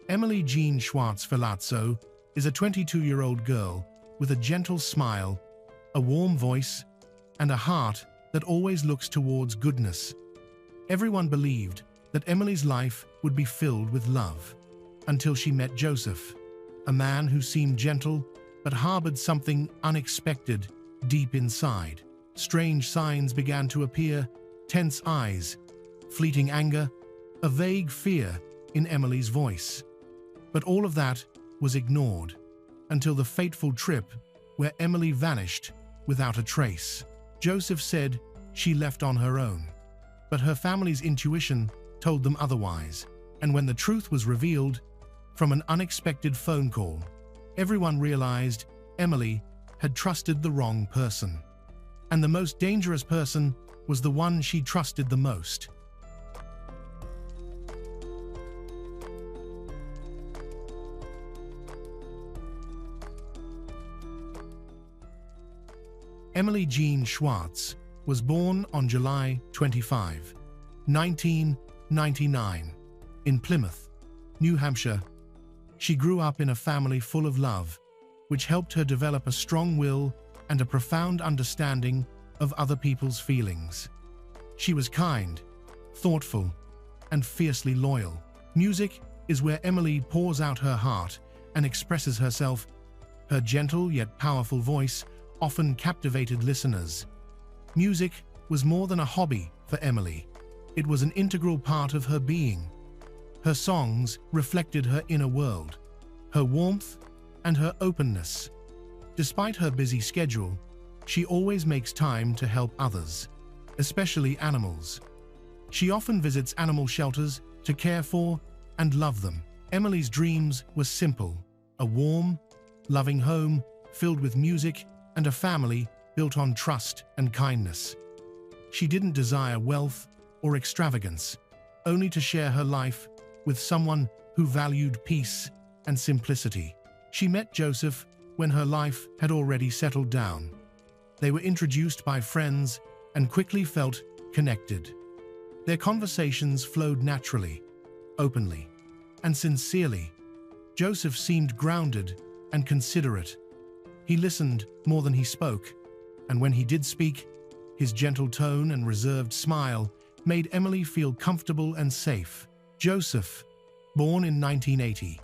Emily Jean Schwartz-Filazzo is a 22-year-old girl with a gentle smile, a warm voice, and a heart that always looks towards goodness. Everyone believed that Emily's life would be filled with love, until she met Joseph, a man who seemed gentle but harbored something unexpected deep inside. Strange signs began to appear: tense eyes, fleeting anger, a vague fear in Emily's voice. But all of that was ignored until the fateful trip where Emily vanished without a trace. Joseph said she left on her own, but her family's intuition told them otherwise. And when the truth was revealed from an unexpected phone call, everyone realized Emily had trusted the wrong person. And the most dangerous person was the one she trusted the most. Emily Jean Schwartz was born on July 25, 1999, in Plymouth, New Hampshire. She grew up in a family full of love, which helped her develop a strong will and a profound understanding of other people's feelings. She was kind, thoughtful, and fiercely loyal. Music is where Emily pours out her heart and expresses herself. Her gentle yet powerful voice often captivated listeners. Music was more than a hobby for Emily. It was an integral part of her being. Her songs reflected her inner world, her warmth, and her openness. Despite her busy schedule, she always makes time to help others, especially animals. She often visits animal shelters to care for and love them. Emily's dreams were simple: a warm, loving home filled with music and a family built on trust and kindness. She didn't desire wealth or extravagance, only to share her life with someone who valued peace and simplicity. She met Joseph when her life had already settled down. They were introduced by friends and quickly felt connected. Their conversations flowed naturally, openly, and sincerely. Joseph seemed grounded and considerate. He listened more than he spoke, and when he did speak, his gentle tone and reserved smile made Emily feel comfortable and safe. Joseph, born in 1980,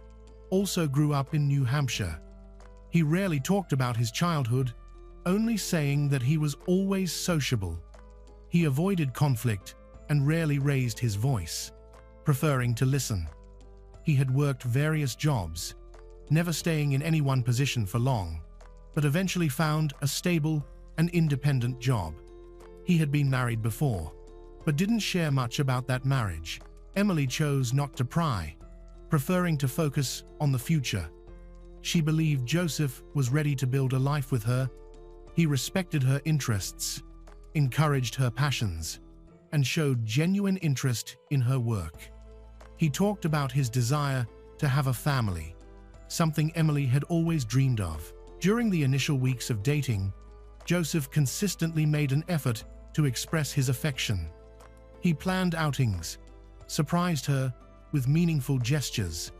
also grew up in New Hampshire. He rarely talked about his childhood, only saying that he was always sociable. He avoided conflict and rarely raised his voice, preferring to listen. He had worked various jobs, never staying in any one position for long, but eventually found a stable and independent job. He had been married before, but didn't share much about that marriage. Emily chose not to pry, preferring to focus on the future. She believed Joseph was ready to build a life with her. He respected her interests, encouraged her passions, and showed genuine interest in her work. He talked about his desire to have a family, something Emily had always dreamed of. During the initial weeks of dating, Joseph consistently made an effort to express his affection. He planned outings, surprised her with meaningful gestures,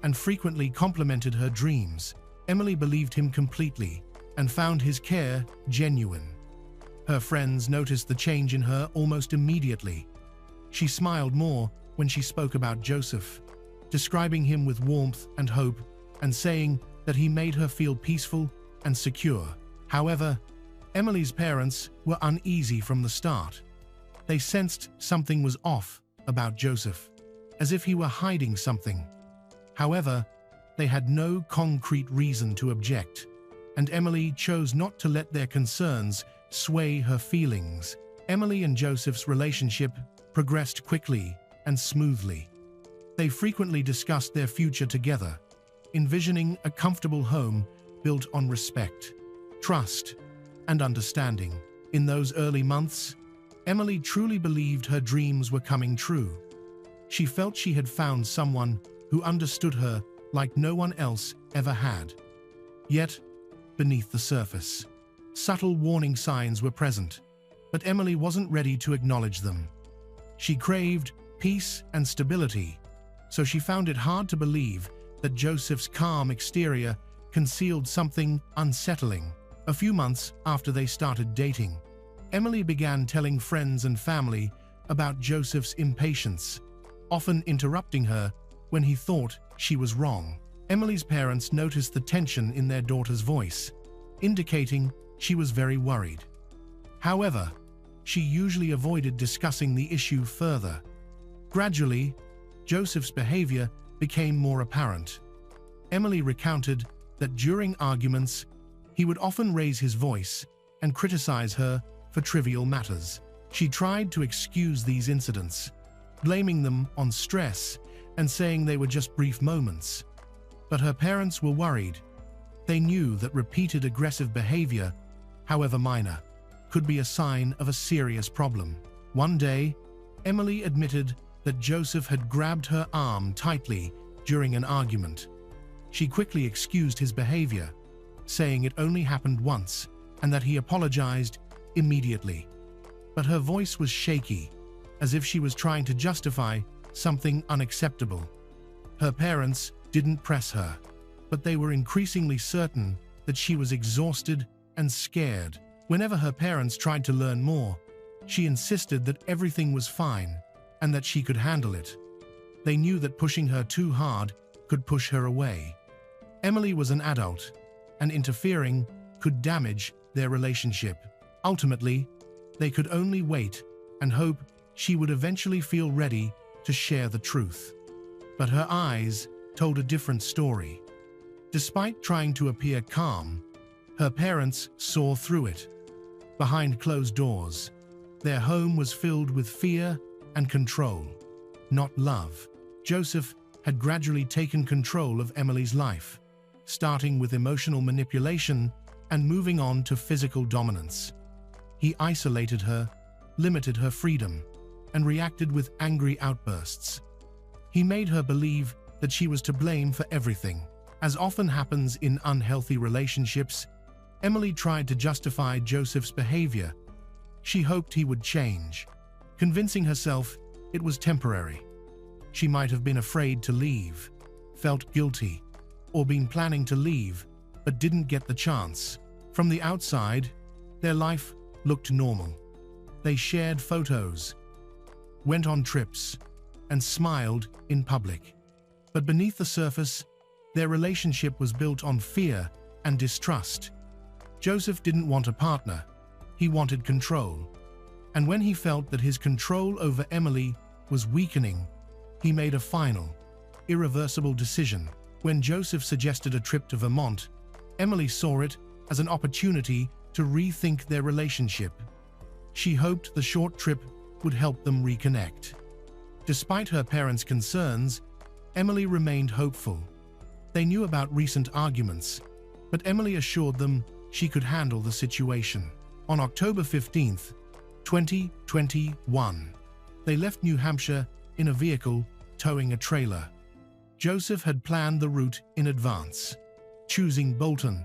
and frequently complimented her dreams. Emily believed him completely and found his care genuine. Her friends noticed the change in her almost immediately. She smiled more when she spoke about Joseph, describing him with warmth and hope, and saying that he made her feel peaceful and secure. However, Emily's parents were uneasy from the start. They sensed something was off about Joseph, as if he were hiding something. However, they had no concrete reason to object, and Emily chose not to let their concerns sway her feelings. Emily and Joseph's relationship progressed quickly and smoothly. They frequently discussed their future together, envisioning a comfortable home built on respect, trust, and understanding. In those early months, Emily truly believed her dreams were coming true. She felt she had found someone who understood her like no one else ever had. Yet, beneath the surface, subtle warning signs were present, but Emily wasn't ready to acknowledge them. She craved peace and stability, so she found it hard to believe that Joseph's calm exterior concealed something unsettling. A few months after they started dating, Emily began telling friends and family about Joseph's impatience, often interrupting her when he thought she was wrong. Emily's parents noticed the tension in their daughter's voice, indicating she was very worried. However, she usually avoided discussing the issue further. Gradually, Joseph's behavior became more apparent. Emily recounted that during arguments, he would often raise his voice and criticize her for trivial matters. She tried to excuse these incidents, blaming them on stress and saying they were just brief moments. But her parents were worried. They knew that repeated aggressive behavior, however minor, could be a sign of a serious problem. One day, Emily admitted that Joseph had grabbed her arm tightly during an argument. She quickly excused his behavior, saying it only happened once and that he apologized immediately. But her voice was shaky, as if she was trying to justify something unacceptable. Her parents didn't press her, but they were increasingly certain that she was exhausted and scared. Whenever her parents tried to learn more, she insisted that everything was fine and that she could handle it. They knew that pushing her too hard could push her away. Emily was an adult, and interfering could damage their relationship. Ultimately, they could only wait and hope she would eventually feel ready to share the truth. But her eyes told a different story. Despite trying to appear calm, her parents saw through it. Behind closed doors, their home was filled with fear and control, not love. Joseph had gradually taken control of Emily's life, starting with emotional manipulation and moving on to physical dominance. He isolated her, limited her freedom, and reacted with angry outbursts. He made her believe that she was to blame for everything. As often happens in unhealthy relationships, Emily tried to justify Joseph's behavior. She hoped he would change, convincing herself it was temporary. She might have been afraid to leave, felt guilty, or been planning to leave, but didn't get the chance. From the outside, their life looked normal. They shared photos, went on trips, and smiled in public. But beneath the surface, their relationship was built on fear and distrust. Joseph didn't want a partner, he wanted control. And when he felt that his control over Emily was weakening, he made a final, irreversible decision. When Joseph suggested a trip to Vermont, Emily saw it as an opportunity to rethink their relationship. She hoped the short trip would help them reconnect. Despite her parents' concerns, Emily remained hopeful. They knew about recent arguments, but Emily assured them she could handle the situation. On October 15, 2021, they left New Hampshire in a vehicle towing a trailer. Joseph had planned the route in advance, choosing Bolton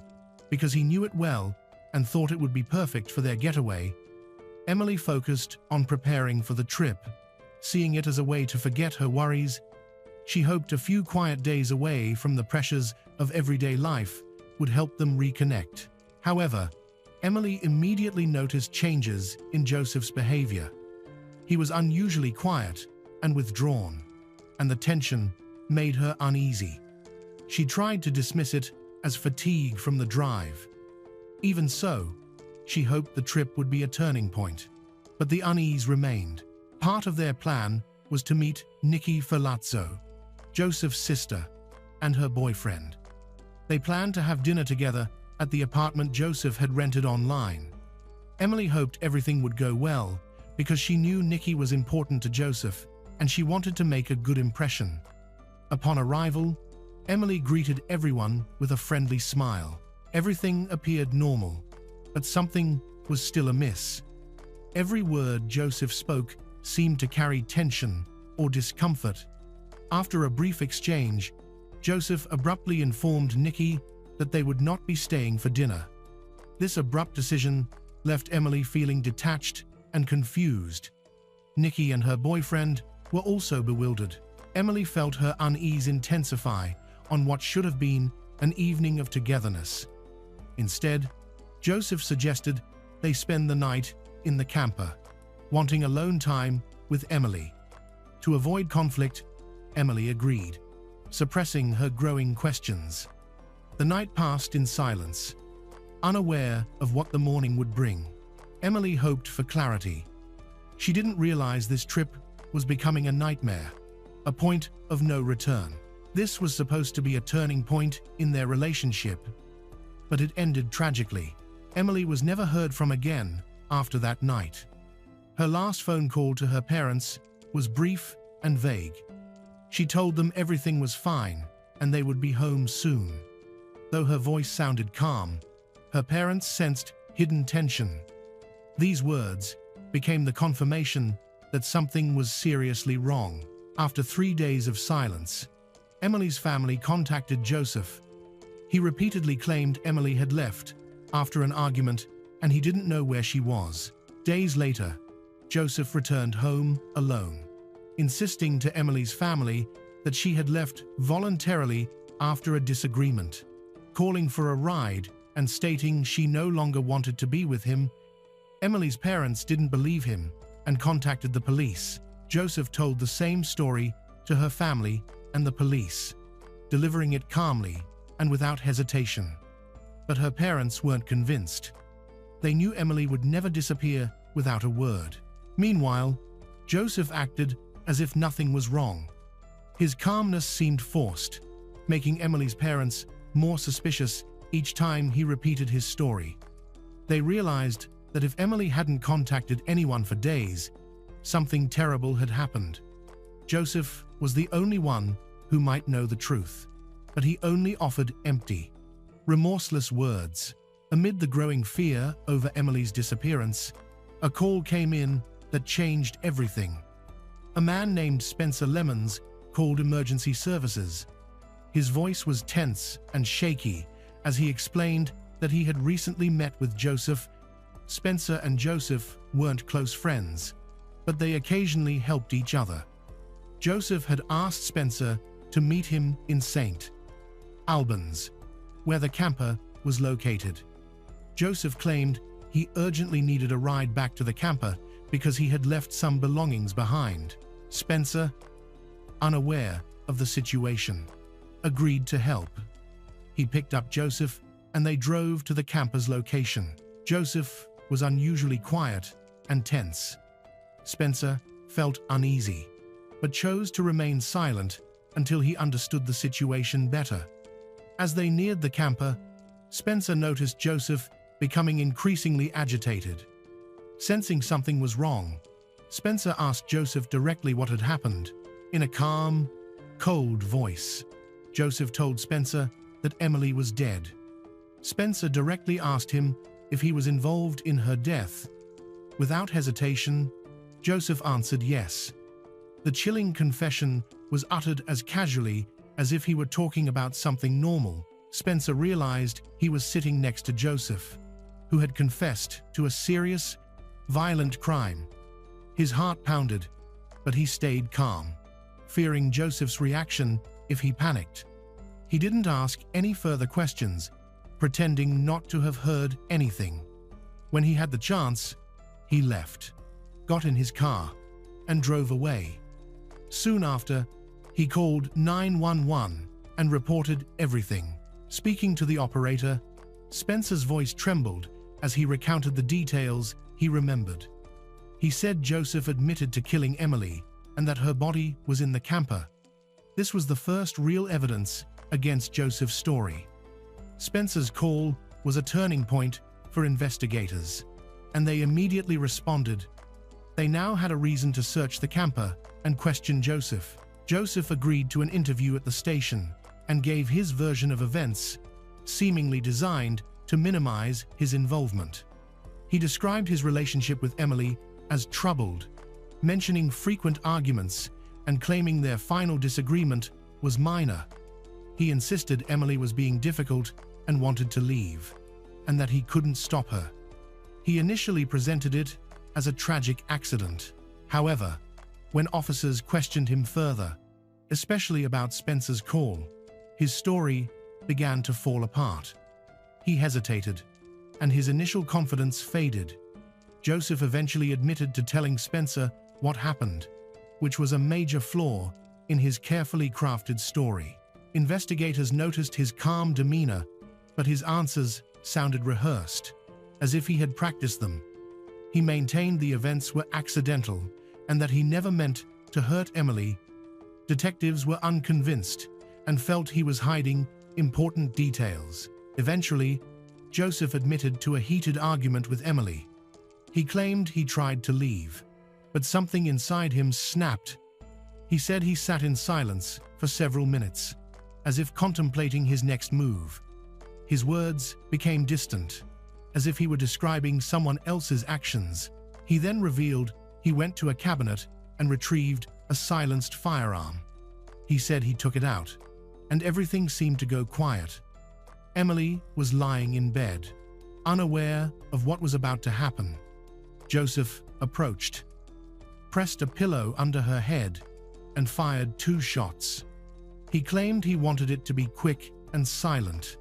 because he knew it well and thought it would be perfect for their getaway. Emily focused on preparing for the trip, seeing it as a way to forget her worries. She hoped a few quiet days away from the pressures of everyday life would help them reconnect. However, Emily immediately noticed changes in Joseph's behavior. He was unusually quiet and withdrawn, and the tension made her uneasy. She tried to dismiss it as fatigue from the drive. Even so, she hoped the trip would be a turning point. But the unease remained. Part of their plan was to meet Nikki Falazzo, Joseph's sister, and her boyfriend. They planned to have dinner together at the apartment Joseph had rented online. Emily hoped everything would go well because she knew Nikki was important to Joseph and she wanted to make a good impression. Upon arrival, Emily greeted everyone with a friendly smile. Everything appeared normal, but something was still amiss. Every word Joseph spoke seemed to carry tension or discomfort. After a brief exchange, Joseph abruptly informed Nikki that they would not be staying for dinner. This abrupt decision left Emily feeling detached and confused. Nikki and her boyfriend were also bewildered. Emily felt her unease intensify on what should have been an evening of togetherness. Instead, Joseph suggested they spend the night in the camper, wanting alone time with Emily. To avoid conflict, Emily agreed, suppressing her growing questions. The night passed in silence, unaware of what the morning would bring. Emily hoped for clarity. She didn't realize this trip was becoming a nightmare, a point of no return. This was supposed to be a turning point in their relationship, but it ended tragically. Emily was never heard from again after that night. Her last phone call to her parents was brief and vague. She told them everything was fine and they would be home soon. Though her voice sounded calm, her parents sensed hidden tension. These words became the confirmation that something was seriously wrong. After 3 days of silence, Emily's family contacted Joseph. He repeatedly claimed Emily had left after an argument and he didn't know where she was. Days later, Joseph returned home alone, insisting to Emily's family that she had left voluntarily after a disagreement, calling for a ride and stating she no longer wanted to be with him. Emily's parents didn't believe him and contacted the police. Joseph told the same story to her family and the police, delivering it calmly and without hesitation. But her parents weren't convinced. They knew Emily would never disappear without a word. Meanwhile, Joseph acted as if nothing was wrong. His calmness seemed forced, making Emily's parents more suspicious each time he repeated his story. They realized that if Emily hadn't contacted anyone for days, something terrible had happened. Joseph was the only one who might know the truth, but he only offered empty, remorseless words. Amid the growing fear over Emily's disappearance, a call came in that changed everything. A man named Spencer Lemons called emergency services. His voice was tense and shaky as he explained that he had recently met with Joseph. Spencer and Joseph weren't close friends, but they occasionally helped each other. Joseph had asked Spencer to meet him in St. Albans, where the camper was located. Joseph claimed he urgently needed a ride back to the camper because he had left some belongings behind. Spencer, unaware of the situation, agreed to help. He picked up Joseph and they drove to the camper's location. Joseph was unusually quiet and tense. Spencer felt uneasy, but chose to remain silent until he understood the situation better. As they neared the camper, Spencer noticed Joseph becoming increasingly agitated. Sensing something was wrong, Spencer asked Joseph directly what had happened. In a calm, cold voice, Joseph told Spencer that Emily was dead. Spencer directly asked him if he was involved in her death. Without hesitation, Joseph answered yes. The chilling confession was uttered as casually as if he were talking about something normal. Spencer realized he was sitting next to Joseph, who had confessed to a serious, violent crime. His heart pounded, but he stayed calm, fearing Joseph's reaction if he panicked. He didn't ask any further questions, pretending not to have heard anything. When he had the chance, he left, got in his car, and drove away. Soon after, he called 911 and reported everything. Speaking to the operator, Spencer's voice trembled as he recounted the details he remembered. He said Joseph admitted to killing Emily and that her body was in the camper. This was the first real evidence against Joseph's story. Spencer's call was a turning point for investigators, and they immediately responded. They now had a reason to search the camper and question Joseph. Joseph agreed to an interview at the station and gave his version of events, seemingly designed to minimize his involvement. He described his relationship with Emily as troubled, mentioning frequent arguments and claiming their final disagreement was minor. He insisted Emily was being difficult and wanted to leave, and that he couldn't stop her. He initially presented it as a tragic accident. However, when officers questioned him further, especially about Spencer's call, his story began to fall apart. He hesitated, and his initial confidence faded. Joseph eventually admitted to telling Spencer what happened, which was a major flaw in his carefully crafted story. Investigators noticed his calm demeanor, but his answers sounded rehearsed, as if he had practiced them. He maintained the events were accidental and that he never meant to hurt Emily. Detectives were unconvinced and felt he was hiding important details. Eventually, Joseph admitted to a heated argument with Emily. He claimed he tried to leave, but something inside him snapped. He said he sat in silence for several minutes, as if contemplating his next move. His words became distant, as if he were describing someone else's actions. He then revealed he went to a cabinet and retrieved a silenced firearm. He said he took it out, and everything seemed to go quiet. Emily was lying in bed, unaware of what was about to happen. Joseph approached, pressed a pillow under her head, and fired 2 shots. He claimed he wanted it to be quick and silent.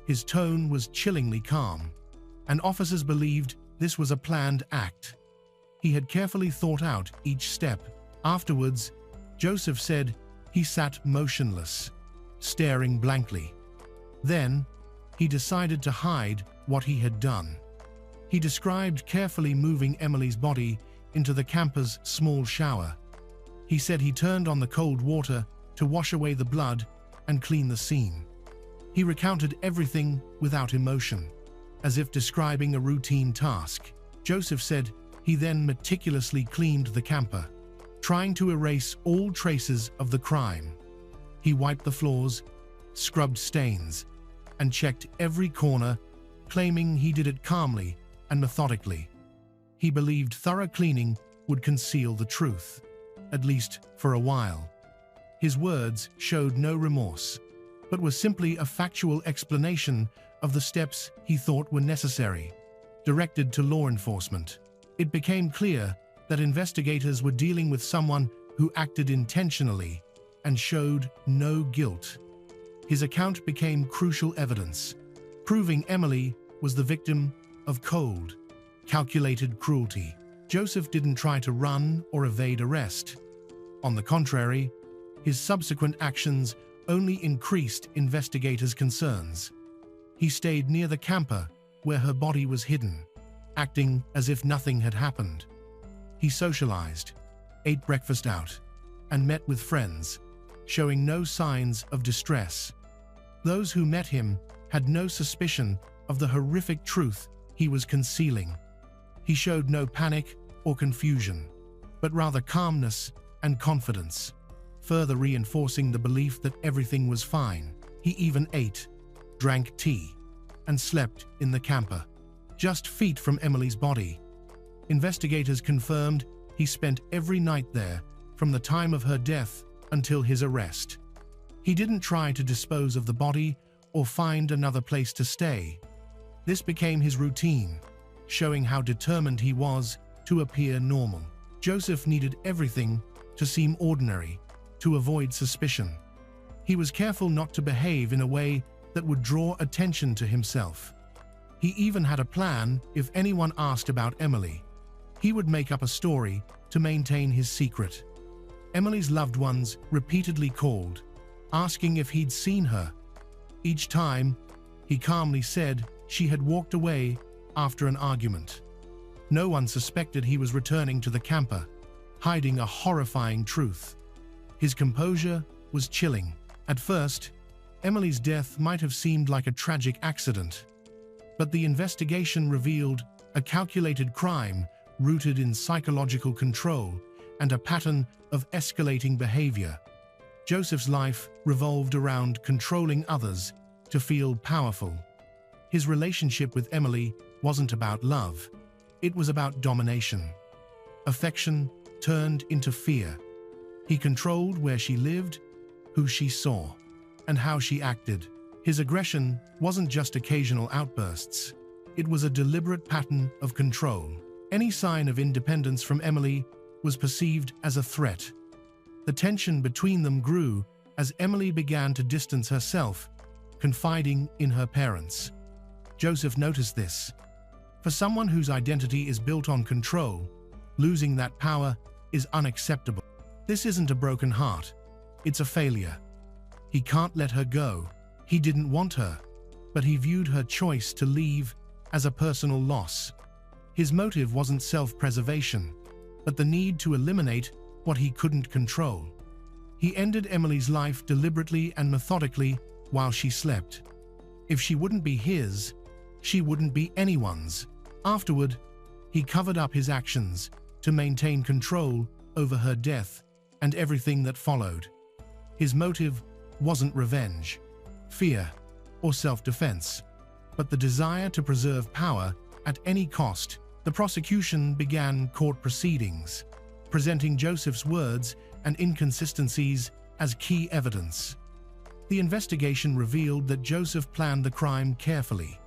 His tone was chillingly calm, and officers believed this was a planned act. He had carefully thought out each step. Afterwards, Joseph said he sat motionless, staring blankly. Then, he decided to hide what he had done. He described carefully moving Emily's body into the camper's small shower. He said he turned on the cold water to wash away the blood and clean the scene. He recounted everything without emotion, as if describing a routine task. Joseph said he then meticulously cleaned the camper, trying to erase all traces of the crime. He wiped the floors, scrubbed stains, and checked every corner, claiming he did it calmly and methodically. He believed thorough cleaning would conceal the truth, at least for a while. His words showed no remorse, but were simply a factual explanation of the steps he thought were necessary, directed to law enforcement. It became clear that investigators were dealing with someone who acted intentionally and showed no guilt. His account became crucial evidence, proving Emily was the victim of cold, calculated cruelty. Joseph didn't try to run or evade arrest. On the contrary, his subsequent actions only increased investigators' concerns. He stayed near the camper where her body was hidden, acting as if nothing had happened. He socialized, ate breakfast out, and met with friends, showing no signs of distress. Those who met him had no suspicion of the horrific truth he was concealing. He showed no panic or confusion, but rather calmness and confidence, further reinforcing the belief that everything was fine. He even ate, drank tea, and slept in the camper, just feet from Emily's body. Investigators confirmed he spent every night there from the time of her death until his arrest. He didn't try to dispose of the body or find another place to stay. This became his routine, showing how determined he was to appear normal. Joseph needed everything to seem ordinary, to avoid suspicion. He was careful not to behave in a way that would draw attention to himself. He even had a plan if anyone asked about Emily. He would make up a story to maintain his secret. Emily's loved ones repeatedly called, asking if he'd seen her. Each time, he calmly said she had walked away after an argument. No one suspected he was returning to the camper, hiding a horrifying truth. His composure was chilling. At first, Emily's death might have seemed like a tragic accident, but the investigation revealed a calculated crime rooted in psychological control and a pattern of escalating behavior. Joseph's life revolved around controlling others to feel powerful. His relationship with Emily wasn't about love, it was about domination. Affection turned into fear. He controlled where she lived, who she saw, and how she acted. His aggression wasn't just occasional outbursts, it was a deliberate pattern of control. Any sign of independence from Emily was perceived as a threat. The tension between them grew as Emily began to distance herself, confiding in her parents. Joseph noticed this. For someone whose identity is built on control, losing that power is unacceptable. This isn't a broken heart, it's a failure. He can't let her go. He didn't want her, but he viewed her choice to leave as a personal loss. His motive wasn't self-preservation, but the need to eliminate what he couldn't control. He ended Emily's life deliberately and methodically while she slept. If she wouldn't be his, she wouldn't be anyone's. Afterward, he covered up his actions to maintain control over her death and everything that followed. His motive wasn't revenge, fear, or self-defense, but the desire to preserve power at any cost. The prosecution began court proceedings, presenting Joseph's words and inconsistencies as key evidence. The investigation revealed that Joseph planned the crime carefully,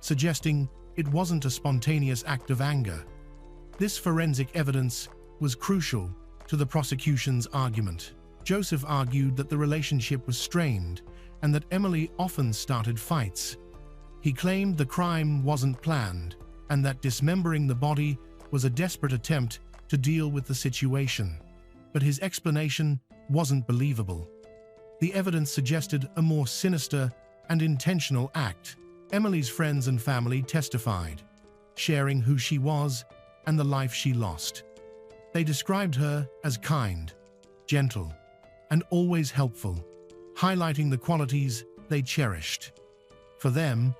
suggesting it wasn't a spontaneous act of anger. This forensic evidence was crucial to the prosecution's argument. Joseph argued that the relationship was strained and that Emily often started fights. He claimed the crime wasn't planned and that dismembering the body was a desperate attempt to deal with the situation. But his explanation wasn't believable. The evidence suggested a more sinister and intentional act. Emily's friends and family testified, sharing who she was and the life she lost. They described her as kind, gentle, and always helpful, highlighting the qualities they cherished. For them,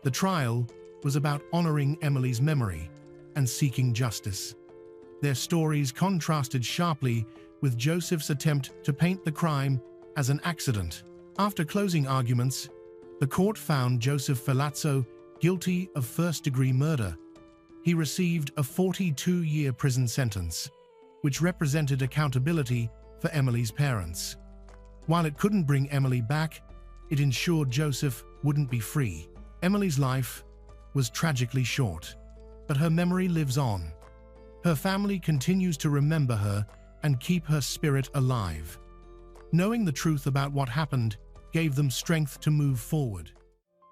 the trial was about honoring Emily's memory and seeking justice. Their stories contrasted sharply with Joseph's attempt to paint the crime as an accident. After closing arguments, the court found Joseph Filazzo guilty of first-degree murder. He received a 42-year prison sentence, which represented accountability for Emily's parents. While it couldn't bring Emily back, it ensured Joseph wouldn't be free. Emily's life was tragically short, but her memory lives on. Her family continues to remember her and keep her spirit alive. Knowing the truth about what happened gave them strength to move forward.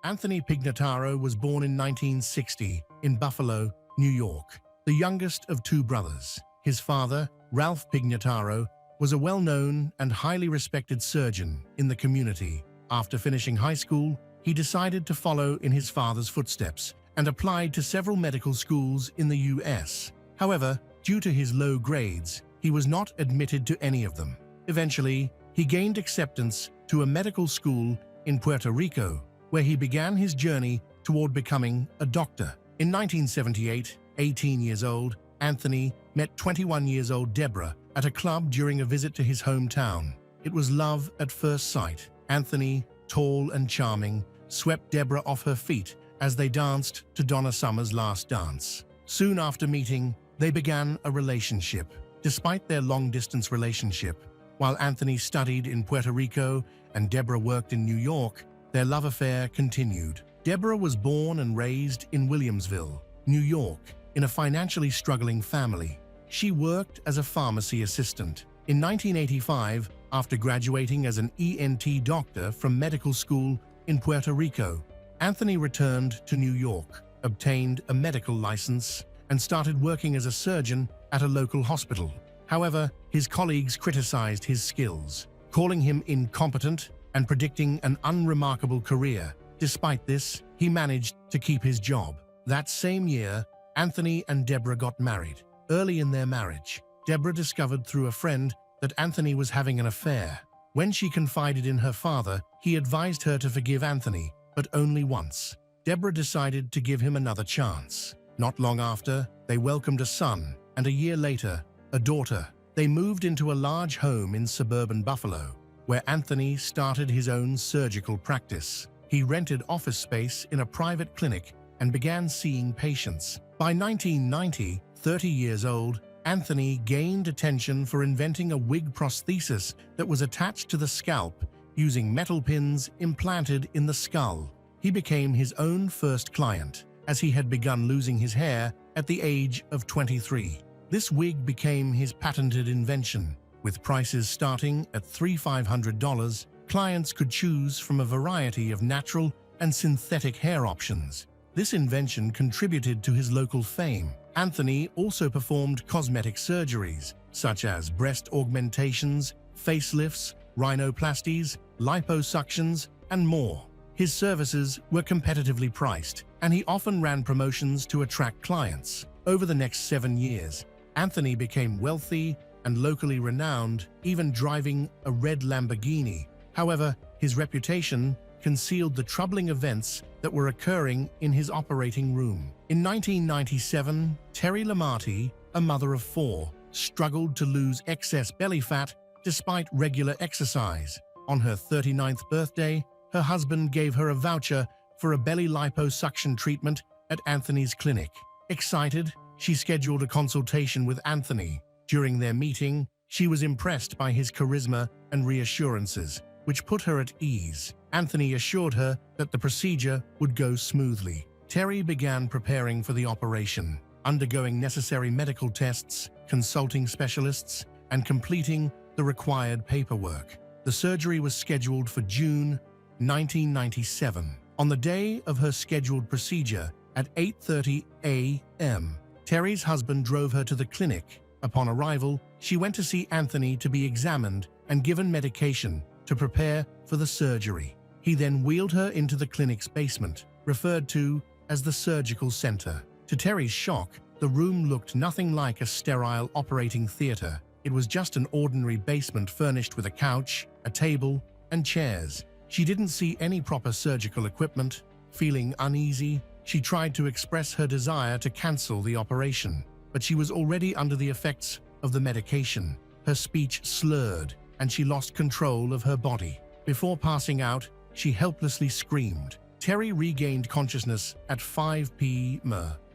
Anthony Pignataro was born in 1960 in Buffalo, New York, the youngest of two brothers. His father, Ralph Pignataro, was a well-known and highly respected surgeon in the community. After finishing high school, he decided to follow in his father's footsteps and applied to several medical schools in the US. However, due to his low grades, he was not admitted to any of them. Eventually, he gained acceptance to a medical school in Puerto Rico, where he began his journey toward becoming a doctor. In 1978, 18 years old, Anthony met 21-year-old Deborah at a club during a visit to his hometown. It was love at first sight. Anthony, tall and charming, swept Deborah off her feet as they danced to Donna Summer's Last Dance. Soon after meeting, they began a relationship. Despite their long-distance relationship, while Anthony studied in Puerto Rico and Deborah worked in New York, their love affair continued. Deborah was born and raised in Williamsville, New York, in a financially struggling family. She worked as a pharmacy assistant. In 1985, after graduating as an ENT doctor from medical school in Puerto Rico, Anthony returned to New York, obtained a medical license, and started working as a surgeon at a local hospital. However, his colleagues criticized his skills, calling him incompetent and predicting an unremarkable career. Despite this, he managed to keep his job. That same year, Anthony and Deborah got married. Early in their marriage, Deborah discovered through a friend that Anthony was having an affair. When she confided in her father, he advised her to forgive Anthony, but only once. Deborah decided to give him another chance. Not long after, they welcomed a son, and a year later, a daughter. They moved into a large home in suburban Buffalo, where Anthony started his own surgical practice. He rented office space in a private clinic and began seeing patients. By 1990, 30 years old, Anthony gained attention for inventing a wig prosthesis that was attached to the scalp using metal pins implanted in the skull. He became his own first client, as he had begun losing his hair at the age of 23. This wig became his patented invention, With prices starting at $3,500, clients could choose from a variety of natural and synthetic hair options. This invention contributed to his local fame. Anthony also performed cosmetic surgeries, such as breast augmentations, facelifts, rhinoplasties, liposuctions, and more. His services were competitively priced, and he often ran promotions to attract clients. Over the next 7 years, Anthony became wealthy and locally renowned, even driving a red Lamborghini. However, his reputation concealed the troubling events that were occurring in his operating room. In 1997, Terry Lamarty, a mother of 4, struggled to lose excess belly fat despite regular exercise. On her 39th birthday, her husband gave her a voucher for a belly liposuction treatment at Anthony's clinic. Excited, she scheduled a consultation with Anthony. During their meeting, she was impressed by his charisma and reassurances, which put her at ease. Anthony assured her that the procedure would go smoothly. Terry began preparing for the operation, undergoing necessary medical tests, consulting specialists, and completing the required paperwork. The surgery was scheduled for June 1997. On the day of her scheduled procedure at 8:30 a.m., Terry's husband drove her to the clinic. Upon arrival, she went to see Anthony to be examined and given medication to prepare for the surgery. He then wheeled her into the clinic's basement, referred to as the surgical center. To Terry's shock, the room looked nothing like a sterile operating theater. It was just an ordinary basement furnished with a couch, a table, and chairs. She didn't see any proper surgical equipment. Feeling uneasy, she tried to express her desire to cancel the operation, but she was already under the effects of the medication. Her speech slurred, and she lost control of her body. Before passing out, she helplessly screamed. Terry regained consciousness at 5 p.m.,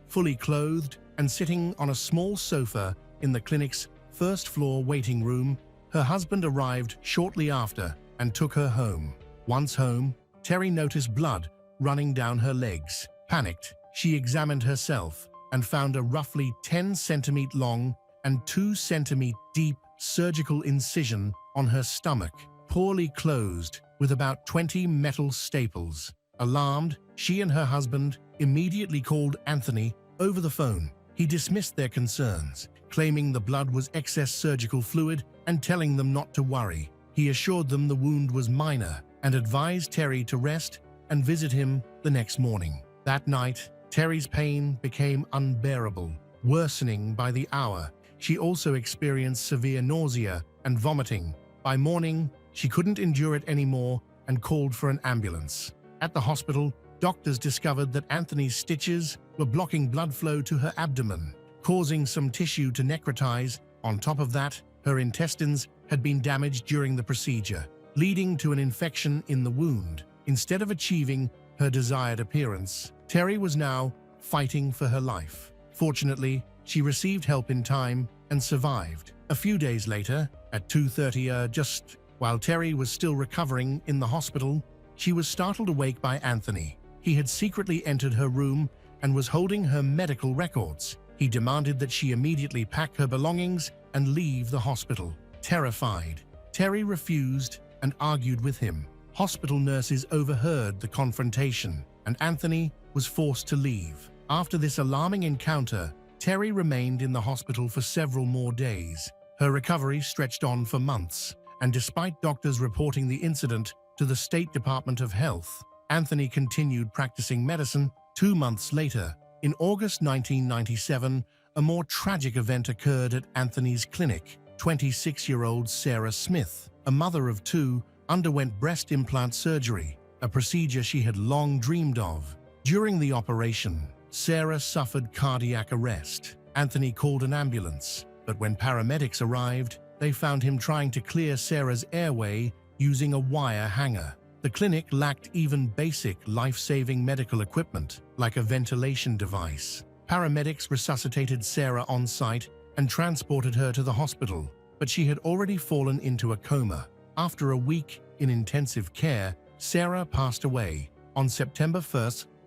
fully clothed and sitting on a small sofa in the clinic's first-floor waiting room. Her husband arrived shortly after and took her home. Once home, Terry noticed blood running down her legs. Panicked, she examined herself and found a roughly 10 centimeter long and 2 centimeter deep surgical incision on her stomach, poorly closed with about 20 metal staples. Alarmed, she and her husband immediately called Anthony over the phone. He dismissed their concerns, claiming the blood was excess surgical fluid and telling them not to worry. He assured them the wound was minor and advised Terry to rest and visit him the next morning. That night, Terry's pain became unbearable, worsening by the hour. She also experienced severe nausea and vomiting. By morning, she couldn't endure it anymore and called for an ambulance. At the hospital, doctors discovered that Anthony's stitches were blocking blood flow to her abdomen, causing some tissue to necrotize. On top of that, her intestines had been damaged during the procedure, leading to an infection in the wound. Instead of achieving her desired appearance, Terry was now fighting for her life. Fortunately, she received help in time and survived. A few days later, at 2:30 just while Terry was still recovering in the hospital, she was startled awake by Anthony. He had secretly entered her room and was holding her medical records. He demanded that she immediately pack her belongings and leave the hospital. Terrified, Terry refused and argued with him. Hospital nurses overheard the confrontation, and Anthony was forced to leave. After this alarming encounter, Terry remained in the hospital for several more days. Her recovery stretched on for months, and despite doctors reporting the incident to the State Department of Health, Anthony continued practicing medicine. 2 months later, in August 1997, a more tragic event occurred at Anthony's clinic. 26-year-old Sarah Smith, a mother of 2, underwent breast implant surgery, a procedure she had long dreamed of. During the operation, Sarah suffered cardiac arrest. Anthony called an ambulance, but when paramedics arrived, they found him trying to clear Sarah's airway using a wire hanger. The clinic lacked even basic life-saving medical equipment, like a ventilation device. Paramedics resuscitated Sarah on site and transported her to the hospital, but she had already fallen into a coma. After a week in intensive care, Sarah passed away on September 1,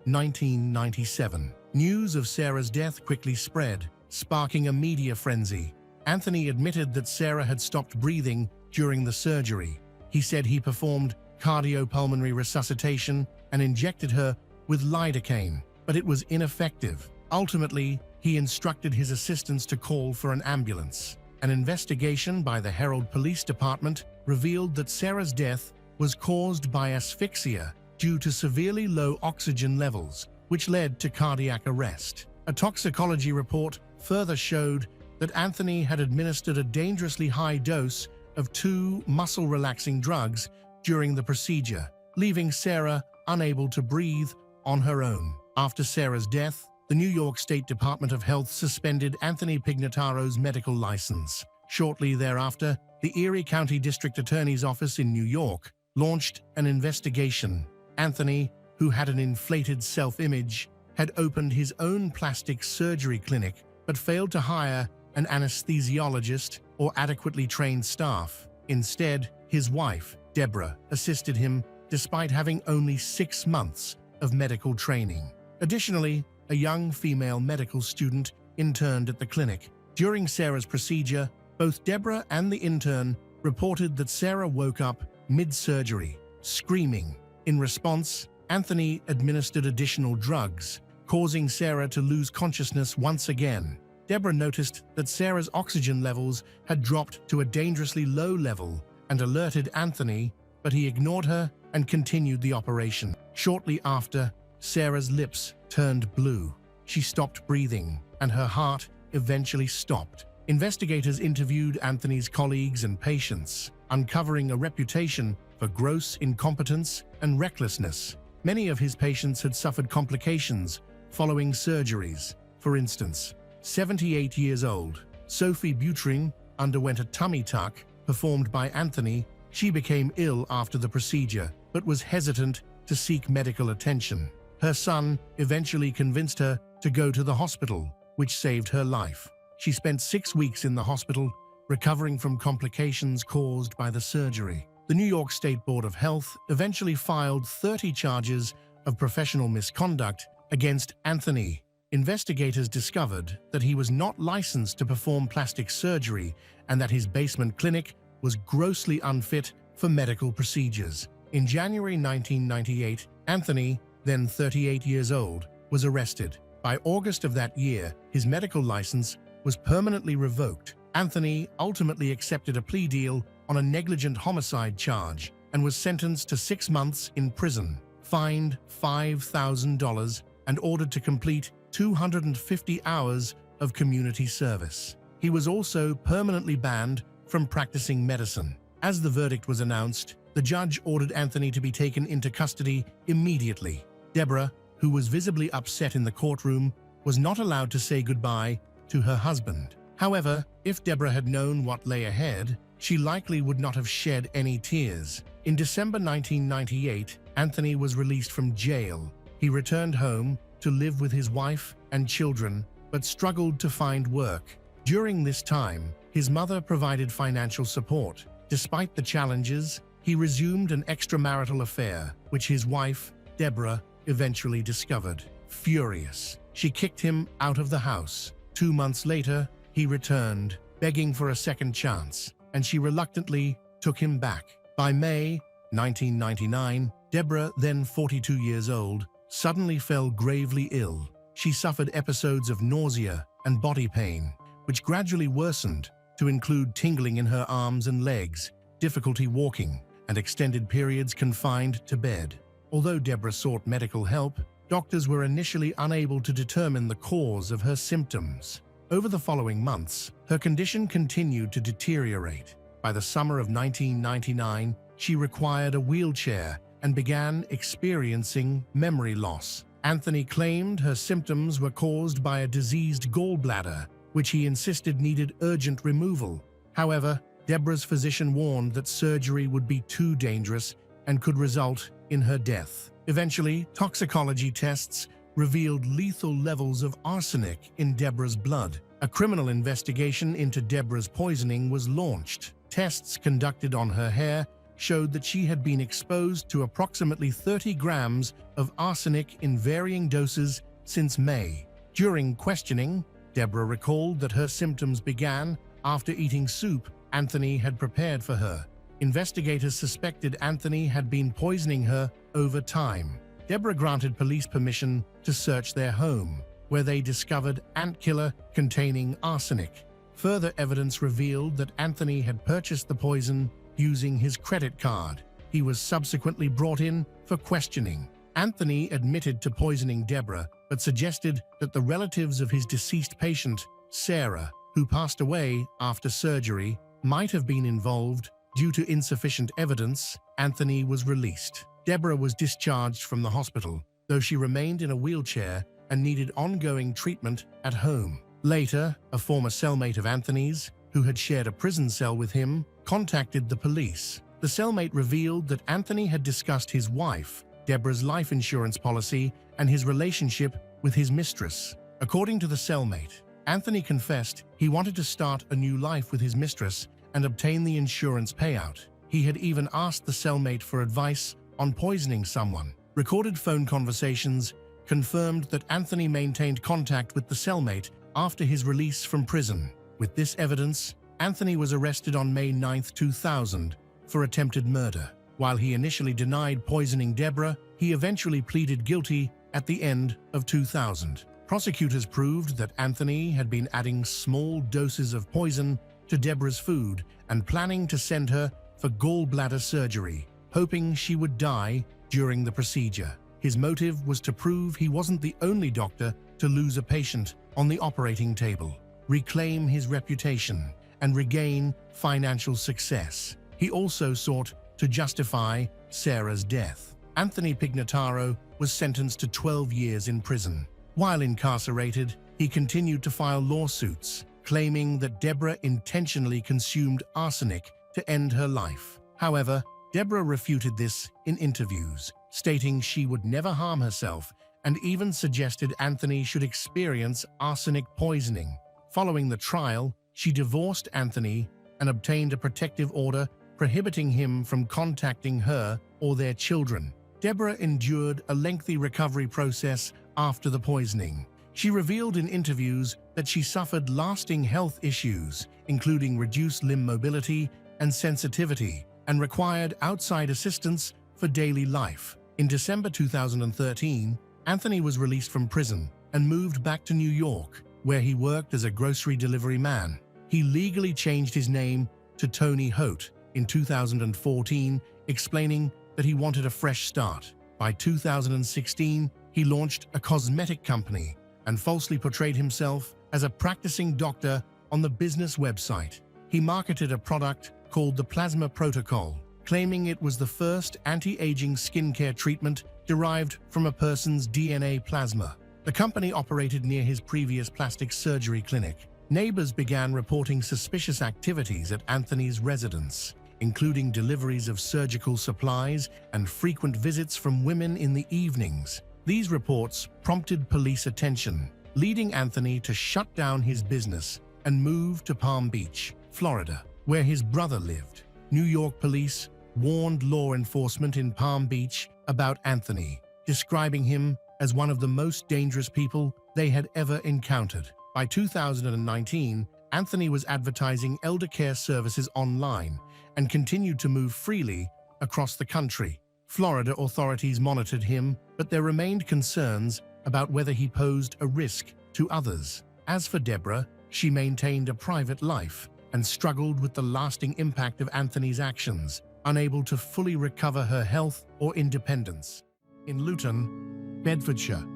1997. News of Sarah's death quickly spread, sparking a media frenzy. Anthony admitted that Sarah had stopped breathing during the surgery. He said he performed cardiopulmonary resuscitation and injected her with lidocaine, but it was ineffective. Ultimately, he instructed his assistants to call for an ambulance. An investigation by the Herald Police Department revealed that Sarah's death was caused by asphyxia due to severely low oxygen levels, which led to cardiac arrest. A toxicology report further showed that Anthony had administered a dangerously high dose of 2 muscle-relaxing drugs during the procedure, leaving Sarah unable to breathe on her own. After Sarah's death, the New York State Department of Health suspended Anthony Pignataro's medical license. Shortly thereafter, the Erie County District Attorney's Office in New York launched an investigation. Anthony, who had an inflated self-image, had opened his own plastic surgery clinic but failed to hire an anesthesiologist or adequately trained staff. Instead, his wife, Deborah, assisted him despite having only 6 months of medical training. Additionally, a young female medical student interned at the clinic. During Sarah's procedure, both Deborah and the intern reported that Sarah woke up mid-surgery, screaming. In response, Anthony administered additional drugs, causing Sarah to lose consciousness once again. Deborah noticed that Sarah's oxygen levels had dropped to a dangerously low level and alerted Anthony, but he ignored her and continued the operation. Shortly after, Sarah's lips turned blue. She stopped breathing, and her heart eventually stopped. Investigators interviewed Anthony's colleagues and patients, uncovering a reputation for gross incompetence and recklessness. Many of his patients had suffered complications following surgeries. For instance, 78 years old, Sophie Butring underwent a tummy tuck performed by Anthony. She became ill after the procedure, but was hesitant to seek medical attention. Her son eventually convinced her to go to the hospital, which saved her life. She spent 6 weeks in the hospital, recovering from complications caused by the surgery. The New York State Board of Health eventually filed 30 charges of professional misconduct against Anthony. Investigators discovered that he was not licensed to perform plastic surgery and that his basement clinic was grossly unfit for medical procedures. In January 1998, Anthony, then 38 years old, was arrested. By August of that year, his medical license was permanently revoked. Anthony ultimately accepted a plea deal on a negligent homicide charge and was sentenced to 6 months in prison, fined $5,000, and ordered to complete 250 hours of community service. He was also permanently banned from practicing medicine. As the verdict was announced, the judge ordered Anthony to be taken into custody immediately. Deborah, who was visibly upset in the courtroom, was not allowed to say goodbye to her husband. However, if Deborah had known what lay ahead, she likely would not have shed any tears. In December 1998, Anthony was released from jail. He returned home to live with his wife and children, but struggled to find work. During this time, his mother provided financial support. Despite the challenges, he resumed an extramarital affair, which his wife, Deborah, eventually discovered. Furious, she kicked him out of the house. 2 months later, he returned, begging for a second chance, and she reluctantly took him back. By May 1999, Deborah, then 42 years old, suddenly fell gravely ill. She suffered episodes of nausea and body pain, which gradually worsened to include tingling in her arms and legs, difficulty walking, and extended periods confined to bed. Although Deborah sought medical help, doctors were initially unable to determine the cause of her symptoms. Over the following months, her condition continued to deteriorate. By the summer of 1999, she required a wheelchair and began experiencing memory loss. Anthony claimed her symptoms were caused by a diseased gallbladder, which he insisted needed urgent removal. However, Deborah's physician warned that surgery would be too dangerous and could result in her death. Eventually, toxicology tests revealed lethal levels of arsenic in Deborah's blood. A criminal investigation into Deborah's poisoning was launched. Tests conducted on her hair showed that she had been exposed to approximately 30 grams of arsenic in varying doses since May. During questioning, Deborah recalled that her symptoms began After eating soup Anthony had prepared for her, investigators suspected Anthony had been poisoning her over time. Deborah granted police permission to search their home, where they discovered ant killer containing arsenic. Further evidence revealed that Anthony had purchased the poison using his credit card. He was subsequently brought in for questioning. Anthony admitted to poisoning Deborah, but suggested that the relatives of his deceased patient, Sarah, who passed away after surgery, might have been involved. Due to insufficient evidence, Anthony was released. Deborah was discharged from the hospital, though she remained in a wheelchair and needed ongoing treatment at home. Later, a former cellmate of Anthony's, who had shared a prison cell with him, contacted the police. The cellmate revealed that Anthony had discussed his wife, Deborah's life insurance policy, and his relationship with his mistress. According to the cellmate, Anthony confessed he wanted to start a new life with his mistress and obtain the insurance payout. He had even asked the cellmate for advice on poisoning someone. Recorded phone conversations confirmed that Anthony maintained contact with the cellmate after his release from prison. With this evidence, Anthony was arrested on May 9, 2000 for attempted murder. While he initially denied poisoning Deborah, he eventually pleaded guilty at the end of 2000. Prosecutors proved that Anthony had been adding small doses of poison to Deborah's food and planning to send her for gallbladder surgery, hoping she would die during the procedure. His motive was to prove he wasn't the only doctor to lose a patient on the operating table, reclaim his reputation, and regain financial success. He also sought to justify Sarah's death. Anthony Pignataro was sentenced to 12 years in prison. While incarcerated, he continued to file lawsuits, claiming that Deborah intentionally consumed arsenic to end her life. However, Deborah refuted this in interviews, stating she would never harm herself and even suggested Anthony should experience arsenic poisoning. Following the trial, she divorced Anthony and obtained a protective order prohibiting him from contacting her or their children. Deborah endured a lengthy recovery process after the poisoning. She revealed in interviews that she suffered lasting health issues, including reduced limb mobility and sensitivity, and required outside assistance for daily life. In December 2013, Anthony was released from prison and moved back to New York, where he worked as a grocery delivery man. He legally changed his name to Tony Hote in 2014, explaining that he wanted a fresh start. By 2016, he launched a cosmetic company and falsely portrayed himself as a practicing doctor on the business website. He marketed a product called the Plasma Protocol, claiming it was the first anti-aging skincare treatment derived from a person's DNA plasma. The company operated near his previous plastic surgery clinic. Neighbors began reporting suspicious activities at Anthony's residence, including deliveries of surgical supplies and frequent visits from women in the evenings. These reports prompted police attention, leading Anthony to shut down his business and move to Palm Beach, Florida, where his brother lived. New York police warned law enforcement in Palm Beach about Anthony, describing him as one of the most dangerous people they had ever encountered. By 2019, Anthony was advertising elder care services online and continued to move freely across the country. Florida authorities monitored him, but there remained concerns about whether he posed a risk to others. As for Deborah, she maintained a private life and struggled with the lasting impact of Anthony's actions, unable to fully recover her health or independence. In Luton, Bedfordshire,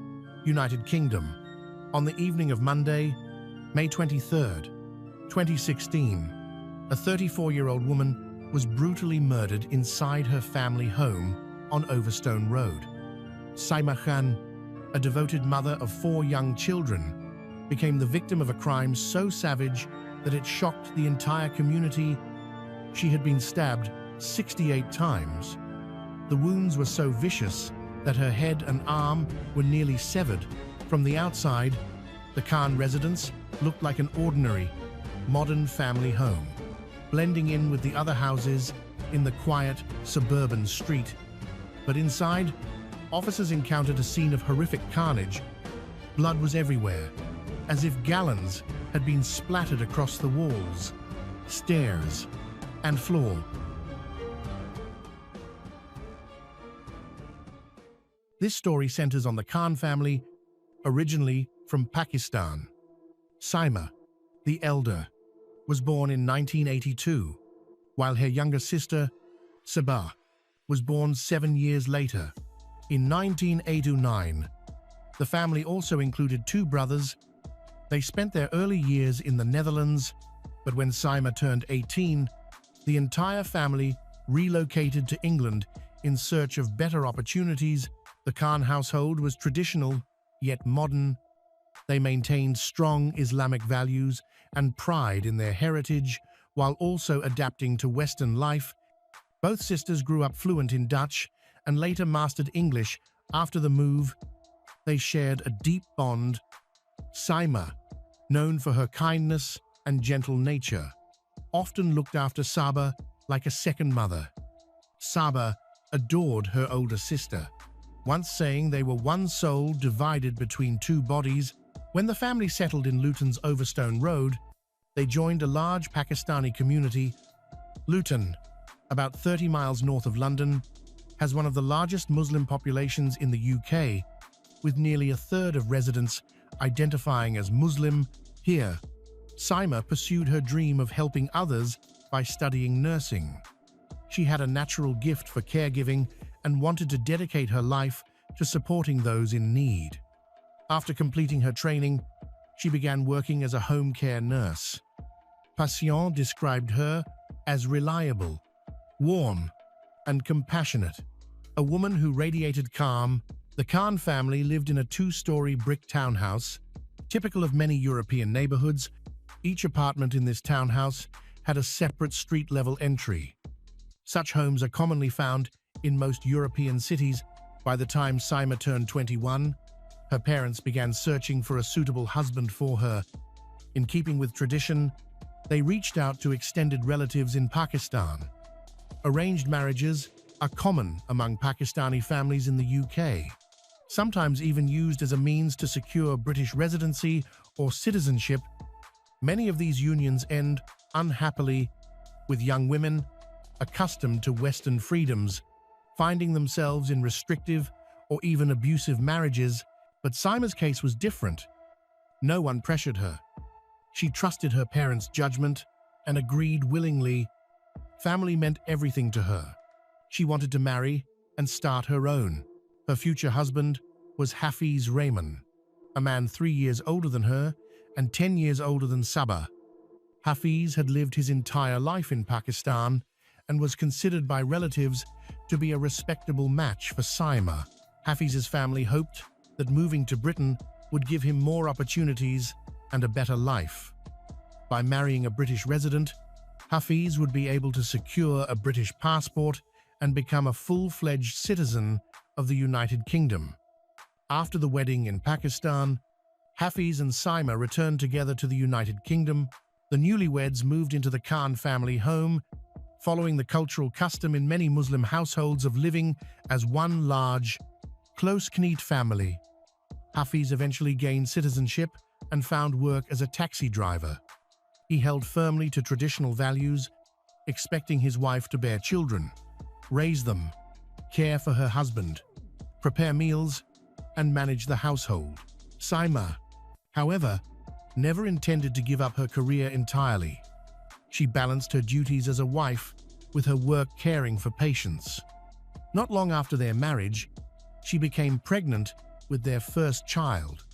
United Kingdom, on the evening of Monday, May 23, 2016, a 34-year-old woman was brutally murdered inside her family home on Overstone Road. Saima Khan, a devoted mother of 4 young children, became the victim of a crime so savage that it shocked the entire community. She had been stabbed 68 times. The wounds were so vicious that her head and arm were nearly severed. From the outside, the Khan residence looked like an ordinary, modern family home, blending in with the other houses in the quiet, suburban street. But inside, officers encountered a scene of horrific carnage. Blood was everywhere, as if gallons had been splattered across the walls. stairs, and floor. This story centers on the Khan family, originally from Pakistan. Saima, the elder, was born in 1982, while her younger sister, Sabah, was born 7 years later, in 1989. The family also included 2 brothers. They spent their early years in the Netherlands, but when Saima turned 18, the entire family relocated to England in search of better opportunities. The Khan household was traditional, yet modern. They maintained strong Islamic values and pride in their heritage, while also adapting to Western life. Both sisters grew up fluent in Dutch and later mastered English after the move. They shared a deep bond. Saima, known for her kindness and gentle nature, often looked after Sabah like a second mother. Sabah adored her older sister, once saying they were one soul divided between 2 bodies. When the family settled in Luton's Overstone Road, they joined a large Pakistani community. Luton, about 30 miles north of London, has one of the largest Muslim populations in the UK, with nearly a third of residents identifying as Muslim. Here, Saima pursued her dream of helping others by studying nursing. She had a natural gift for caregiving and wanted to dedicate her life to supporting those in need. After completing her training, she began working as a home care nurse. Patients described her as reliable, warm, and compassionate, a woman who radiated calm. The Khan family lived in a 2-story brick townhouse, typical of many European neighborhoods. Each apartment in this townhouse had a separate street-level entry. Such homes are commonly found in most European cities. By the time Saima turned 21, her parents began searching for a suitable husband for her. In keeping with tradition, they reached out to extended relatives in Pakistan. Arranged marriages are common among Pakistani families in the UK, sometimes even used as a means to secure British residency or citizenship. Many of these unions end unhappily, with young women, accustomed to Western freedoms, finding themselves in restrictive or even abusive marriages. But Saima's case was different. No one pressured her. She trusted her parents' judgment and agreed willingly. Family meant everything to her. She wanted to marry and start her own. Her future husband was Hafiz Rahman, a man 3 years older than her and 10 years older than Sabah. Hafiz had lived his entire life in Pakistan and was considered by relatives to be a respectable match for Saima. Hafiz's family hoped that moving to Britain would give him more opportunities and a better life. By marrying a British resident, Hafiz would be able to secure a British passport and become a full-fledged citizen of the United Kingdom. After the wedding in Pakistan, Hafiz and Saima returned together to the United Kingdom. The newlyweds moved into the Khan family home, following the cultural custom in many Muslim households of living as one large, close-knit family. Hafiz eventually gained citizenship and found work as a taxi driver. He held firmly to traditional values, expecting his wife to bear children, raise them, care for her husband, prepare meals, and manage the household. Saima, however, never intended to give up her career entirely. She balanced her duties as a wife with her work caring for patients. Not long after their marriage, she became pregnant with their first child,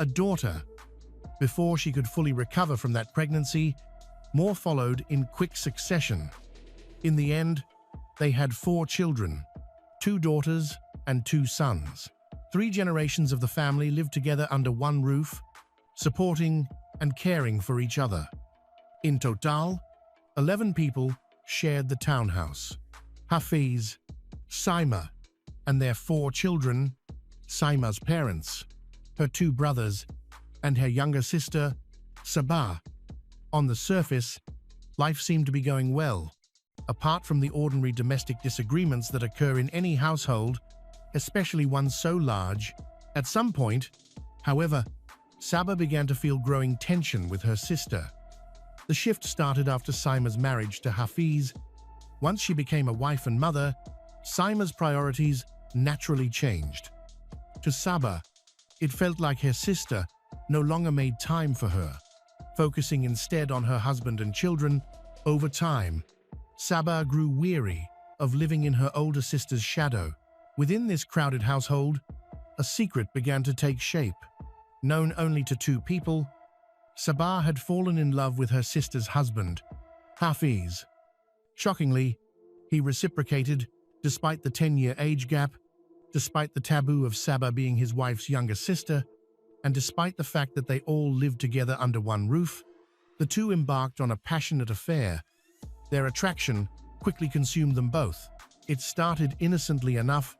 a daughter. Before she could fully recover from that pregnancy, more followed in quick succession. In the end, they had 4 children, 2 daughters and 2 sons. 3 generations of the family lived together under one roof, supporting and caring for each other. In total, 11 people shared the townhouse. Hafiz, Saima, and their 4 children, Saima's parents, her 2 brothers, and her younger sister, Sabah. On the surface, life seemed to be going well, apart from the ordinary domestic disagreements that occur in any household, especially one so large. At some point, however, Sabah began to feel growing tension with her sister. The shift started after Saima's marriage to Hafiz. Once she became a wife and mother, Saima's priorities naturally changed. To Sabah, it felt like her sister no longer made time for her, focusing instead on her husband and children. Over time, Sabah grew weary of living in her older sister's shadow. Within this crowded household, a secret began to take shape. Known only to two people, Sabah had fallen in love with her sister's husband, Hafiz. Shockingly, he reciprocated despite the 10-year age gap, despite the taboo of Sabah being his wife's younger sister, and despite the fact that they all lived together under one roof. The two embarked on a passionate affair. Their attraction quickly consumed them both. It started innocently enough,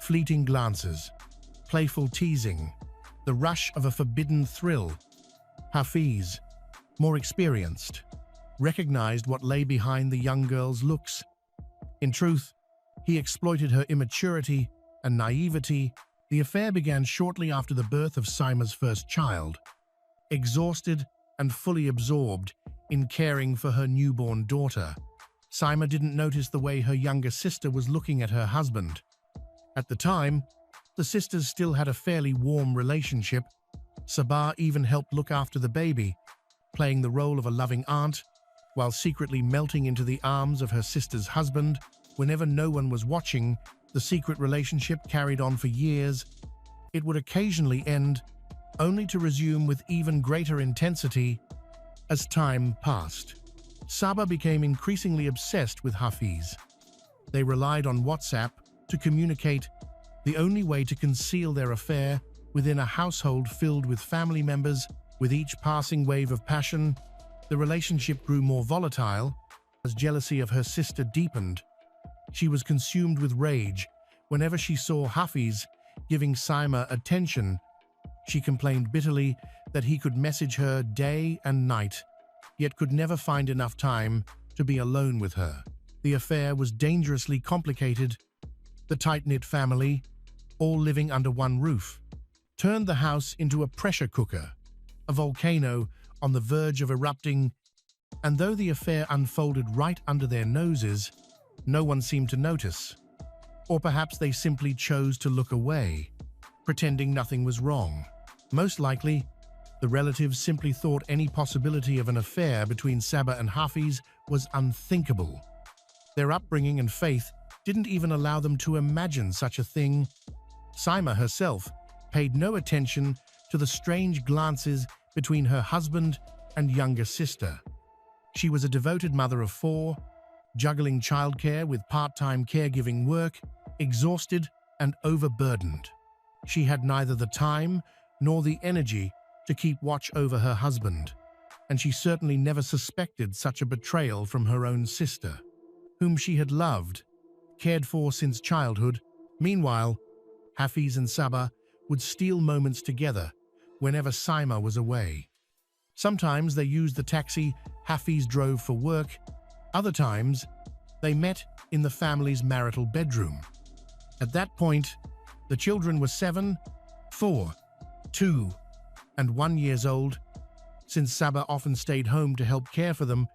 fleeting glances, playful teasing, the rush of a forbidden thrill. Hafiz, more experienced, recognized what lay behind the young girl's looks. In truth, he exploited her immaturity and naivety. The affair began shortly after the birth of Saima's first child. Exhausted and fully absorbed in caring for her newborn daughter, Saima didn't notice the way her younger sister was looking at her husband. At the time, the sisters still had a fairly warm relationship. Sabah even helped look after the baby, playing the role of a loving aunt, while secretly melting into the arms of her sister's husband. Whenever no one was watching, the secret relationship carried on for years. It would occasionally end, only to resume with even greater intensity as time passed. Sabah became increasingly obsessed with Hafiz. They relied on WhatsApp to communicate, the only way to conceal their affair within a household filled with family members. With each passing wave of passion, the relationship grew more volatile as jealousy of her sister deepened. She was consumed with rage whenever she saw Hafiz giving Saima attention. She complained bitterly that he could message her day and night, yet could never find enough time to be alone with her. The affair was dangerously complicated. The tight-knit family, all living under one roof, turned the house into a pressure cooker, a volcano on the verge of erupting. And though the affair unfolded right under their noses, no one seemed to notice. Or perhaps they simply chose to look away, pretending nothing was wrong. Most likely, the relatives simply thought any possibility of an affair between Sabah and Hafiz was unthinkable. Their upbringing and faith didn't even allow them to imagine such a thing. Saima herself paid no attention to the strange glances between her husband and younger sister. She was a devoted mother of 4, juggling childcare with part-time caregiving work, exhausted and overburdened. She had neither the time nor the energy to keep watch over her husband, and she certainly never suspected such a betrayal from her own sister, whom she had loved, cared for since childhood. Meanwhile, Hafiz and Sabah would steal moments together whenever Saima was away. Sometimes they used the taxi Hafiz drove for work. Other times, they met in the family's marital bedroom. At that point, the children were 7, 4, 2, and 1 years old. Since Sabah often stayed home to help care for them,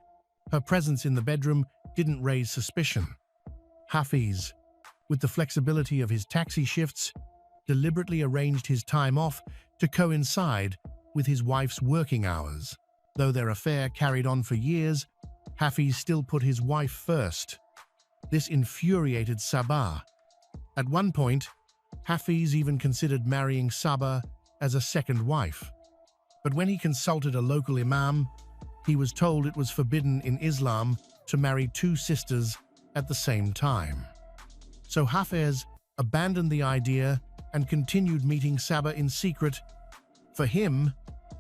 her presence in the bedroom didn't raise suspicion. Hafiz, with the flexibility of his taxi shifts, deliberately arranged his time off to coincide with his wife's working hours. Though their affair carried on for years, Hafiz still put his wife first. This infuriated Sabah. At one point, Hafiz even considered marrying Sabah as a second wife. But when he consulted a local imam, he was told it was forbidden in Islam to marry 2 sisters at the same time. So Hafiz abandoned the idea and continued meeting Sabah in secret. For him,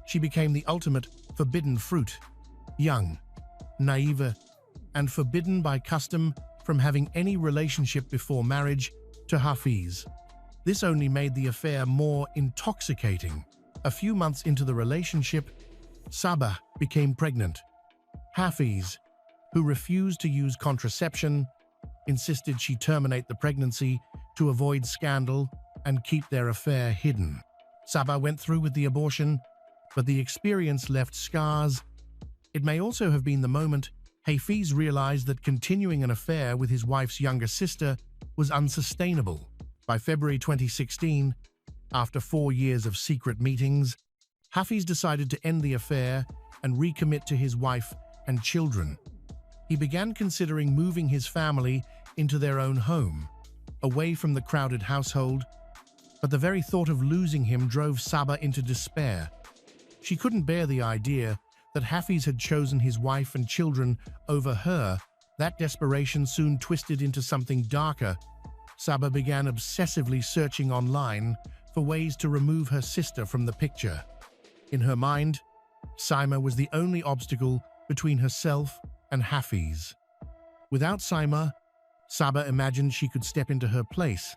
she became the ultimate forbidden fruit, young, naive, and forbidden by custom from having any relationship before marriage to Hafiz. This only made the affair more intoxicating. A few months into the relationship, Sabah became pregnant. Hafiz, who refused to use contraception, insisted she terminate the pregnancy to avoid scandal and keep their affair hidden. Sabah went through with the abortion, but the experience left scars. It may also have been the moment Hafiz realized that continuing an affair with his wife's younger sister was unsustainable. By February 2016, after 4 years of secret meetings, Hafiz decided to end the affair and recommit to his wife and children. He began considering moving his family into their own home, away from the crowded household, but the very thought of losing him drove Saba into despair. She couldn't bear the idea that Hafiz had chosen his wife and children over her. That desperation soon twisted into something darker. Saba began obsessively searching online for ways to remove her sister from the picture. In her mind, Saima was the only obstacle between herself and Hafiz. Without Saima, Saba imagined she could step into her place,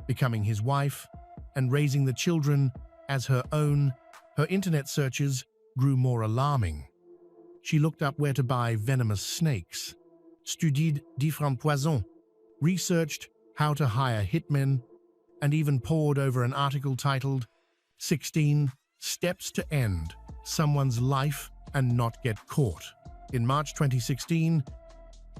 becoming his wife and raising the children as her own. Her internet searches grew more alarming. She looked up where to buy venomous snakes, studied différents poisons, researched how to hire hitmen, and even pored over an article titled 16 Steps to End Someone's Life and Not Get Caught. In March 2016,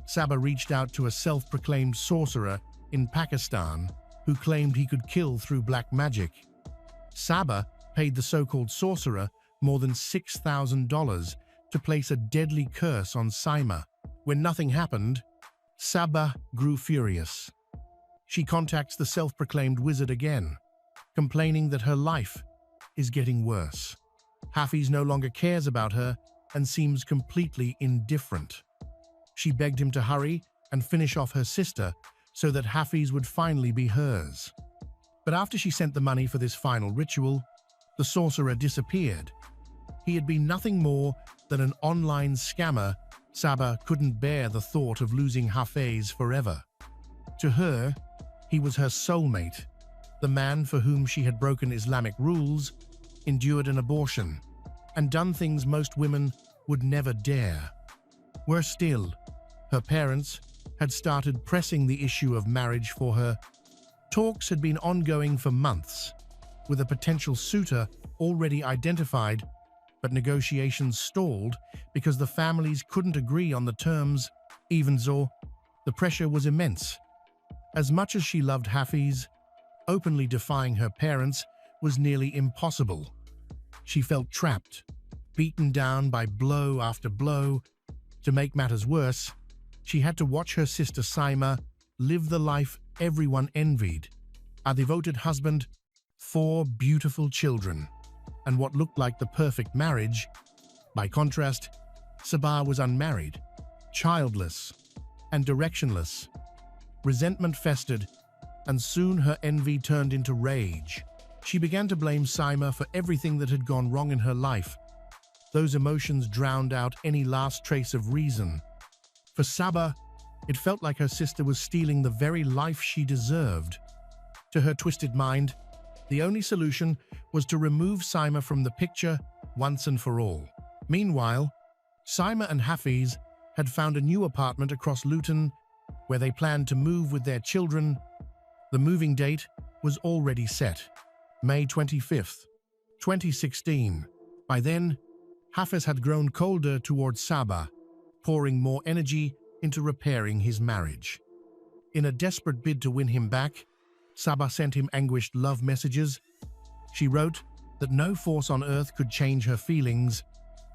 Saba reached out to a self-proclaimed sorcerer in Pakistan who claimed he could kill through black magic. Saba paid the so-called sorcerer more than $6,000 to place a deadly curse on Saima. When nothing happened, Saba grew furious. She contacts the self-proclaimed wizard again, complaining that her life is getting worse. Hafiz no longer cares about her and seems completely indifferent. She begged him to hurry and finish off her sister so that Hafiz would finally be hers. But after she sent the money for this final ritual, the sorcerer disappeared. He had been nothing more than an online scammer. Saba couldn't bear the thought of losing Hafiz forever. To her, he was her soulmate, the man for whom she had broken Islamic rules, endured an abortion, and done things most women would never dare. Worse still, her parents had started pressing the issue of marriage for her. Talks had been ongoing for months, with a potential suitor already identified, but negotiations stalled because the families couldn't agree on the terms. Even so, the pressure was immense. As much as she loved Hafiz, openly defying her parents was nearly impossible. She felt trapped, beaten down by blow after blow. To make matters worse, she had to watch her sister Saima live the life everyone envied. A devoted husband, 4 beautiful children, and what looked like the perfect marriage. By contrast, Saba was unmarried, childless, and directionless. Resentment festered, and soon her envy turned into rage. She began to blame Saima for everything that had gone wrong in her life. Those emotions drowned out any last trace of reason. For Saba, it felt like her sister was stealing the very life she deserved. To her twisted mind, the only solution was to remove Saima from the picture once and for all. Meanwhile, Saima and Hafiz had found a new apartment across Luton, where they planned to move with their children. The moving date was already set, May 25th, 2016. By then, Hafiz had grown colder towards Saba, pouring more energy into repairing his marriage. In a desperate bid to win him back, Saba sent him anguished love messages. She wrote that no force on earth could change her feelings,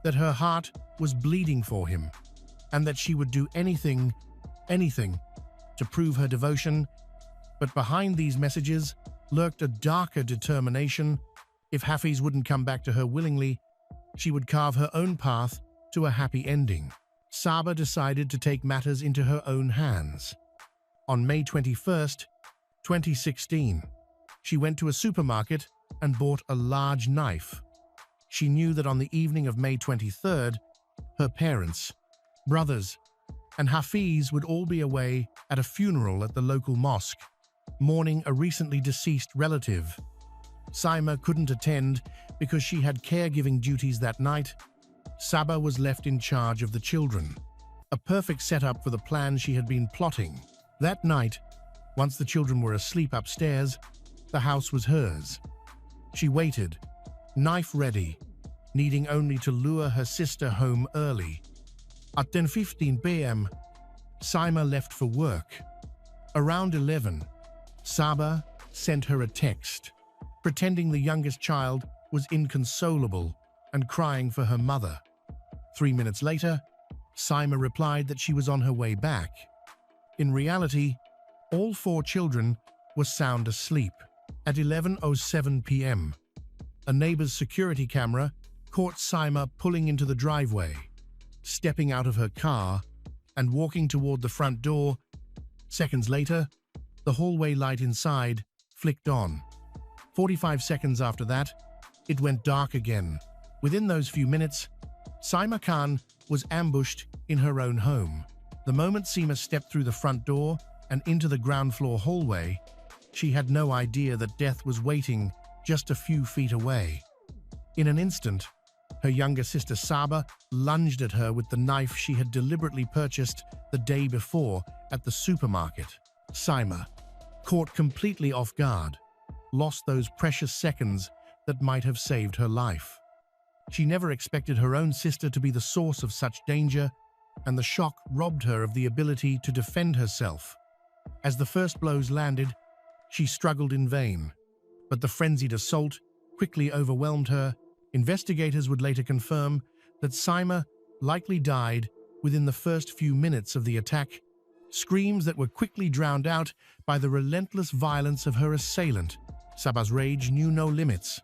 that her heart was bleeding for him, and that she would do anything to prove her devotion. But behind these messages lurked a darker determination. If Hafiz wouldn't come back to her willingly, she would carve her own path to a happy ending. Saba decided to take matters into her own hands. On May 21st, 2016, she went to a supermarket and bought a large knife. She knew that on the evening of May 23rd, her parents, brothers, and Hafiz would all be away at a funeral at the local mosque, mourning a recently deceased relative. Saima couldn't attend because she had caregiving duties that night. Saba was left in charge of the children, a perfect setup for the plan she had been plotting. That night, once the children were asleep upstairs, the house was hers. She waited, knife ready, needing only to lure her sister home early. At 10:15 p.m., Saima left for work. Around 11, Saba sent her a text, pretending the youngest child was inconsolable and crying for her mother. 3 minutes later, Saima replied that she was on her way back. In reality, all 4 children were sound asleep. At 11:07 p.m., a neighbor's security camera caught Saima pulling into the driveway, stepping out of her car and walking toward the front door. Seconds later, the hallway light inside flicked on. 45 seconds after that, it went dark again. Within those few minutes, Saima Khan was ambushed in her own home. The moment Saima stepped through the front door and into the ground floor hallway, she had no idea that death was waiting just a few feet away. In an instant, her younger sister Saba lunged at her with the knife she had deliberately purchased the day before at the supermarket. Saima, caught completely off guard, lost those precious seconds that might have saved her life. She never expected her own sister to be the source of such danger, and the shock robbed her of the ability to defend herself. As the first blows landed, she struggled in vain, but the frenzied assault quickly overwhelmed her. Investigators would later confirm that Saima likely died within the first few minutes of the attack, screams that were quickly drowned out by the relentless violence of her assailant. Saba's rage knew no limits.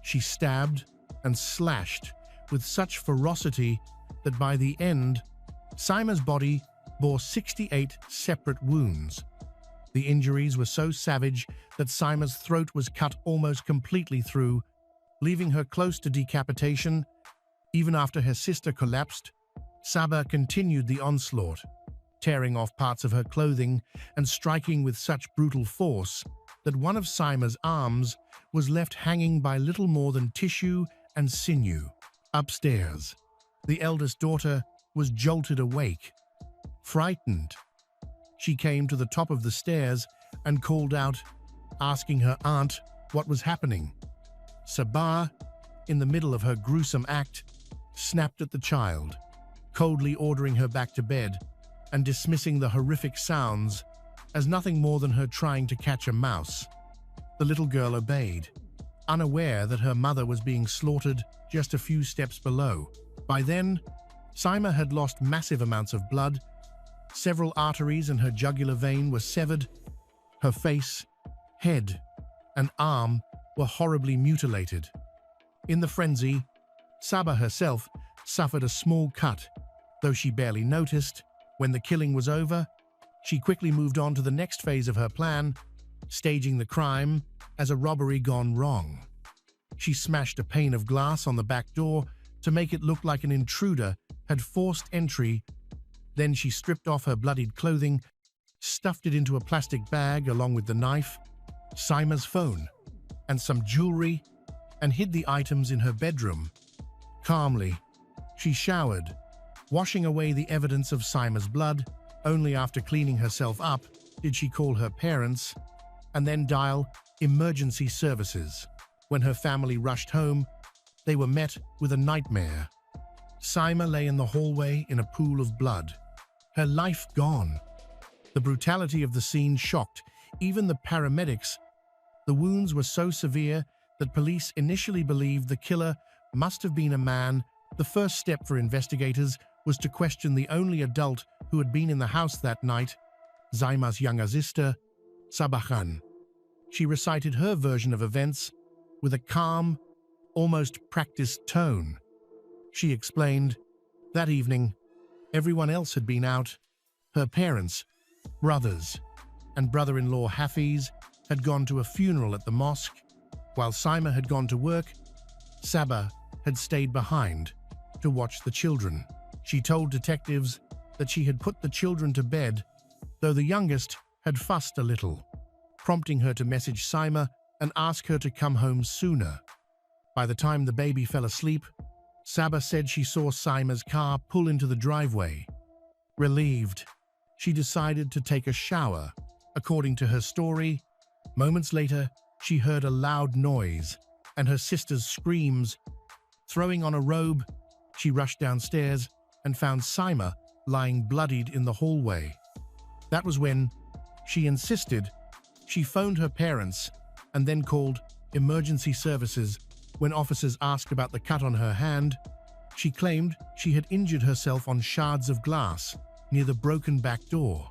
She stabbed and slashed with such ferocity that by the end, Saima's body bore 68 separate wounds. The injuries were so savage that Saima's throat was cut almost completely through, leaving her close to decapitation. Even after her sister collapsed, Saba continued the onslaught, tearing off parts of her clothing and striking with such brutal force that one of Saima's arms was left hanging by little more than tissue and sinew. Upstairs, the eldest daughter was jolted awake. Frightened, she came to the top of the stairs and called out, asking her aunt what was happening. Sabah, in the middle of her gruesome act, snapped at the child, coldly ordering her back to bed and dismissing the horrific sounds as nothing more than her trying to catch a mouse. The little girl obeyed, unaware that her mother was being slaughtered just a few steps below. By then, Saima had lost massive amounts of blood. Several arteries in her jugular vein were severed. Her face, head, and arm were horribly mutilated. In the frenzy, Saba herself suffered a small cut, though she barely noticed. When the killing was over, she quickly moved on to the next phase of her plan, staging the crime as a robbery gone wrong. She smashed a pane of glass on the back door to make it look like an intruder had forced entry. Then she stripped off her bloodied clothing, stuffed it into a plastic bag along with the knife, Saima's phone, and some jewelry, and hid the items in her bedroom. Calmly, she showered, washing away the evidence of Saima's blood. Only after cleaning herself up did she call her parents and then dial emergency services. When her family rushed home, they were met with a nightmare. Saima lay in the hallway in a pool of blood, her life gone. The brutality of the scene shocked even the paramedics. The wounds were so severe that police initially believed the killer must have been a man. The first step for investigators was to question the only adult who had been in the house that night, Saima's younger sister, Sabah Khan. She recited her version of events with a calm, almost practiced tone. She explained, that evening, everyone else had been out. Her parents, brothers, and brother-in-law Hafiz had gone to a funeral at the mosque. While Saima had gone to work, Sabah had stayed behind to watch the children. She told detectives that she had put the children to bed, though the youngest had fussed a little, prompting her to message Saima and ask her to come home sooner. By the time the baby fell asleep, Sabah said she saw Saima's car pull into the driveway. Relieved, she decided to take a shower. According to her story, moments later, she heard a loud noise and her sister's screams. Throwing on a robe, she rushed downstairs and found Saima lying bloodied in the hallway. That was when she insisted. She phoned her parents and then called emergency services. When officers asked about the cut on her hand, she claimed she had injured herself on shards of glass near the broken back door.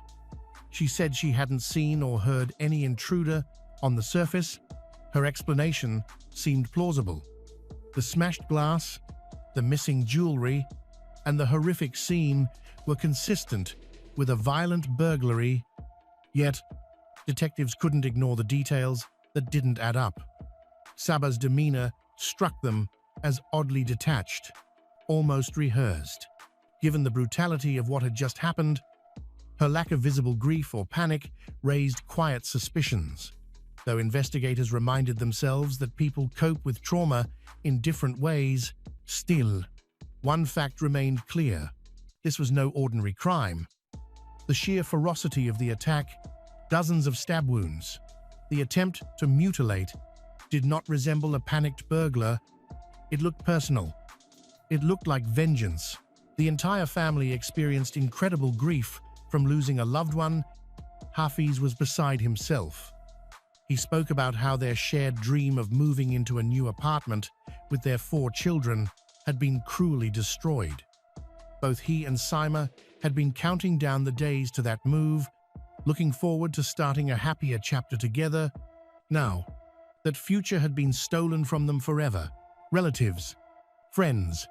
She said she hadn't seen or heard any intruder on the surface. Her explanation seemed plausible. The smashed glass, the missing jewelry, and the horrific scene were consistent with a violent burglary. Yet, detectives couldn't ignore the details that didn't add up. Saba's demeanor struck them as oddly detached, almost rehearsed. Given the brutality of what had just happened, her lack of visible grief or panic raised quiet suspicions. Though investigators reminded themselves that people cope with trauma in different ways, still, one fact remained clear. This was no ordinary crime. The sheer ferocity of the attack, dozens of stab wounds, the attempt to mutilate, did not resemble a panicked burglar. It looked personal. It looked like vengeance. The entire family experienced incredible grief from losing a loved one. Hafiz was beside himself. He spoke about how their shared dream of moving into a new apartment with their 4 children had been cruelly destroyed. Both he and Saima had been counting down the days to that move, looking forward to starting a happier chapter together. Now, that future had been stolen from them forever. Relatives, friends,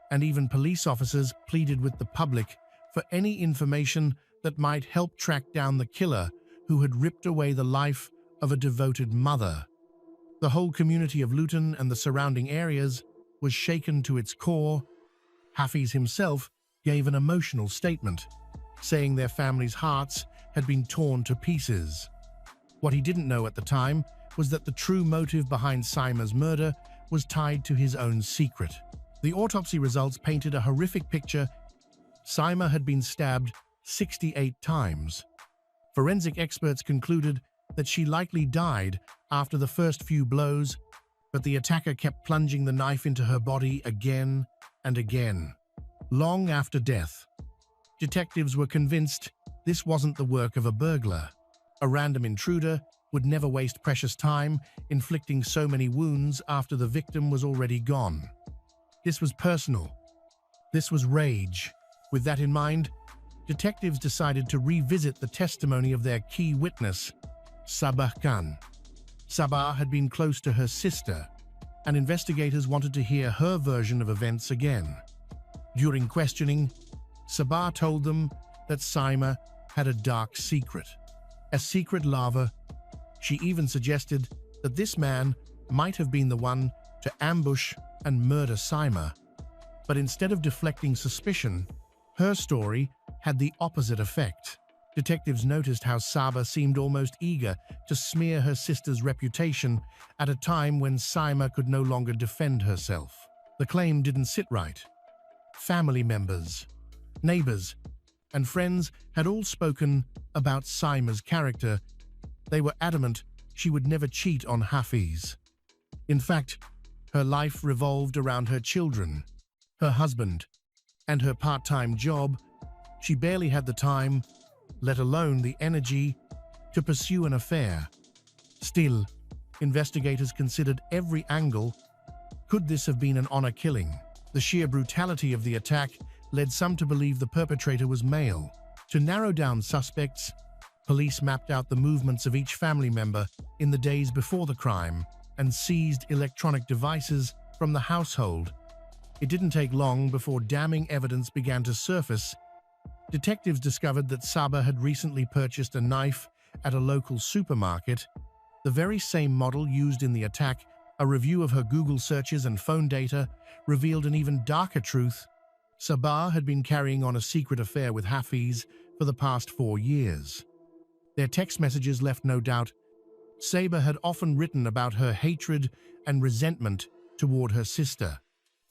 and even police officers pleaded with the public for any information that might help track down the killer who had ripped away the life of a devoted mother. The whole community of Luton and the surrounding areas was shaken to its core. Hafiz himself gave an emotional statement, saying their family's hearts had been torn to pieces. What he didn't know at the time was that the true motive behind Saima's murder was tied to his own secret. The autopsy results painted a horrific picture. Saima had been stabbed 68 times. Forensic experts concluded that she likely died after the first few blows, but the attacker kept plunging the knife into her body again and again. Long after death, detectives were convinced this wasn't the work of a burglar. A random intruder would never waste precious time inflicting so many wounds after the victim was already gone. This was personal. This was rage. With that in mind, detectives decided to revisit the testimony of their key witness, Sabah Khan. Sabah had been close to her sister, and investigators wanted to hear her version of events again. During questioning, Sabah told them that Saima had a dark secret, a secret lover. She even suggested that this man might have been the one to ambush and murder Saima. But instead of deflecting suspicion, her story had the opposite effect. Detectives noticed how Sabah seemed almost eager to smear her sister's reputation at a time when Saima could no longer defend herself. The claim didn't sit right. Family members, neighbors, and friends had all spoken about Saima's character. They were adamant she would never cheat on Hafiz. In fact, her life revolved around her children, her husband, and her part-time job. She barely had the time, let alone the energy, to pursue an affair. Still, investigators considered every angle. Could this have been an honor killing? The sheer brutality of the attack led some to believe the perpetrator was male. To narrow down suspects, police mapped out the movements of each family member in the days before the crime and seized electronic devices from the household. It didn't take long before damning evidence began to surface. Detectives discovered that Sabah had recently purchased a knife at a local supermarket, the very same model used in the attack. A review of her Google searches and phone data revealed an even darker truth. Sabah had been carrying on a secret affair with Hafiz for the past 4 years. Their text messages left no doubt. Sabah had often written about her hatred and resentment toward her sister,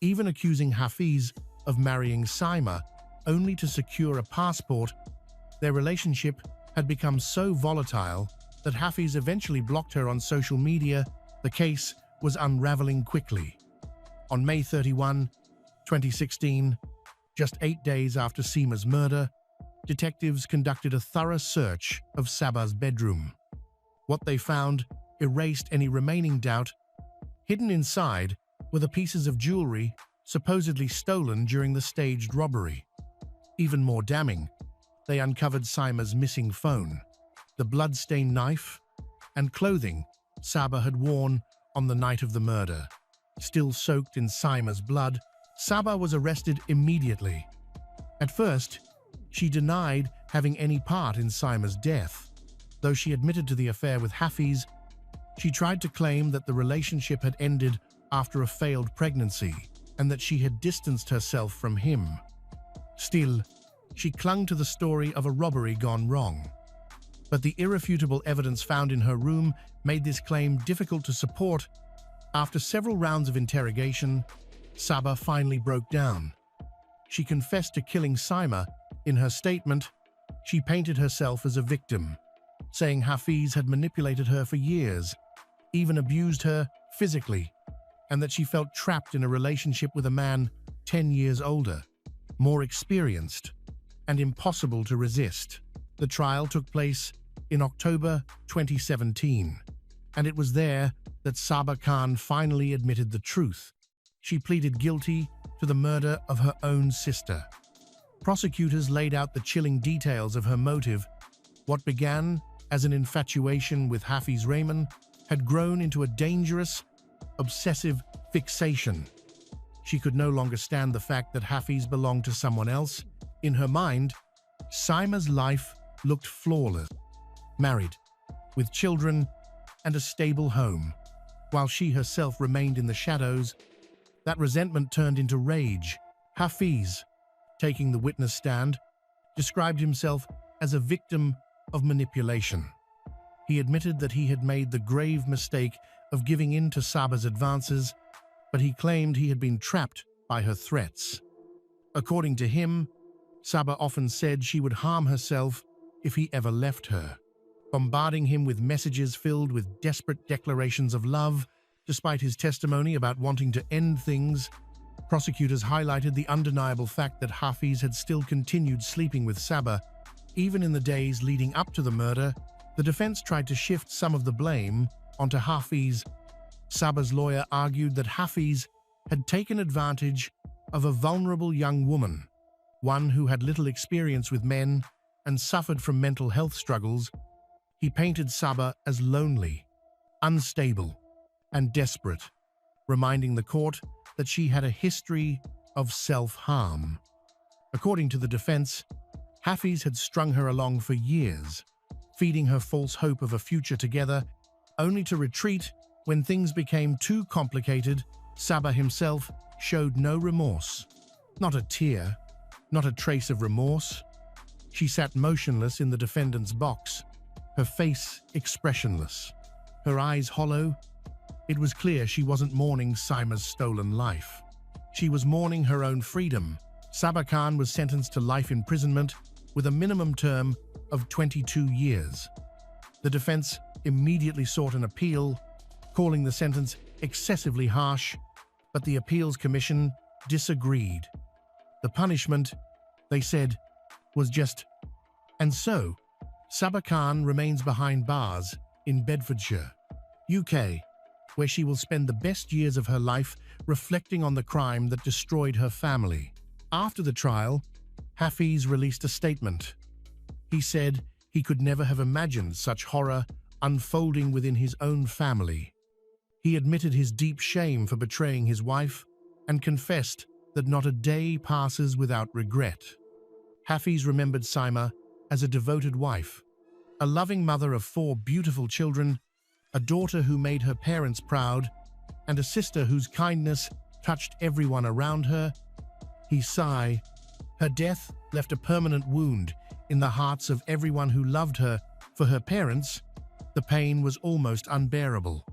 even accusing Hafiz of marrying Saima only to secure a passport. Their relationship had become so volatile that Hafiz eventually blocked her on social media. The case was unraveling quickly. On May 31, 2016, Just 8 days after Seema's murder, detectives conducted a thorough search of Saba's bedroom. What they found erased any remaining doubt. Hidden inside were the pieces of jewelry supposedly stolen during the staged robbery. Even more damning, they uncovered Seema's missing phone, the blood-stained knife, and clothing Saba had worn on the night of the murder. Still soaked in Seema's blood, Saba was arrested immediately. At first, she denied having any part in Seema's death. Though she admitted to the affair with Hafiz, she tried to claim that the relationship had ended after a failed pregnancy and that she had distanced herself from him. Still, she clung to the story of a robbery gone wrong. But the irrefutable evidence found in her room made this claim difficult to support. After several rounds of interrogation, Saba finally broke down. She confessed to killing Seema. In her statement, she painted herself as a victim, saying Hafiz had manipulated her for years, even abused her physically, and that she felt trapped in a relationship with a man 10 years older, more experienced, and impossible to resist. The trial took place in October 2017, and it was there that Saba Khan finally admitted the truth. She pleaded guilty to the murder of her own sister. Prosecutors laid out the chilling details of her motive. What began as an infatuation with Hafiz Rahman had grown into a dangerous, obsessive fixation. She could no longer stand the fact that Hafiz belonged to someone else. In her mind, Seema's life looked flawless. Married, with children, and a stable home, while she herself remained in the shadows. That resentment turned into rage. Hafiz, taking the witness stand, described himself as a victim of manipulation. He admitted that he had made the grave mistake of giving in to Saba's advances, but he claimed he had been trapped by her threats. According to him, Saba often said she would harm herself if he ever left her, bombarding him with messages filled with desperate declarations of love. Despite his testimony about wanting to end things, prosecutors highlighted the undeniable fact that Hafiz had still continued sleeping with Saba. Even in the days leading up to the murder, the defense tried to shift some of the blame onto Hafiz. Saba's lawyer argued that Hafiz had taken advantage of a vulnerable young woman, one who had little experience with men and suffered from mental health struggles. He painted Saba as lonely, unstable, and desperate, reminding the court that she had a history of self-harm. According to the defense, Hafiz had strung her along for years, feeding her false hope of a future together, only to retreat when things became too complicated. Saba himself showed no remorse. Not a tear, not a trace of remorse. She sat motionless in the defendant's box, her face expressionless, her eyes hollow. It was clear she wasn't mourning Seema's stolen life. She was mourning her own freedom. Saba Khan was sentenced to life imprisonment with a minimum term of 22 years. The defense immediately sought an appeal, calling the sentence excessively harsh, but the Appeals Commission disagreed. The punishment, they said, was just. And so, Saba Khan remains behind bars in Bedfordshire, UK, where she will spend the best years of her life reflecting on the crime that destroyed her family. After the trial, Hafiz released a statement. He said he could never have imagined such horror unfolding within his own family. He admitted his deep shame for betraying his wife and confessed that not a day passes without regret. Hafiz remembered Seema as a devoted wife, a loving mother of 4 beautiful children, a daughter who made her parents proud, and a sister whose kindness touched everyone around her. He sighed. Her death left a permanent wound in the hearts of everyone who loved her. For her parents, the pain was almost unbearable.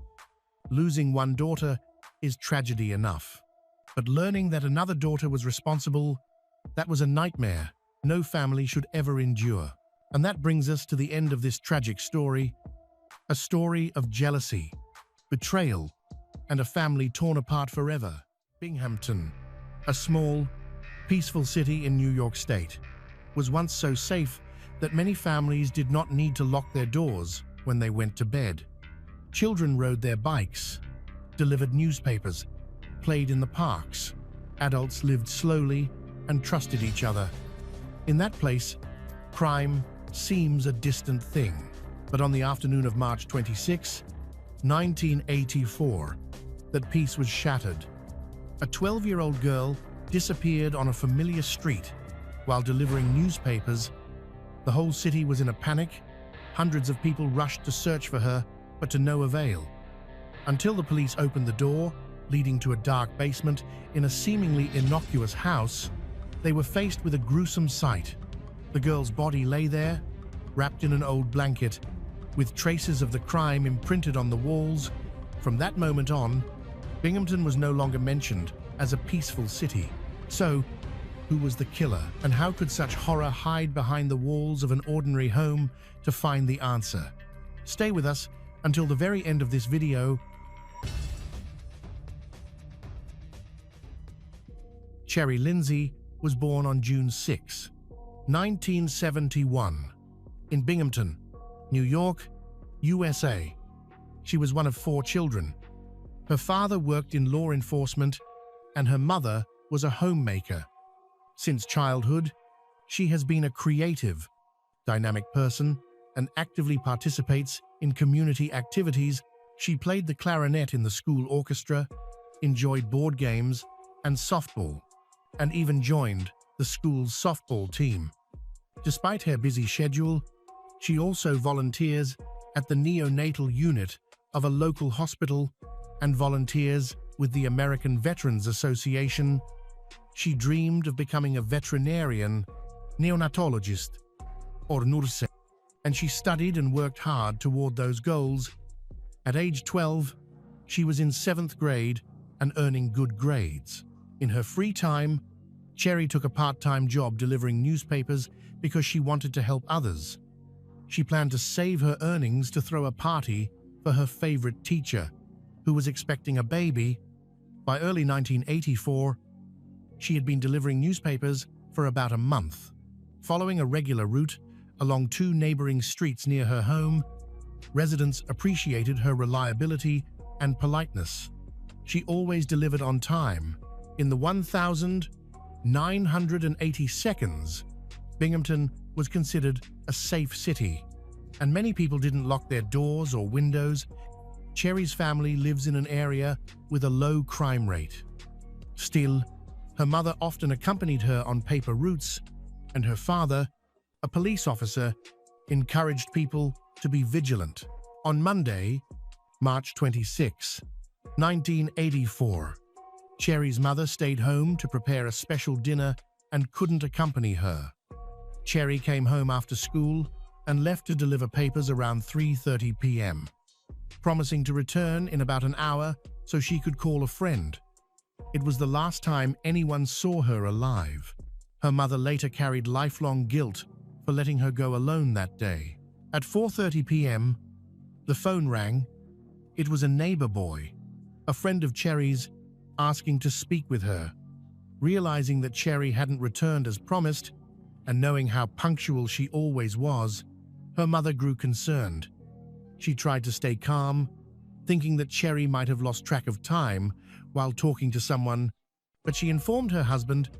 Losing one daughter is tragedy enough, but learning that another daughter was responsible, that was a nightmare no family should ever endure. And that brings us to the end of this tragic story. A story of jealousy, betrayal, and a family torn apart forever. Binghamton, a small, peaceful city in New York State, was once so safe that many families did not need to lock their doors when they went to bed. Children rode their bikes, delivered newspapers, played in the parks. Adults lived slowly and trusted each other. In that place, crime seems a distant thing. But on the afternoon of March 26, 1984, that peace was shattered. A 12-year-old girl disappeared on a familiar street while delivering newspapers. The whole city was in a panic. Hundreds of people rushed to search for her, but to no avail. Until the police opened the door, leading to a dark basement in a seemingly innocuous house, they were faced with a gruesome sight. The girl's body lay there, wrapped in an old blanket, with traces of the crime imprinted on the walls. From that moment on, Binghamton was no longer mentioned as a peaceful city. So, who was the killer, and how could such horror hide behind the walls of an ordinary home? To find the answer, stay with us until the very end of this video. Cherry Lindsay was born on June 6, 1971, in Binghamton, New York, USA. She was one of 4 children. Her father worked in law enforcement, and her mother was a homemaker. Since childhood, she has been a creative, dynamic person and actively participates in community activities. She played the clarinet in the school orchestra, enjoyed board games and softball, and even joined the school's softball team. Despite her busy schedule, she also volunteers at the neonatal unit of a local hospital and volunteers with the American Veterans Association. She dreamed of becoming a veterinarian, neonatologist, or nurse, and she studied and worked hard toward those goals. At age 12, she was in 7th grade and earning good grades. In her free time, Cherry took a part-time job delivering newspapers because she wanted to help others. She planned to save her earnings to throw a party for her favorite teacher, who was expecting a baby. By early 1984, she had been delivering newspapers for about a month. Following a regular route along 2 neighboring streets near her home, residents appreciated her reliability and politeness. She always delivered on time. In the 1,980 seconds, Binghamton was considered a safe city, and many people didn't lock their doors or windows. Cherry's family lives in an area with a low crime rate. Still, her mother often accompanied her on paper routes, and her father, a police officer, encouraged people to be vigilant. On Monday, March 26, 1984, Cherry's mother stayed home to prepare a special dinner and couldn't accompany her. Cherry came home after school and left to deliver papers around 3:30 p.m., promising to return in about an hour so she could call a friend. It was the last time anyone saw her alive. Her mother later carried lifelong guilt for letting her go alone that day. At 4:30 p.m., the phone rang. It was a neighbor boy, a friend of Cherry's, asking to speak with her. Realizing that Cherry hadn't returned as promised, and knowing how punctual she always was, her mother grew concerned. She tried to stay calm, thinking that Cherry might have lost track of time while talking to someone, but she informed her husband.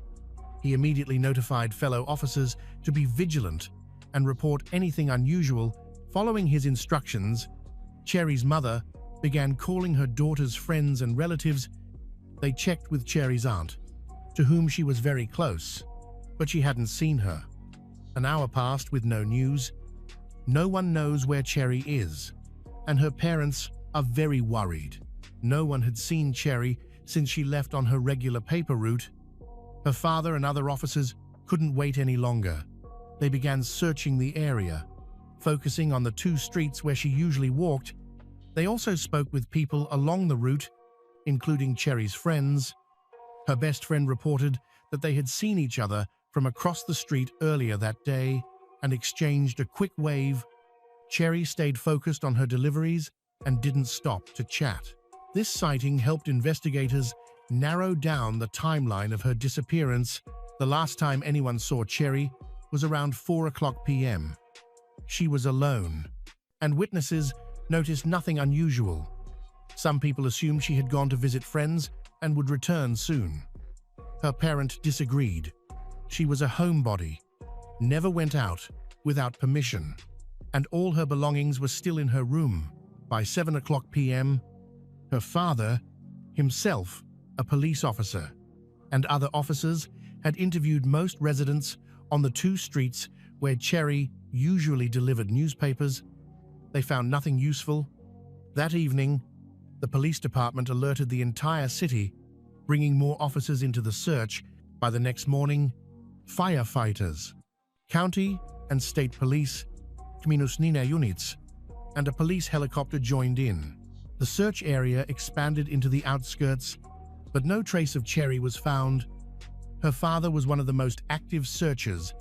He immediately notified fellow officers to be vigilant and report anything unusual. Following his instructions, Cherry's mother began calling her daughter's friends and relatives. They checked with Cherry's aunt, to whom she was very close, but she hadn't seen her. An hour passed with no news. No one knows where Cherry is, and her parents are very worried. No one had seen Cherry since she left on her regular paper route. Her father and other officers couldn't wait any longer. They began searching the area, focusing on the 2 streets where she usually walked. They also spoke with people along the route, including Cherry's friends. Her best friend reported that they had seen each other from across the street earlier that day and exchanged a quick wave. Cherry stayed focused on her deliveries and didn't stop to chat. This sighting helped investigators narrow down the timeline of her disappearance. The last time anyone saw Cherry was around 4 p.m. She was alone, and witnesses noticed nothing unusual. Some people assumed she had gone to visit friends and would return soon. Her parent disagreed. She was a homebody, never went out without permission, and all her belongings were still in her room. By 7 p.m., her father, himself a police officer, and other officers had interviewed most residents on the 2 streets where Cherry usually delivered newspapers. They found nothing useful. That evening, the police department alerted the entire city, bringing more officers into the search. By the next morning, firefighters, county and state police, Nina units, and a police helicopter joined in. The search area expanded into the outskirts, but no trace of Cherry was found. Her father was one of the most active searchers.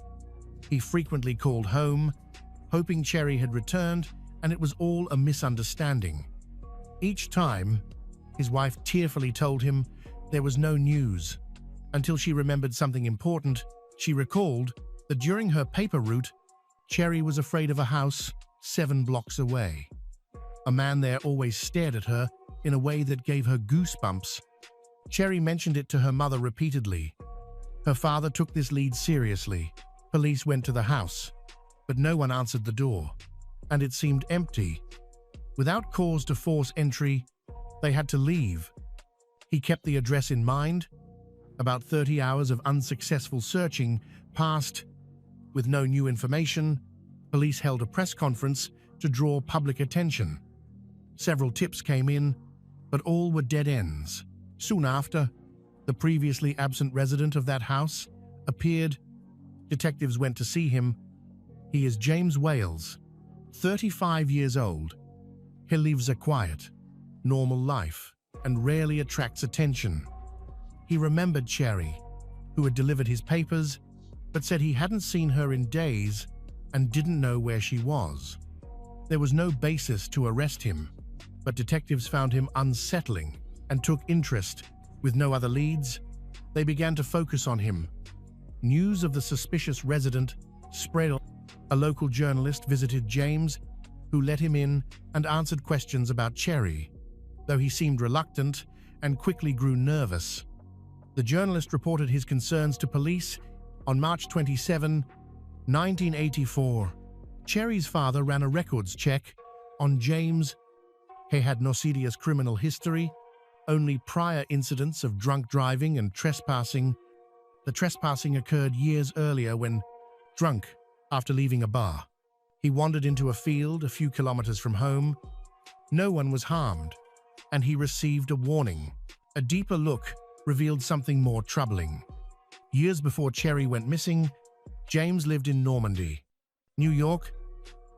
He frequently called home, hoping Cherry had returned, and it was all a misunderstanding. Each time, his wife tearfully told him there was no news, until she remembered something important. She recalled that during her paper route, Cherry was afraid of a house 7 blocks away. A man there always stared at her in a way that gave her goosebumps. Cherry mentioned it to her mother repeatedly. Her father took this lead seriously. Police went to the house, but no one answered the door, and it seemed empty. Without cause to force entry, they had to leave. He kept the address in mind. About 30 hours of unsuccessful searching passed. With no new information, police held a press conference to draw public attention. Several tips came in, but all were dead ends. Soon after, the previously absent resident of that house appeared. Detectives went to see him. He is James Wales, 35 years old. He lives a quiet, normal life and rarely attracts attention. He remembered Cherry, who had delivered his papers, but said he hadn't seen her in days and didn't know where she was. There was no basis to arrest him, but detectives found him unsettling and took interest. With no other leads, they began to focus on him. News of the suspicious resident spread. A local journalist visited James, who let him in and answered questions about Cherry, though he seemed reluctant and quickly grew nervous. The journalist reported his concerns to police on March 27, 1984. Cherry's father ran a records check on James. He had no serious criminal history, only prior incidents of drunk driving and trespassing. The trespassing occurred years earlier when, drunk after leaving a bar, he wandered into a field a few kilometers from home. No one was harmed, and he received a warning. A deeper look revealed something more troubling. Years before Cherry went missing, James lived in Normandy, New York.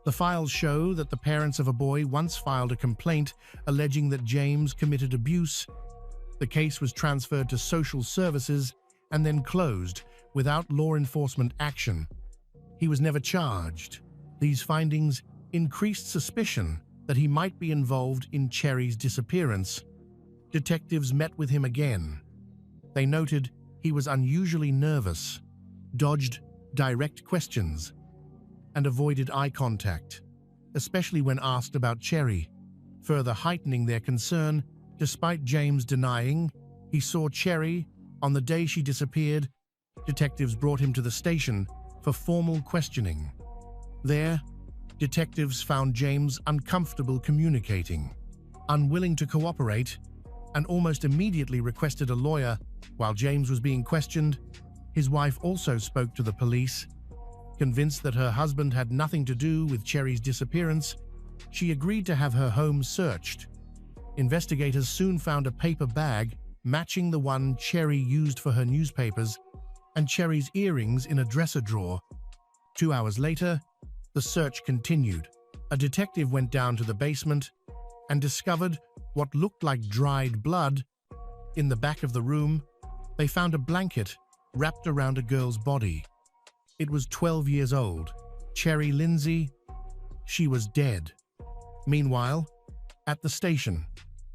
The files show that the parents of a boy once filed a complaint alleging that James committed abuse. The case was transferred to social services and then closed without law enforcement action. He was never charged. These findings increased suspicion that he might be involved in Cherry's disappearance. Detectives met with him again. They noted he was unusually nervous, dodged direct questions, and avoided eye contact, especially when asked about Cherry, further heightening their concern. Despite James denying he saw Cherry on the day she disappeared, detectives brought him to the station for formal questioning. There, detectives found James uncomfortable communicating, unwilling to cooperate, and almost immediately requested a lawyer. While James was being questioned, his wife also spoke to the police. Convinced that her husband had nothing to do with Cherry's disappearance, she agreed to have her home searched. Investigators soon found a paper bag matching the one Cherry used for her newspapers and Cherry's earrings in a dresser drawer. 2 hours later, the search continued. A detective went down to the basement and discovered what looked like dried blood. In the back of the room, they found a blanket wrapped around a girl's body. It was 12 years old, Cherry Lindsay. She was dead. Meanwhile, at the station,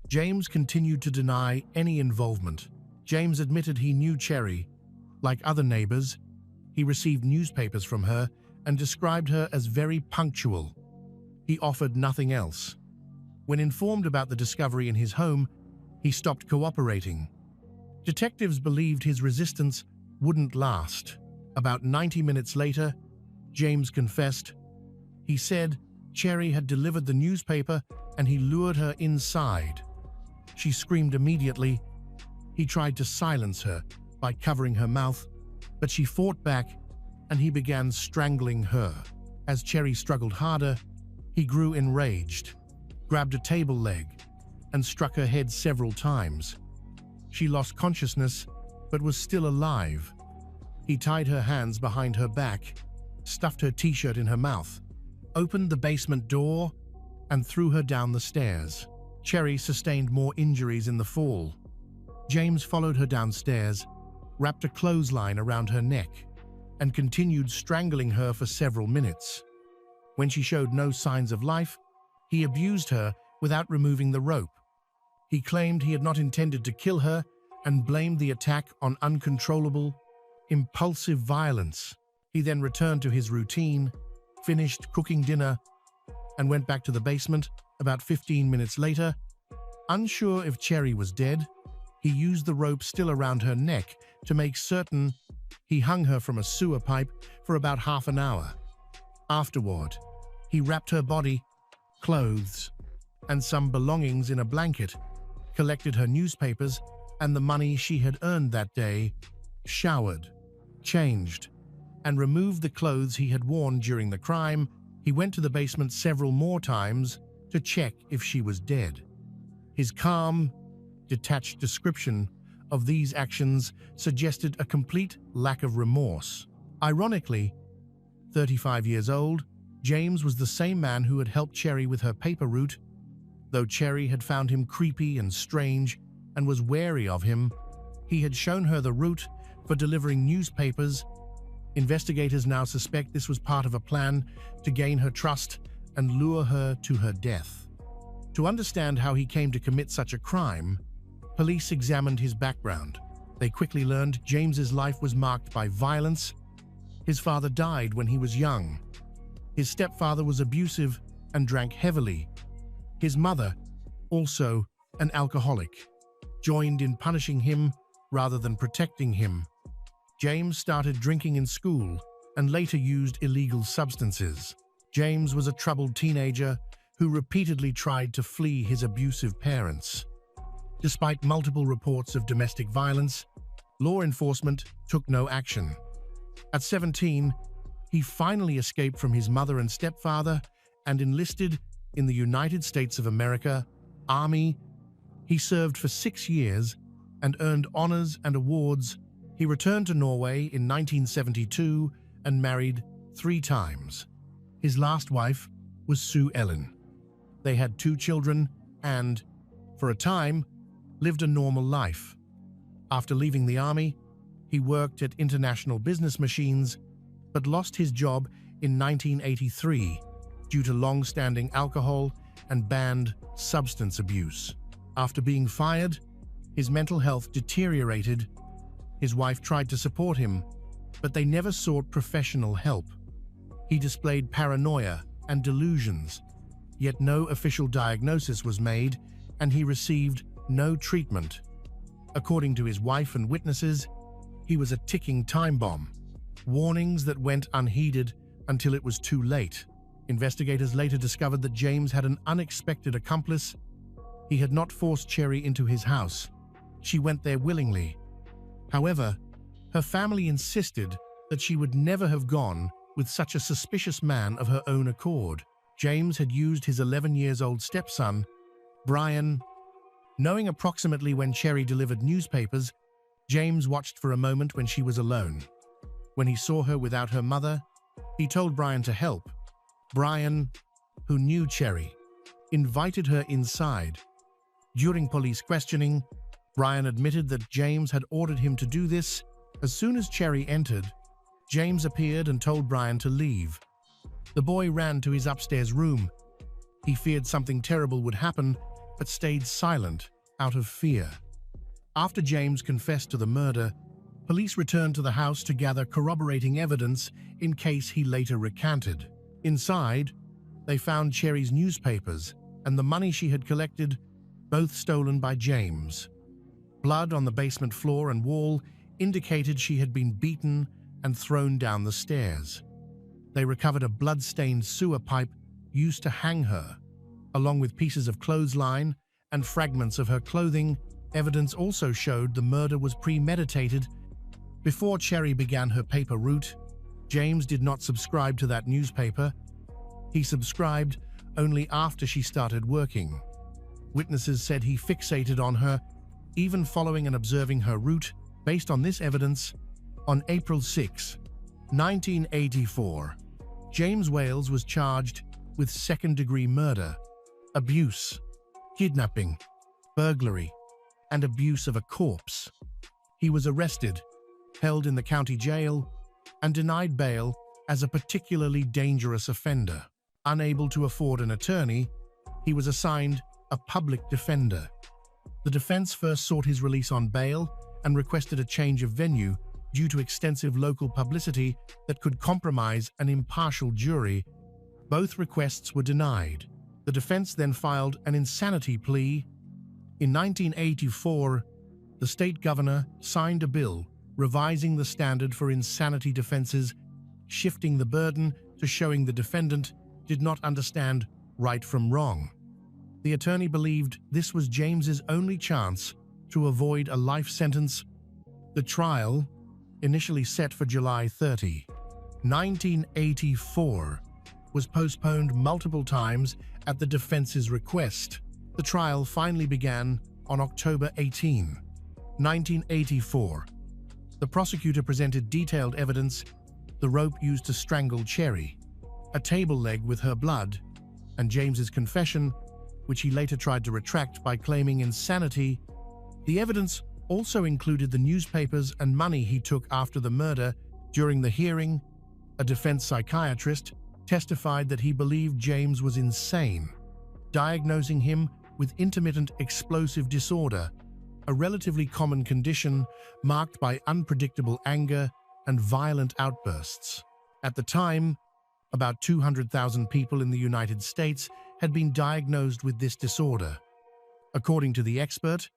James continued to deny any involvement. James admitted he knew Cherry, Like other neighbors, he received newspapers from her and described her as very punctual. He offered nothing else. When informed about the discovery in his home, he stopped cooperating. Detectives believed his resistance wouldn't last. About 90 minutes later, James confessed. He said Cherry had delivered the newspaper and he lured her inside. She screamed immediately. He tried to silence her by covering her mouth, but she fought back and he began strangling her. As Cherry struggled harder, he grew enraged, grabbed a table leg, and struck her head several times. She lost consciousness, but was still alive. He tied her hands behind her back, stuffed her t-shirt in her mouth, opened the basement door, and threw her down the stairs. Cherry sustained more injuries in the fall. James followed her downstairs, wrapped a clothesline around her neck, and continued strangling her for several minutes. When she showed no signs of life, he abused her without removing the rope. He claimed he had not intended to kill her and blamed the attack on uncontrollable, impulsive violence. He then returned to his routine, finished cooking dinner, and went back to the basement. About 15 minutes later, unsure if Cherry was dead, he used the rope still around her neck to make certain. He hung her from a sewer pipe for about half an hour. Afterward, he wrapped her body, clothes, and some belongings in a blanket, collected her newspapers and the money she had earned that day, showered, changed, and removed the clothes he had worn during the crime. He went to the basement several more times to check if she was dead. His calm, detached description of these actions suggested a complete lack of remorse. Ironically, 35 years old, James was the same man who had helped Cherry with her paper route. Though Cherry had found him creepy and strange and was wary of him, he had shown her the route for delivering newspapers. Investigators now suspect this was part of a plan to gain her trust and lure her to her death. To understand how he came to commit such a crime, police examined his background. They quickly learned James's life was marked by violence. His father died when he was young. His stepfather was abusive and drank heavily. His mother, also an alcoholic, joined in punishing him rather than protecting him. James started drinking in school and later used illegal substances. James was a troubled teenager who repeatedly tried to flee his abusive parents. Despite multiple reports of domestic violence, law enforcement took no action. At 17, he finally escaped from his mother and stepfather and enlisted in the United States of America Army. He served for 6 years and earned honors and awards. He returned to Norway in 1972 and married 3 times. His last wife was Sue Ellen. They had 2 children and, for a time, lived a normal life. After leaving the army, he worked at International Business Machines, but lost his job in 1983 due to long-standing alcohol and banned substance abuse. After being fired, his mental health deteriorated. His wife tried to support him, but they never sought professional help. He displayed paranoia and delusions, yet no official diagnosis was made, and he received no treatment. According to his wife and witnesses, he was a ticking time bomb, warnings that went unheeded until it was too late. Investigators later discovered that James had an unexpected accomplice. He had not forced Cherry into his house. She went there willingly. However, her family insisted that she would never have gone with such a suspicious man of her own accord. James had used his 11-year-old stepson, Brian. Knowing approximately when Cherry delivered newspapers, James watched for a moment when she was alone. When he saw her without her mother, he told Brian to help. Brian, who knew Cherry, invited her inside. During police questioning, Brian admitted that James had ordered him to do this. As soon as Cherry entered, James appeared and told Brian to leave. The boy ran to his upstairs room. He feared something terrible would happen, but stayed silent out of fear. After James confessed to the murder, Police returned to the house to gather corroborating evidence in case he later recanted. Inside, they found Cherry's newspapers and the money she had collected, both stolen by James. Blood on the basement floor and wall indicated she had been beaten and thrown down the stairs. They recovered a blood-stained sewer pipe used to hang her, along with pieces of clothesline and fragments of her clothing. Evidence also showed the murder was premeditated. Before Cherry began her paper route, James did not subscribe to that newspaper. He subscribed only after she started working. Witnesses said he fixated on her, even following and observing her route. Based on this evidence, on April 6, 1984, James Wales was charged with second-degree murder, abuse, kidnapping, burglary, and abuse of a corpse. He was arrested, held in the county jail, and denied bail as a particularly dangerous offender. Unable to afford an attorney, he was assigned a public defender. The defense first sought his release on bail and requested a change of venue due to extensive local publicity that could compromise an impartial jury. Both requests were denied. The defense then filed an insanity plea. In 1984, the state governor signed a bill revising the standard for insanity defenses, shifting the burden to showing the defendant did not understand right from wrong. The attorney believed this was James's only chance to avoid a life sentence. The trial, initially set for July 30, 1984, was postponed multiple times at the defense's request. The trial finally began on October 18, 1984. The prosecutor presented detailed evidence: the rope used to strangle Cherry, a table leg with her blood, and James's confession, which he later tried to retract by claiming insanity. The evidence also included the newspapers and money he took after the murder. During the hearing, a defense psychiatrist testified that he believed James was insane, diagnosing him with intermittent explosive disorder, a relatively common condition marked by unpredictable anger and violent outbursts. At the time, about 200,000 people in the United States had been diagnosed with this disorder. According to the expert,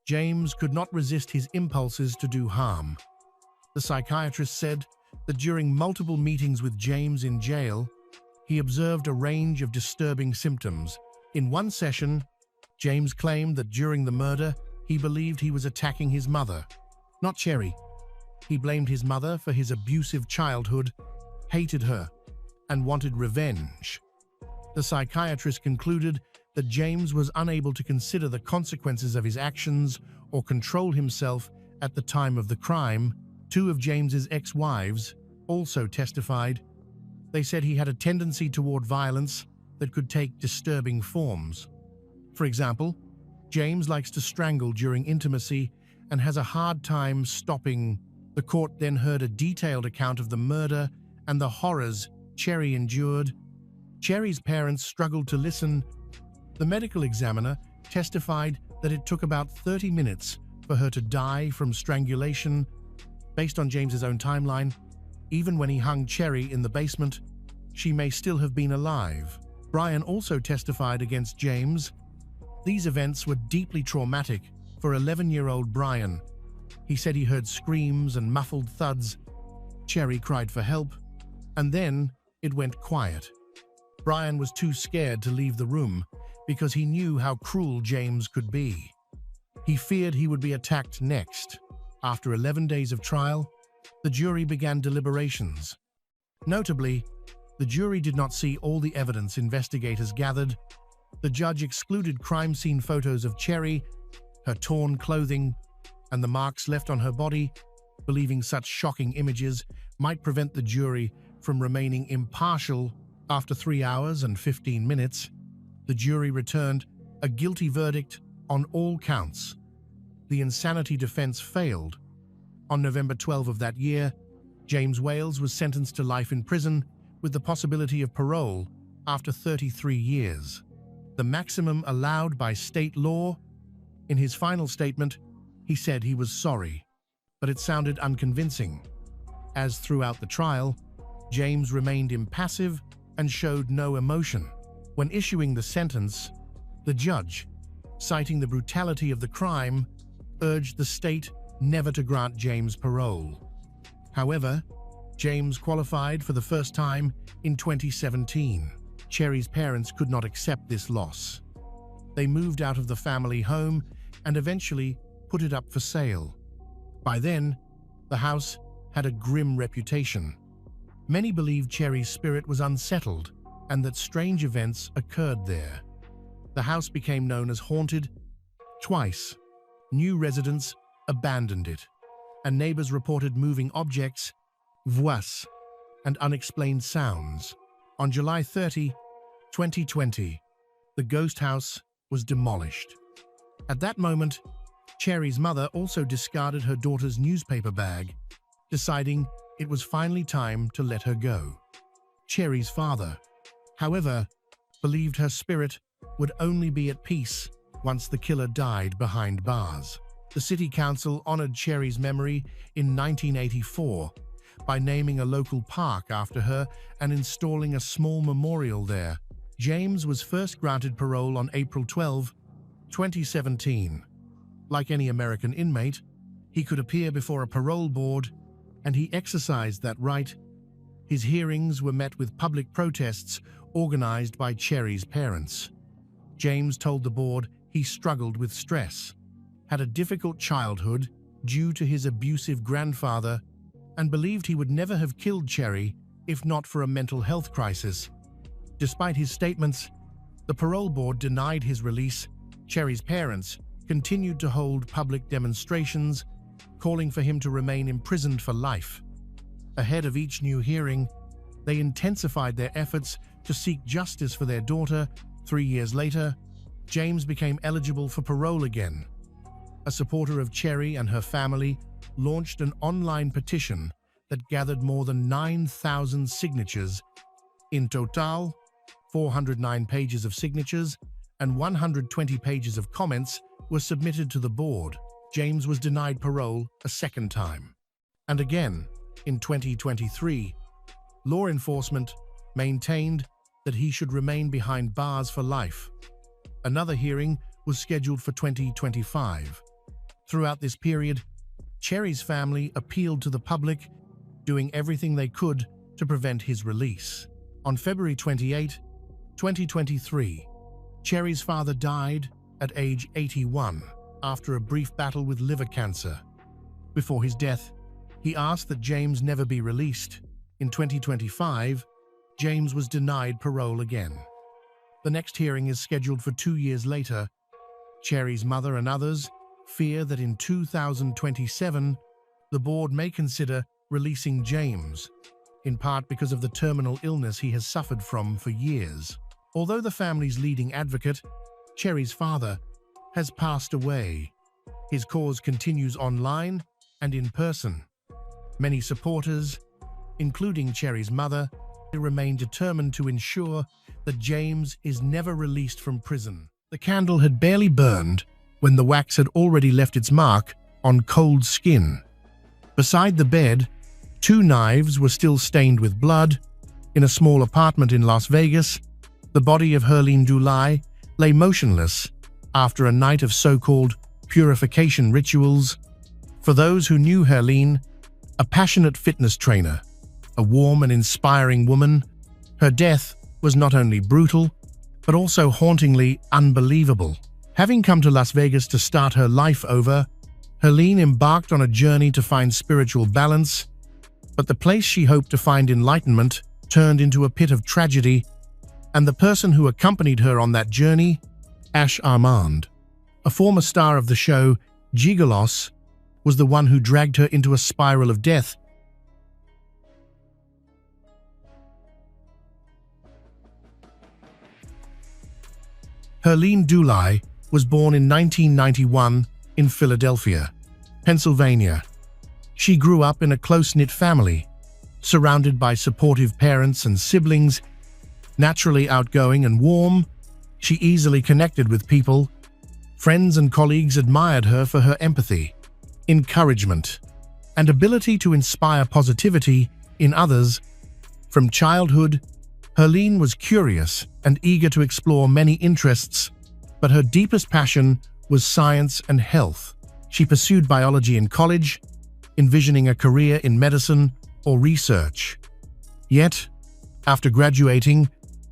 James could not resist his impulses to do harm. The psychiatrist said that during multiple meetings with James in jail, he observed a range of disturbing symptoms. In one session, James claimed that during the murder, he believed he was attacking his mother, not Cherry. He blamed his mother for his abusive childhood, hated her, and wanted revenge. The psychiatrist concluded that James was unable to consider the consequences of his actions or control himself at the time of the crime. Two of James's ex-wives also testified. They said he had a tendency toward violence that could take disturbing forms. For example, James likes to strangle during intimacy and has a hard time stopping. The court then heard a detailed account of the murder and the horrors Cherry endured. Cherry's parents struggled to listen. The medical examiner testified that it took about 30 minutes for her to die from strangulation. Based on James's own timeline, even when he hung Cherry in the basement, she may still have been alive. Brian also testified against James. These events were deeply traumatic for 11-year-old Brian. He said he heard screams and muffled thuds. Cherry cried for help, and then it went quiet. Brian was too scared to leave the room because he knew how cruel James could be. He feared he would be attacked next. After 11 days of trial, the jury began deliberations. Notably, the jury did not see all the evidence investigators gathered. The judge excluded crime scene photos of Cherry, her torn clothing, and the marks left on her body, believing such shocking images might prevent the jury from remaining impartial. After 3 hours and 15 minutes, the jury returned a guilty verdict on all counts. The insanity defense failed. On November 12 of that year, James Wales was sentenced to life in prison with the possibility of parole after 33 years, the maximum allowed by state law. In his final statement, he said he was sorry. but it sounded unconvincing, as throughout the trial, James remained impassive and showed no emotion. When issuing the sentence, the judge, citing the brutality of the crime, urged the state never to grant James parole. However, James qualified for the first time in 2017. Cherry's parents could not accept this loss. They moved out of the family home and eventually put it up for sale. By then, the house had a grim reputation. Many believed Cherry's spirit was unsettled and that strange events occurred there. The house became known as haunted. Twice, new residents abandoned it, and neighbors reported moving objects, voix, and unexplained sounds. On July 30, 2020, the ghost house was demolished. At that moment, Cherry's mother also discarded her daughter's newspaper bag, deciding it was finally time to let her go. Cherry's father, however, believed her spirit would only be at peace once the killer died behind bars. The city council honored Cherry's memory in 1984 by naming a local park after her and installing a small memorial there. James was first granted parole on April 12, 2017. Like any American inmate, he could appear before a parole board, and he exercised that right. His hearings were met with public protests organized by Cherry's parents. James told the board he struggled with stress, had a difficult childhood due to his abusive grandfather, and believed he would never have killed Cherry if not for a mental health crisis. Despite his statements, the parole board denied his release. Cherry's parents continued to hold public demonstrations, calling for him to remain imprisoned for life. Ahead of each new hearing, they intensified their efforts to seek justice for their daughter. 3 years later, James became eligible for parole again. A supporter of Cherry and her family launched an online petition that gathered more than 9,000 signatures. In total, 409 pages of signatures and 120 pages of comments were submitted to the board. James was denied parole a second time. And again, in 2023, law enforcement maintained that he should remain behind bars for life. Another hearing was scheduled for 2025. Throughout this period, Cherry's family appealed to the public, doing everything they could to prevent his release. On February 28, 2023, Cherry's father died at age 81 after a brief battle with liver cancer. Before his death, he asked that James never be released. In 2025, James was denied parole again. The next hearing is scheduled for 2 years later. Cherry's mother and others fear that in 2027, the board may consider releasing James, in part because of the terminal illness he has suffered from for years. Although the family's leading advocate, Cherry's father, has passed away, his cause continues online and in person. Many supporters, including Cherry's mother, remain determined to ensure that James is never released from prison. The candle had barely burned when the wax had already left its mark on cold skin. Beside the bed, 2 knives were still stained with blood. In a small apartment in Las Vegas, the body of Herline Dulai lay motionless after a night of so-called purification rituals. For those who knew Herline, a passionate fitness trainer, a warm and inspiring woman, her death was not only brutal, but also hauntingly unbelievable. Having come to Las Vegas to start her life over, Herline embarked on a journey to find spiritual balance, but the place she hoped to find enlightenment turned into a pit of tragedy, and the person who accompanied her on that journey, Ash Armand, a former star of the show Gigolos, was the one who dragged her into a spiral of death. Herline Dulai was born in 1991 in Philadelphia, Pennsylvania. She grew up in a close-knit family, surrounded by supportive parents and siblings. Naturally outgoing and warm, she easily connected with people. Friends and colleagues admired her for her empathy, encouragement, and ability to inspire positivity in others. From childhood, Herline was curious and eager to explore many interests, but her deepest passion was science and health. She pursued biology in college, envisioning a career in medicine or research. Yet, after graduating,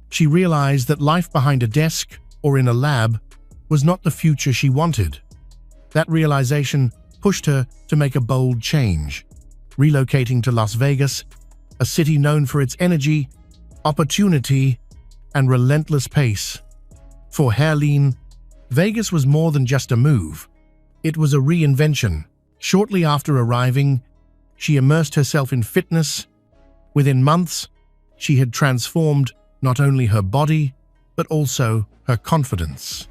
she realized that life behind a desk or in a lab was not the future she wanted. That realization pushed her to make a bold change, relocating to Las Vegas, a city known for its energy, opportunity, and relentless pace. For Herline, Vegas was more than just a move. It was a reinvention. Shortly after arriving, she immersed herself in fitness. Within months, she had transformed not only her body, but also her confidence.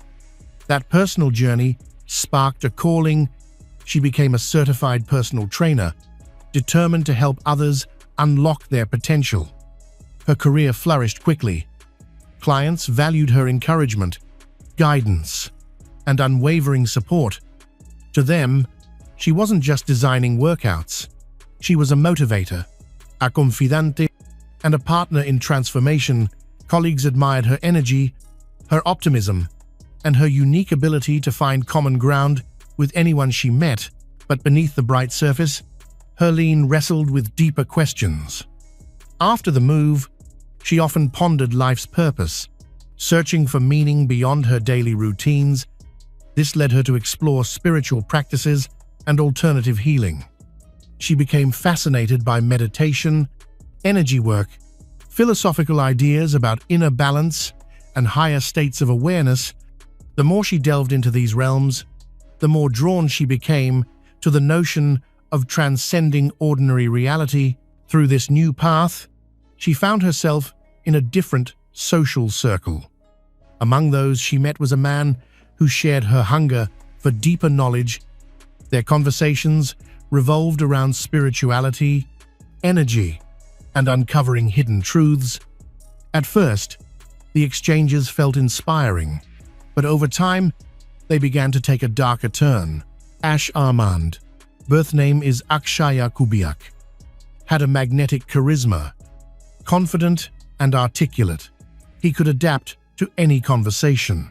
That personal journey sparked a calling. She became a certified personal trainer, determined to help others unlock their potential. Her career flourished quickly. Clients valued her encouragement, guidance, and unwavering support. To them, she wasn't just designing workouts. She was a motivator, a confidante, and a partner in transformation. Colleagues admired her energy, her optimism, and her unique ability to find common ground with anyone she met. But beneath the bright surface, Herline wrestled with deeper questions. After the move, she often pondered life's purpose, searching for meaning beyond her daily routines. This led her to explore spiritual practices and alternative healing. She became fascinated by meditation, energy work, philosophical ideas about inner balance, and higher states of awareness. The more she delved into these realms, the more drawn she became to the notion of transcending ordinary reality. Through this new path, she found herself in a different social circle. Among those she met was a man who shared her hunger for deeper knowledge. Their conversations revolved around spirituality, energy, and uncovering hidden truths. At first, the exchanges felt inspiring, but over time, they began to take a darker turn. Ash Armand, birth name is Akshaya Kubiak, had a magnetic charisma. Confident and articulate, he could adapt to any conversation,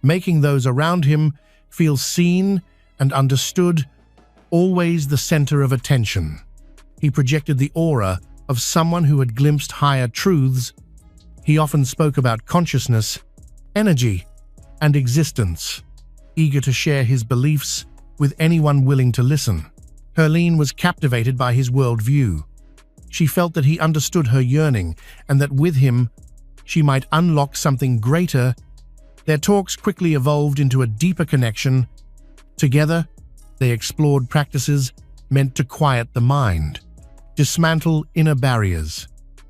making those around him feel seen and understood, always the center of attention. He projected the aura of someone who had glimpsed higher truths. He often spoke about consciousness, energy, and existence, eager to share his beliefs with anyone willing to listen. Herline was captivated by his worldview. She felt that he understood her yearning and that with him, she might unlock something greater. Their talks quickly evolved into a deeper connection. Together, they explored practices meant to quiet the mind, dismantle inner barriers,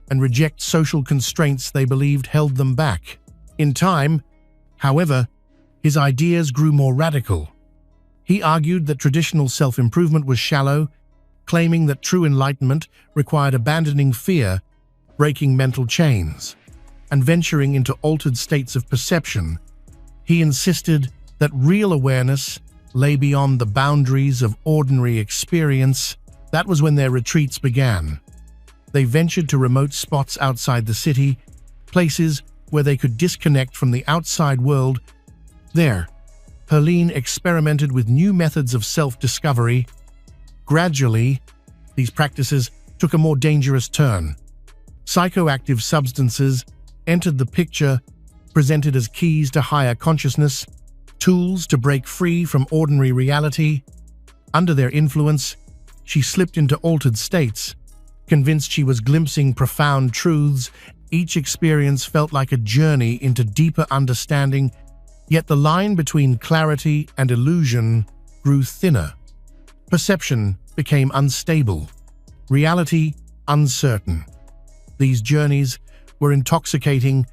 and reject social constraints they believed held them back. In time, however, his ideas grew more radical. He argued that traditional self-improvement was shallow, claiming that true enlightenment required abandoning fear, breaking mental chains, and venturing into altered states of perception. He insisted that real awareness lay beyond the boundaries of ordinary experience. That was when their retreats began. They ventured to remote spots outside the city, places where they could disconnect from the outside world. There, Herline experimented with new methods of self-discovery. Gradually, these practices took a more dangerous turn. Psychoactive substances entered the picture, presented as keys to higher consciousness, tools to break free from ordinary reality. Under their influence, she slipped into altered states, convinced she was glimpsing profound truths. Each experience felt like a journey into deeper understanding, yet the line between clarity and illusion grew thinner. Perception became unstable, reality uncertain. These journeys were intoxicating,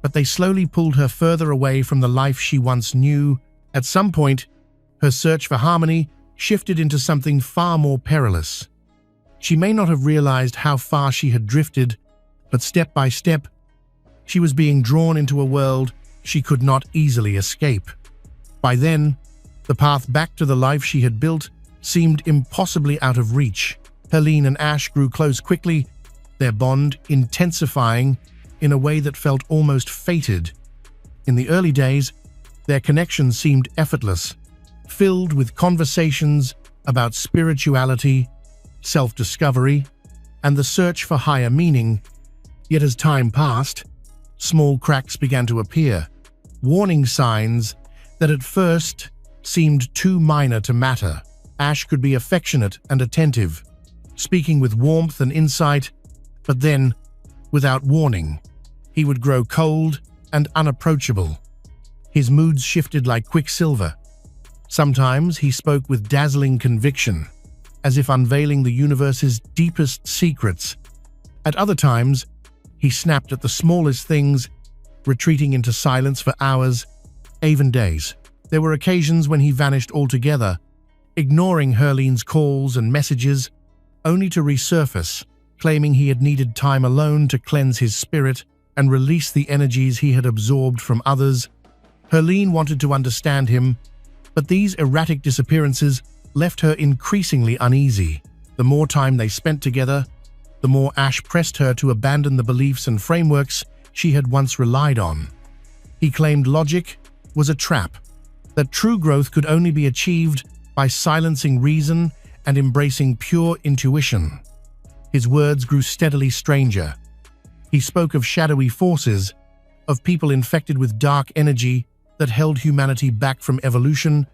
but they slowly pulled her further away from the life she once knew. At some point, her search for harmony shifted into something far more perilous. She may not have realized how far she had drifted, but step by step, she was being drawn into a world she could not easily escape. By then, the path back to the life she had built seemed impossibly out of reach. Helene and Ash grew close quickly, their bond intensifying in a way that felt almost fated. In the early days, their connection seemed effortless, filled with conversations about spirituality, self-discovery, and the search for higher meaning. Yet as time passed, small cracks began to appear, warning signs that at first seemed too minor to matter. Ash could be affectionate and attentive, speaking with warmth and insight, but then, without warning, he would grow cold and unapproachable. His moods shifted like quicksilver. Sometimes he spoke with dazzling conviction, as if unveiling the universe's deepest secrets. At other times, he snapped at the smallest things, retreating into silence for hours, even days. There were occasions when he vanished altogether, ignoring Helene's calls and messages, only to resurface, claiming he had needed time alone to cleanse his spirit and release the energies he had absorbed from others. Helene wanted to understand him, but these erratic disappearances left her increasingly uneasy. The more time they spent together, the more Ash pressed her to abandon the beliefs and frameworks she had once relied on. He claimed logic was a trap, that true growth could only be achieved by silencing reason and embracing pure intuition. His words grew steadily stranger. He spoke of shadowy forces, of people infected with dark energy that held humanity back from evolution.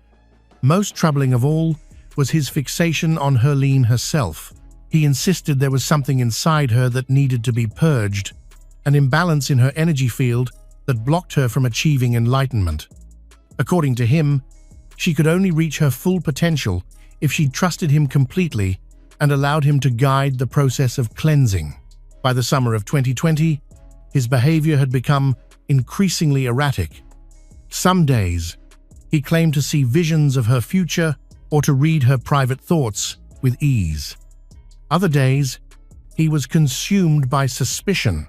Most troubling of all was his fixation on Helene herself. He insisted there was something inside her that needed to be purged, an imbalance in her energy field that blocked her from achieving enlightenment. According to him, she could only reach her full potential if she trusted him completely and allowed him to guide the process of cleansing. By the summer of 2020, his behavior had become increasingly erratic. Some days, he claimed to see visions of her future or to read her private thoughts with ease. Other days, he was consumed by suspicion,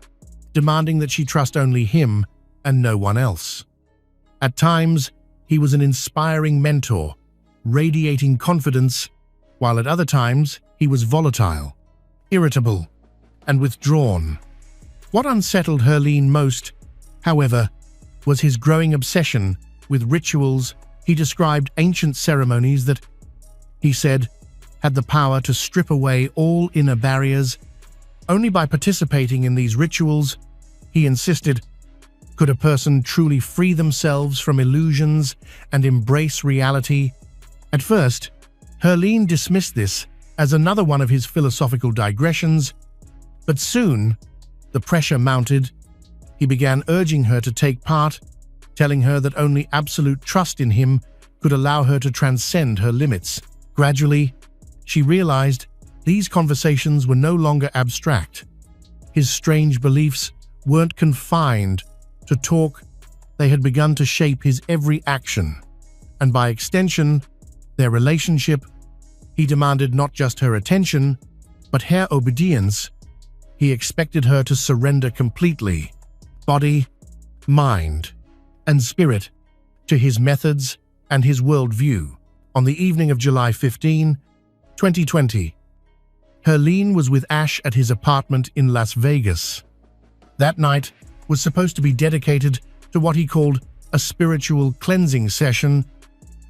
demanding that she trust only him and no one else. At times, he was an inspiring mentor, radiating confidence, while at other times, he was volatile, irritable, and withdrawn. What unsettled Helene most, however, was his growing obsession with rituals. He described ancient ceremonies that, he said, had the power to strip away all inner barriers. Only by participating in these rituals, he insisted, could a person truly free themselves from illusions and embrace reality. At first, Helene dismissed this as another one of his philosophical digressions, but soon, the pressure mounted. He began urging her to take part, telling her that only absolute trust in him could allow her to transcend her limits. Gradually, she realized these conversations were no longer abstract. His strange beliefs weren't confined to talk, they had begun to shape his every action, and by extension, their relationship. He demanded not just her attention, but her obedience. He expected her to surrender completely, body, mind, and spirit, to his methods and his worldview. On the evening of July 15, 2020, Helene was with Ash at his apartment in Las Vegas. That night was supposed to be dedicated to what he called a spiritual cleansing session.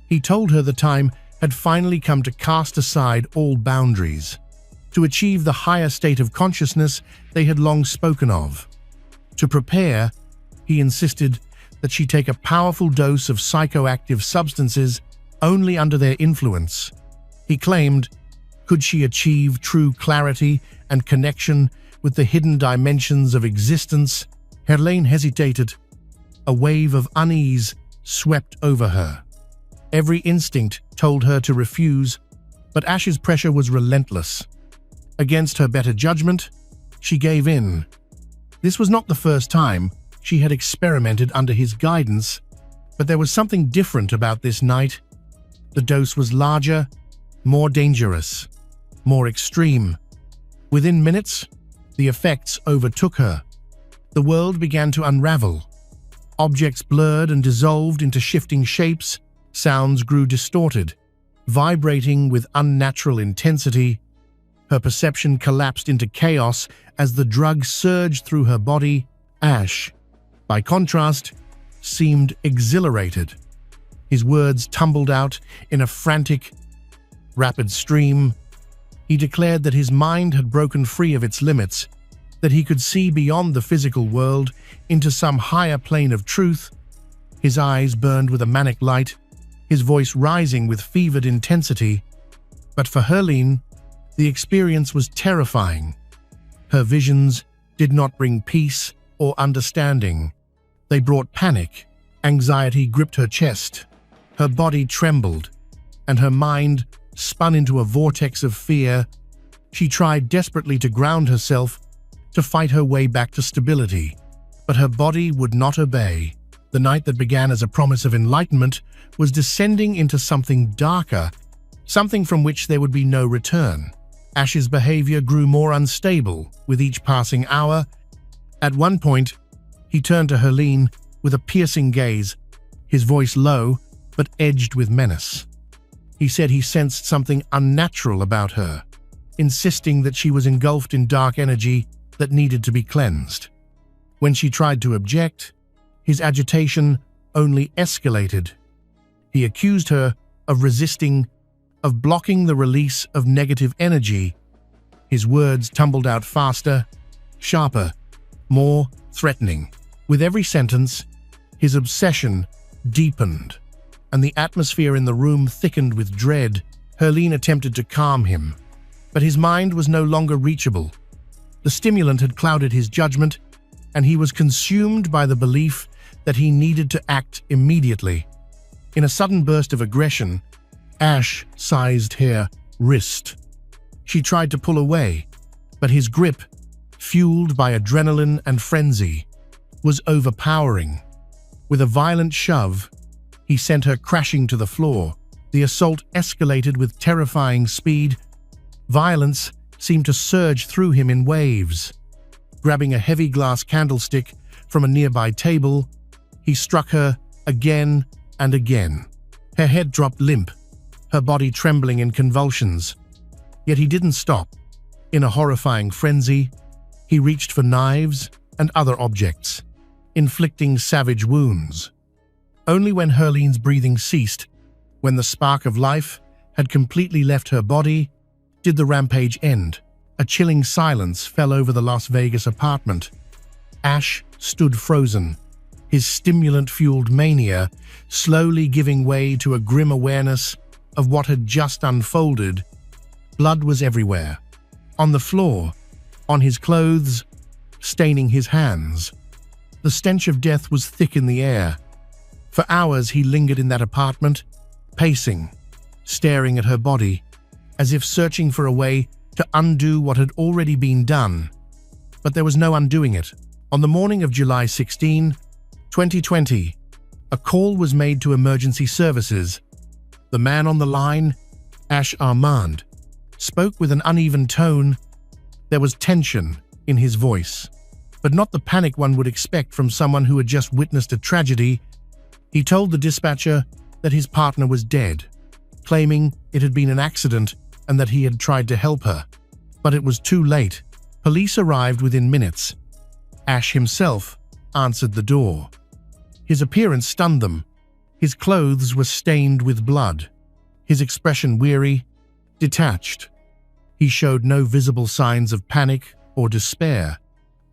He told her the time had finally come to cast aside all boundaries, to achieve the higher state of consciousness they had long spoken of. To prepare, he insisted that she take a powerful dose of psychoactive substances only under their influence. He claimed, could she achieve true clarity and connection with the hidden dimensions of existence? Helene hesitated. A wave of unease swept over her. Every instinct told her to refuse, but Ash's pressure was relentless. Against her better judgment, she gave in. This was not the first time she had experimented under his guidance, but there was something different about this night. The dose was larger, more dangerous, more extreme. Within minutes, the effects overtook her. The world began to unravel. Objects blurred and dissolved into shifting shapes, sounds grew distorted, vibrating with unnatural intensity. Her perception collapsed into chaos as the drug surged through her body. Ash, by contrast, seemed exhilarated. His words tumbled out in a frantic, rapid stream. He declared that his mind had broken free of its limits, that he could see beyond the physical world into some higher plane of truth. His eyes burned with a manic light, his voice rising with fevered intensity. But for Herline, the experience was terrifying. Her visions did not bring peace or understanding. They brought panic. Anxiety gripped her chest. Her body trembled, and her mind spun into a vortex of fear. She tried desperately to ground herself, to fight her way back to stability. But her body would not obey. The night that began as a promise of enlightenment was descending into something darker, something from which there would be no return. Ash's behavior grew more unstable with each passing hour. At one point, he turned to Herline with a piercing gaze, his voice low but edged with menace. He said he sensed something unnatural about her, insisting that she was engulfed in dark energy that needed to be cleansed. When she tried to object, his agitation only escalated. He accused her of resisting, of blocking the release of negative energy. His words tumbled out faster, sharper, more threatening. With every sentence, his obsession deepened, and the atmosphere in the room thickened with dread. Herline attempted to calm him, but his mind was no longer reachable. The stimulant had clouded his judgment, and he was consumed by the belief that he needed to act immediately. In a sudden burst of aggression, Ash seized her wrist. She tried to pull away, but his grip, fueled by adrenaline and frenzy, was overpowering. With a violent shove, he sent her crashing to the floor. The assault escalated with terrifying speed. Violence seemed to surge through him in waves. Grabbing a heavy glass candlestick from a nearby table, he struck her again and again. Her head dropped limp, her body trembling in convulsions. Yet he didn't stop. In a horrifying frenzy, he reached for knives and other objects, inflicting savage wounds. Only when Herline's breathing ceased, when the spark of life had completely left her body, did the rampage end. A chilling silence fell over the Las Vegas apartment. Ash stood frozen, his stimulant-fueled mania slowly giving way to a grim awareness of what had just unfolded. Blood was everywhere. On the floor, on his clothes, staining his hands. The stench of death was thick in the air. For hours he lingered in that apartment, pacing, staring at her body, as if searching for a way to undo what had already been done. But there was no undoing it. On the morning of July 16, 2020, a call was made to emergency services. The man on the line, Ash Armand, spoke with an uneven tone. There was tension in his voice, but not the panic one would expect from someone who had just witnessed a tragedy. He told the dispatcher that his partner was dead, claiming it had been an accident and that he had tried to help her. But it was too late. Police arrived within minutes. Ash himself answered the door. His appearance stunned them. His clothes were stained with blood, his expression weary, detached. He showed no visible signs of panic or despair,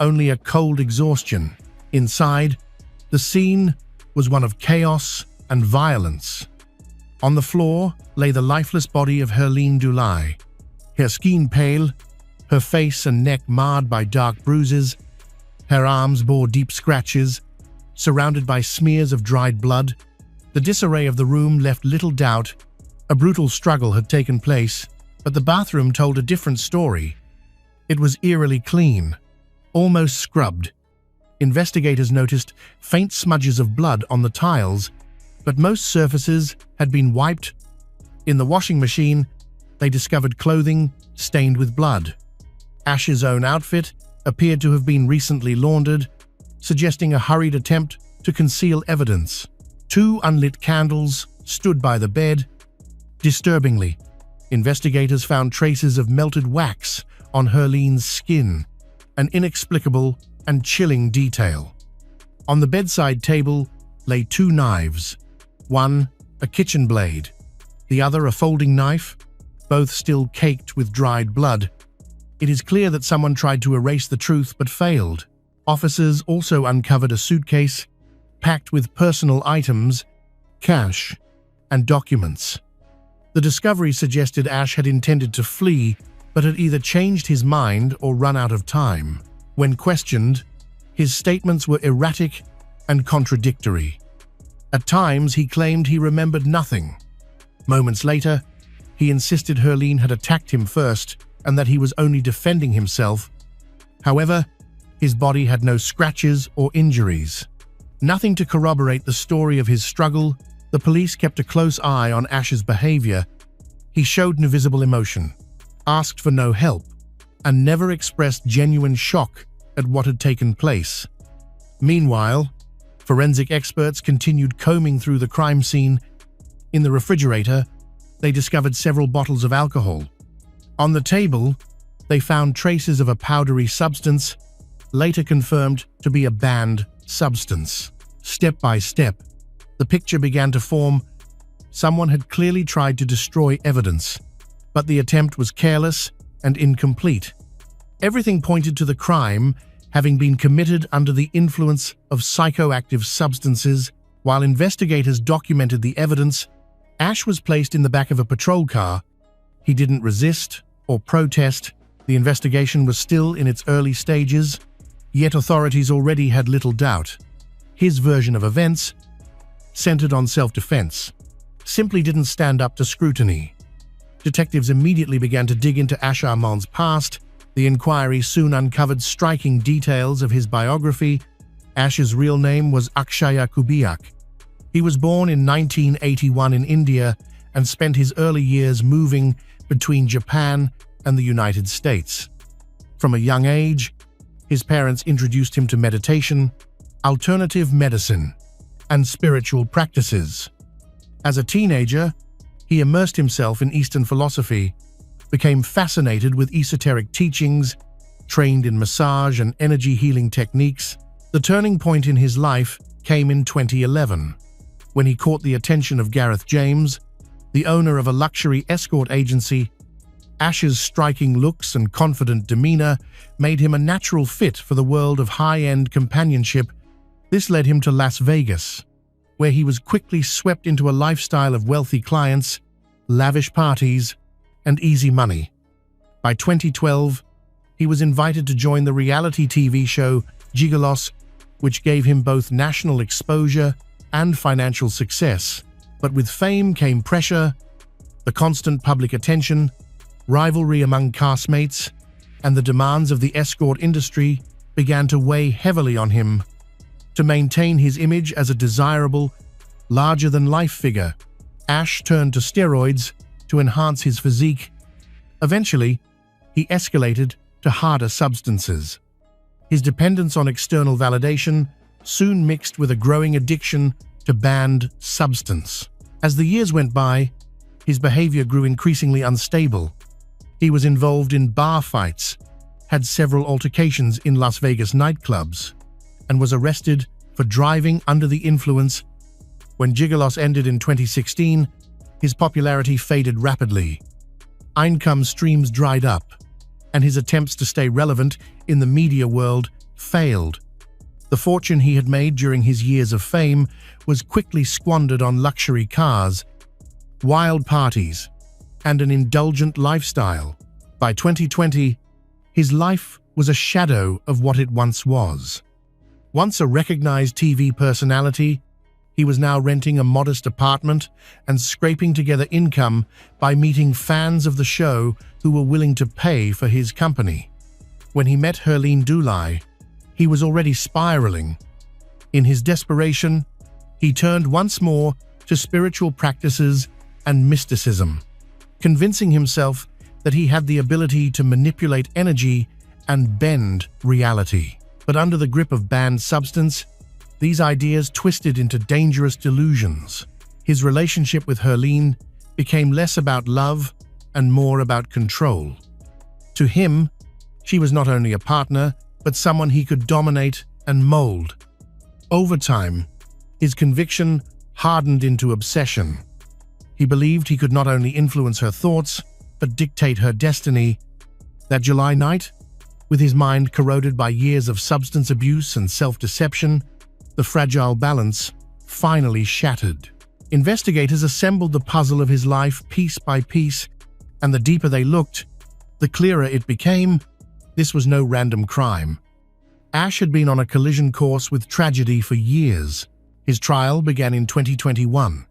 only a cold exhaustion. Inside, the scene was one of chaos and violence. On the floor lay the lifeless body of Herline Dulai, her skin pale, her face and neck marred by dark bruises. Her arms bore deep scratches, surrounded by smears of dried blood. The disarray of the room left little doubt. A brutal struggle had taken place, but the bathroom told a different story. It was eerily clean, almost scrubbed. Investigators noticed faint smudges of blood on the tiles, but most surfaces had been wiped. In the washing machine, they discovered clothing stained with blood. Ash's own outfit appeared to have been recently laundered, suggesting a hurried attempt to conceal evidence. 2 unlit candles stood by the bed, Disturbingly, investigators found traces of melted wax on Herlene's skin, an inexplicable and chilling detail. On the bedside table lay 2 knives, one a kitchen blade, the other a folding knife, both still caked with dried blood. It is clear that someone tried to erase the truth but failed. Officers also uncovered a suitcase packed with personal items, cash, and documents. The discovery suggested Ash had intended to flee, but had either changed his mind or run out of time. When questioned, his statements were erratic and contradictory. At times, he claimed he remembered nothing. Moments later, he insisted Herlene had attacked him first and that he was only defending himself. However, his body had no scratches or injuries. Nothing to corroborate the story of his struggle. The police kept a close eye on Ash's behavior. He showed no visible emotion, asked for no help, and never expressed genuine shock at what had taken place. Meanwhile, forensic experts continued combing through the crime scene. In the refrigerator, they discovered several bottles of alcohol. On the table, they found traces of a powdery substance, later confirmed to be a banned substance. Step by step, the picture began to form. Someone had clearly tried to destroy evidence, but the attempt was careless and incomplete. Everything pointed to the crime having been committed under the influence of psychoactive substances. While investigators documented the evidence, Ash was placed in the back of a patrol car. He didn't resist or protest. The investigation was still in its early stages, yet authorities already had little doubt. His version of events, centered on self-defense, simply didn't stand up to scrutiny. Detectives immediately began to dig into Ash Armand's past. The inquiry soon uncovered striking details of his biography. Ash's real name was Akshaya Kubiak. He was born in 1981 in India and spent his early years moving between Japan and the United States. From a young age, his parents introduced him to meditation, alternative medicine, and spiritual practices. As a teenager, he immersed himself in Eastern philosophy, became fascinated with esoteric teachings, trained in massage and energy healing techniques. The turning point in his life came in 2011, when he caught the attention of Gareth James, the owner of a luxury escort agency. Ash's striking looks and confident demeanor made him a natural fit for the world of high-end companionship. This led him to Las Vegas, where he was quickly swept into a lifestyle of wealthy clients, lavish parties, and easy money. By 2012, he was invited to join the reality TV show Gigolos, which gave him both national exposure and financial success. But with fame came pressure, the constant public attention, rivalry among castmates, and the demands of the escort industry began to weigh heavily on him. To maintain his image as a desirable, larger-than-life figure, Ash turned to steroids to enhance his physique. Eventually, he escalated to harder substances. His dependence on external validation soon mixed with a growing addiction to banned substance. As the years went by, his behavior grew increasingly unstable. He was involved in bar fights, had several altercations in Las Vegas nightclubs, and was arrested for driving under the influence. When Gigolos ended in 2016, his popularity faded rapidly. Income streams dried up, and his attempts to stay relevant in the media world failed. The fortune he had made during his years of fame was quickly squandered on luxury cars, wild parties, and an indulgent lifestyle. By 2020, his life was a shadow of what it once was. Once a recognized TV personality, he was now renting a modest apartment and scraping together income by meeting fans of the show who were willing to pay for his company. When he met Herlene Dulai, he was already spiraling. In his desperation, he turned once more to spiritual practices and mysticism, convincing himself that he had the ability to manipulate energy and bend reality. But under the grip of banned substance, these ideas twisted into dangerous delusions. His relationship with Herlene became less about love and more about control. To him, she was not only a partner, but someone he could dominate and mold. Over time, his conviction hardened into obsession. He believed he could not only influence her thoughts, but dictate her destiny. That July night, with his mind corroded by years of substance abuse and self-deception, the fragile balance finally shattered. Investigators assembled the puzzle of his life piece by piece, and the deeper they looked, the clearer it became. This was no random crime. Ash had been on a collision course with tragedy for years. His trial began in 2021.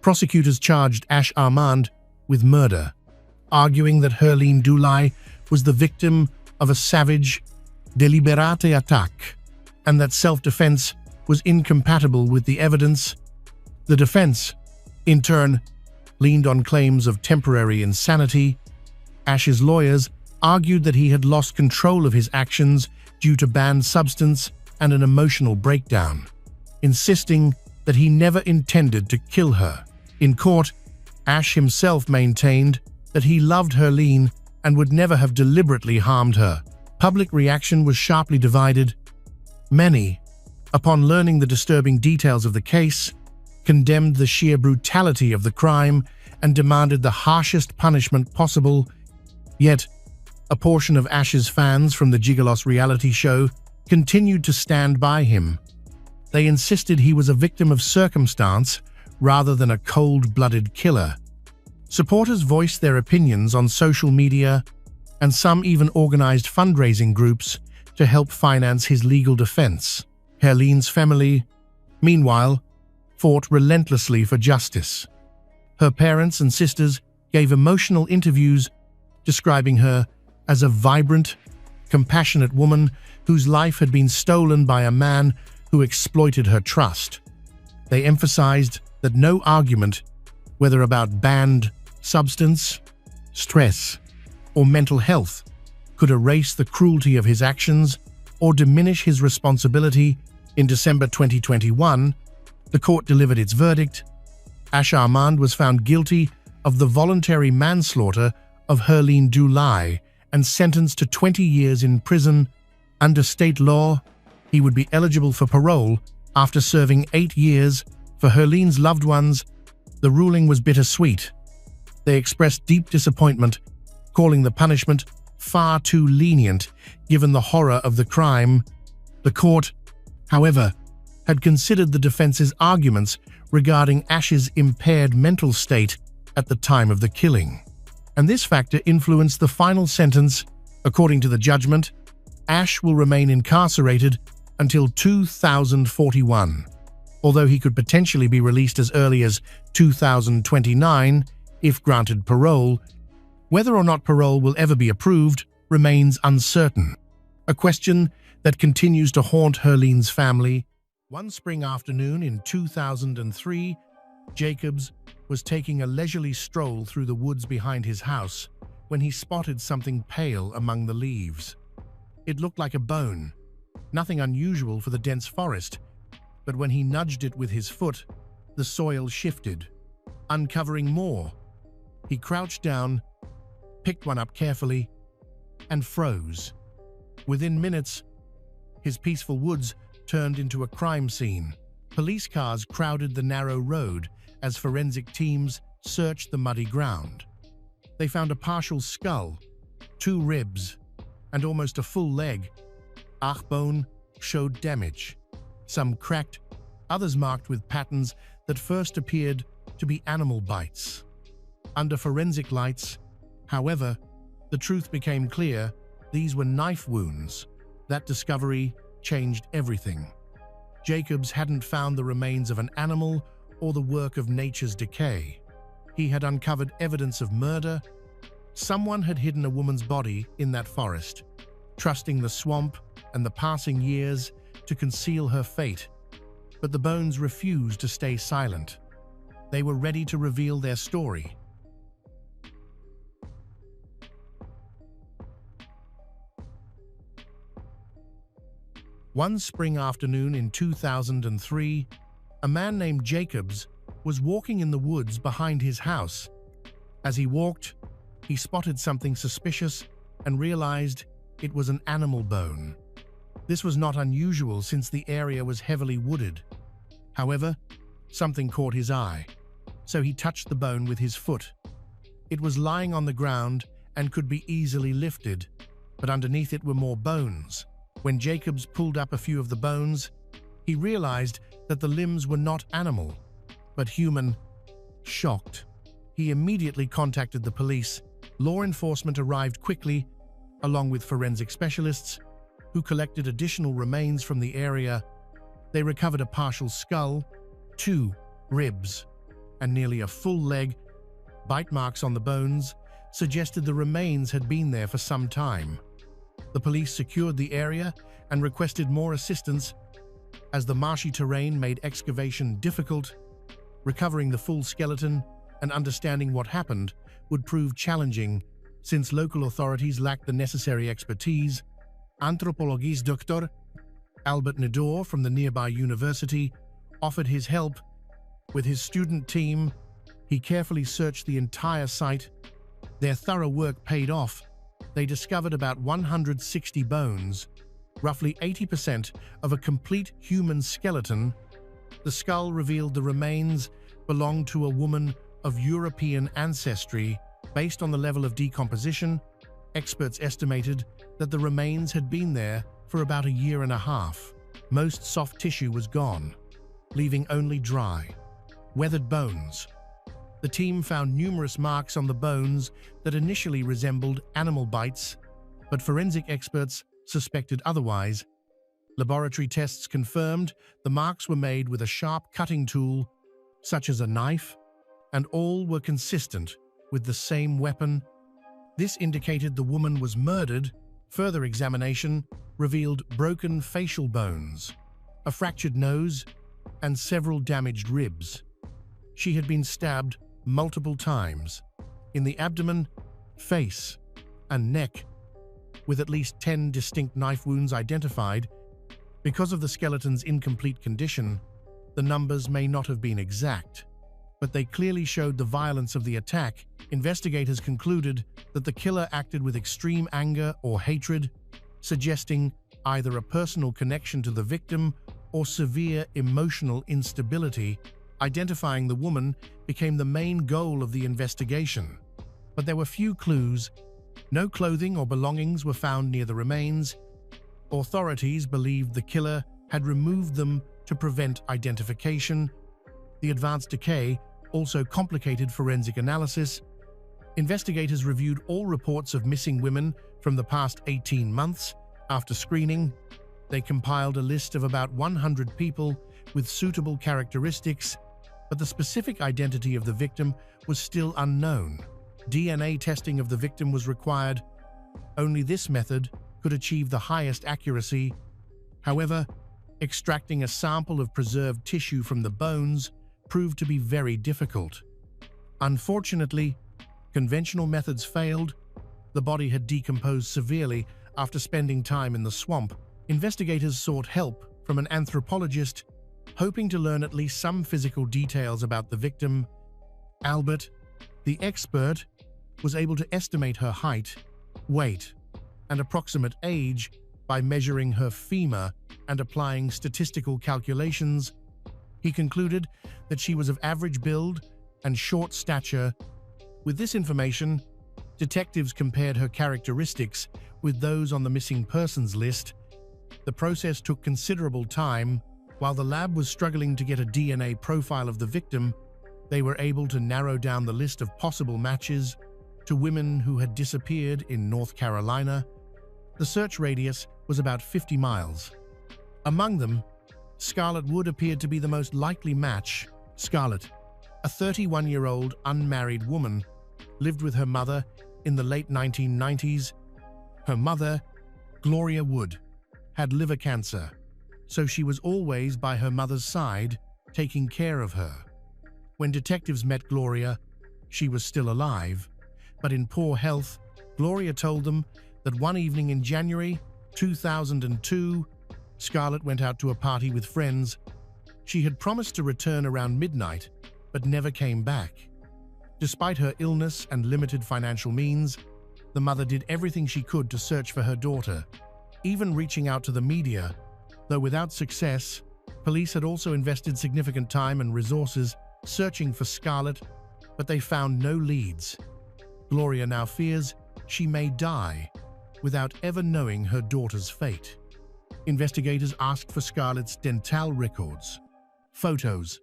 Prosecutors charged Ash Armand with murder, arguing that Herline Dulai was the victim of a savage, deliberate attack, and that self-defense was incompatible with the evidence. The defense, in turn, leaned on claims of temporary insanity. Ash's lawyers argued that he had lost control of his actions due to banned substance and an emotional breakdown, insisting that he never intended to kill her. In court, Ash himself maintained that he loved Herline and would never have deliberately harmed her. Public reaction was sharply divided. Many, upon learning the disturbing details of the case, condemned the sheer brutality of the crime and demanded the harshest punishment possible. Yet, a portion of Ash's fans from the Gigolos reality show continued to stand by him. They insisted he was a victim of circumstance rather than a cold-blooded killer. Supporters voiced their opinions on social media, and some even organized fundraising groups to help finance his legal defense. Herline's family, meanwhile, fought relentlessly for justice. Her parents and sisters gave emotional interviews describing her as a vibrant, compassionate woman whose life had been stolen by a man who exploited her trust. They emphasized that no argument, whether about banned substance, stress, or mental health, could erase the cruelty of his actions or diminish his responsibility. In December 2021, the court delivered its verdict. Ash Armand was found guilty of the voluntary manslaughter of Herline Dulai and sentenced to 20 years in prison. Under state law, he would be eligible for parole after serving 8 years. For Herline's loved ones, the ruling was bittersweet. They expressed deep disappointment, calling the punishment far too lenient given the horror of the crime. The court, however, had considered the defense's arguments regarding Ash's impaired mental state at the time of the killing, and this factor influenced the final sentence. According to the judgment, Ash will remain incarcerated until 2041, although he could potentially be released as early as 2029 if granted parole. Whether or not parole will ever be approved remains uncertain, a question that continues to haunt Herline's family. One spring afternoon in 2003, Jacobs was taking a leisurely stroll through the woods behind his house when he spotted something pale among the leaves. It looked like a bone, nothing unusual for the dense forest, but when he nudged it with his foot, the soil shifted, uncovering more. He crouched down, picked one up carefully, and froze. Within minutes, his peaceful woods turned into a crime scene. Police cars crowded the narrow road as forensic teams searched the muddy ground. They found a partial skull, 2 ribs, and almost a full leg. Bone showed damage, some cracked, others marked with patterns that first appeared to be animal bites. Under forensic lights, however, the truth became clear: these were knife wounds. That discovery changed everything. Jacobs hadn't found the remains of an animal or the work of nature's decay. He had uncovered evidence of murder. Someone had hidden a woman's body in that forest, trusting the swamp and the passing years to conceal her fate. But the bones refused to stay silent. They were ready to reveal their story. One spring afternoon in 2003, a man named Jacobs was walking in the woods behind his house. As he walked, he spotted something suspicious and realized it was an animal bone. This was not unusual since the area was heavily wooded. However, something caught his eye, so he touched the bone with his foot. It was lying on the ground and could be easily lifted, but underneath it were more bones. When Jacobs pulled up a few of the bones, he realized that the limbs were not animal, but human. Shocked, he immediately contacted the police. Law enforcement arrived quickly, along with forensic specialists, who collected additional remains from the area. They recovered a partial skull, 2 ribs, and nearly a full leg. Bite marks on the bones suggested the remains had been there for some time. The police secured the area and requested more assistance, as the marshy terrain made excavation difficult. Recovering the full skeleton and understanding what happened would prove challenging, since local authorities lacked the necessary expertise. Anthropologist Dr. Albert Nador from the nearby university offered his help. With his student team, he carefully searched the entire site. Their thorough work paid off. They discovered about 160 bones, roughly 80% of a complete human skeleton. The skull revealed the remains belonged to a woman of European ancestry. Based on the level of decomposition, experts estimated that the remains had been there for about a year and a half. Most soft tissue was gone, leaving only dry, weathered bones. The team found numerous marks on the bones that initially resembled animal bites, but forensic experts suspected otherwise. Laboratory tests confirmed the marks were made with a sharp cutting tool, such as a knife, and all were consistent with the same weapon. This indicated the woman was murdered. Further examination revealed broken facial bones, a fractured nose, and several damaged ribs. She had been stabbed multiple times in the abdomen, face, and neck, with at least 10 distinct knife wounds identified. Because of the skeleton's incomplete condition, the numbers may not have been exact, but they clearly showed the violence of the attack. Investigators concluded that the killer acted with extreme anger or hatred, suggesting either a personal connection to the victim or severe emotional instability. Identifying the woman became the main goal of the investigation. But there were few clues. No clothing or belongings were found near the remains. Authorities believed the killer had removed them to prevent identification. The advanced decay also complicated forensic analysis. Investigators reviewed all reports of missing women from the past 18 months. After screening, they compiled a list of about 100 people with suitable characteristics, but the specific identity of the victim was still unknown. DNA testing of the victim was required. Only this method could achieve the highest accuracy. However, extracting a sample of preserved tissue from the bones proved to be very difficult. Unfortunately, conventional methods failed. The body had decomposed severely after spending time in the swamp. Investigators sought help from an anthropologist, hoping to learn at least some physical details about the victim. Albert, the expert, was able to estimate her height, weight, and approximate age by measuring her femur and applying statistical calculations. He concluded that she was of average build and short stature. With this information, detectives compared her characteristics with those on the missing persons list. The process took considerable time. While the lab was struggling to get a DNA profile of the victim, they were able to narrow down the list of possible matches to women who had disappeared in North Carolina. The search radius was about 50 miles. Among them, Scarlett Wood appeared to be the most likely match. Scarlett, a 31-year-old unmarried woman, lived with her mother in the late 1990s. Her mother, Gloria Wood, had liver cancer, so she was always by her mother's side, taking care of her. When detectives met Gloria, she was still alive, but in poor health. Gloria told them that one evening in January 2002, Scarlett went out to a party with friends. She had promised to return around midnight, but never came back. Despite her illness and limited financial means, the mother did everything she could to search for her daughter, even reaching out to the media. Though without success, police had also invested significant time and resources searching for Scarlett, but they found no leads. Gloria now fears she may die without ever knowing her daughter's fate. Investigators asked for Scarlett's dental records, photos,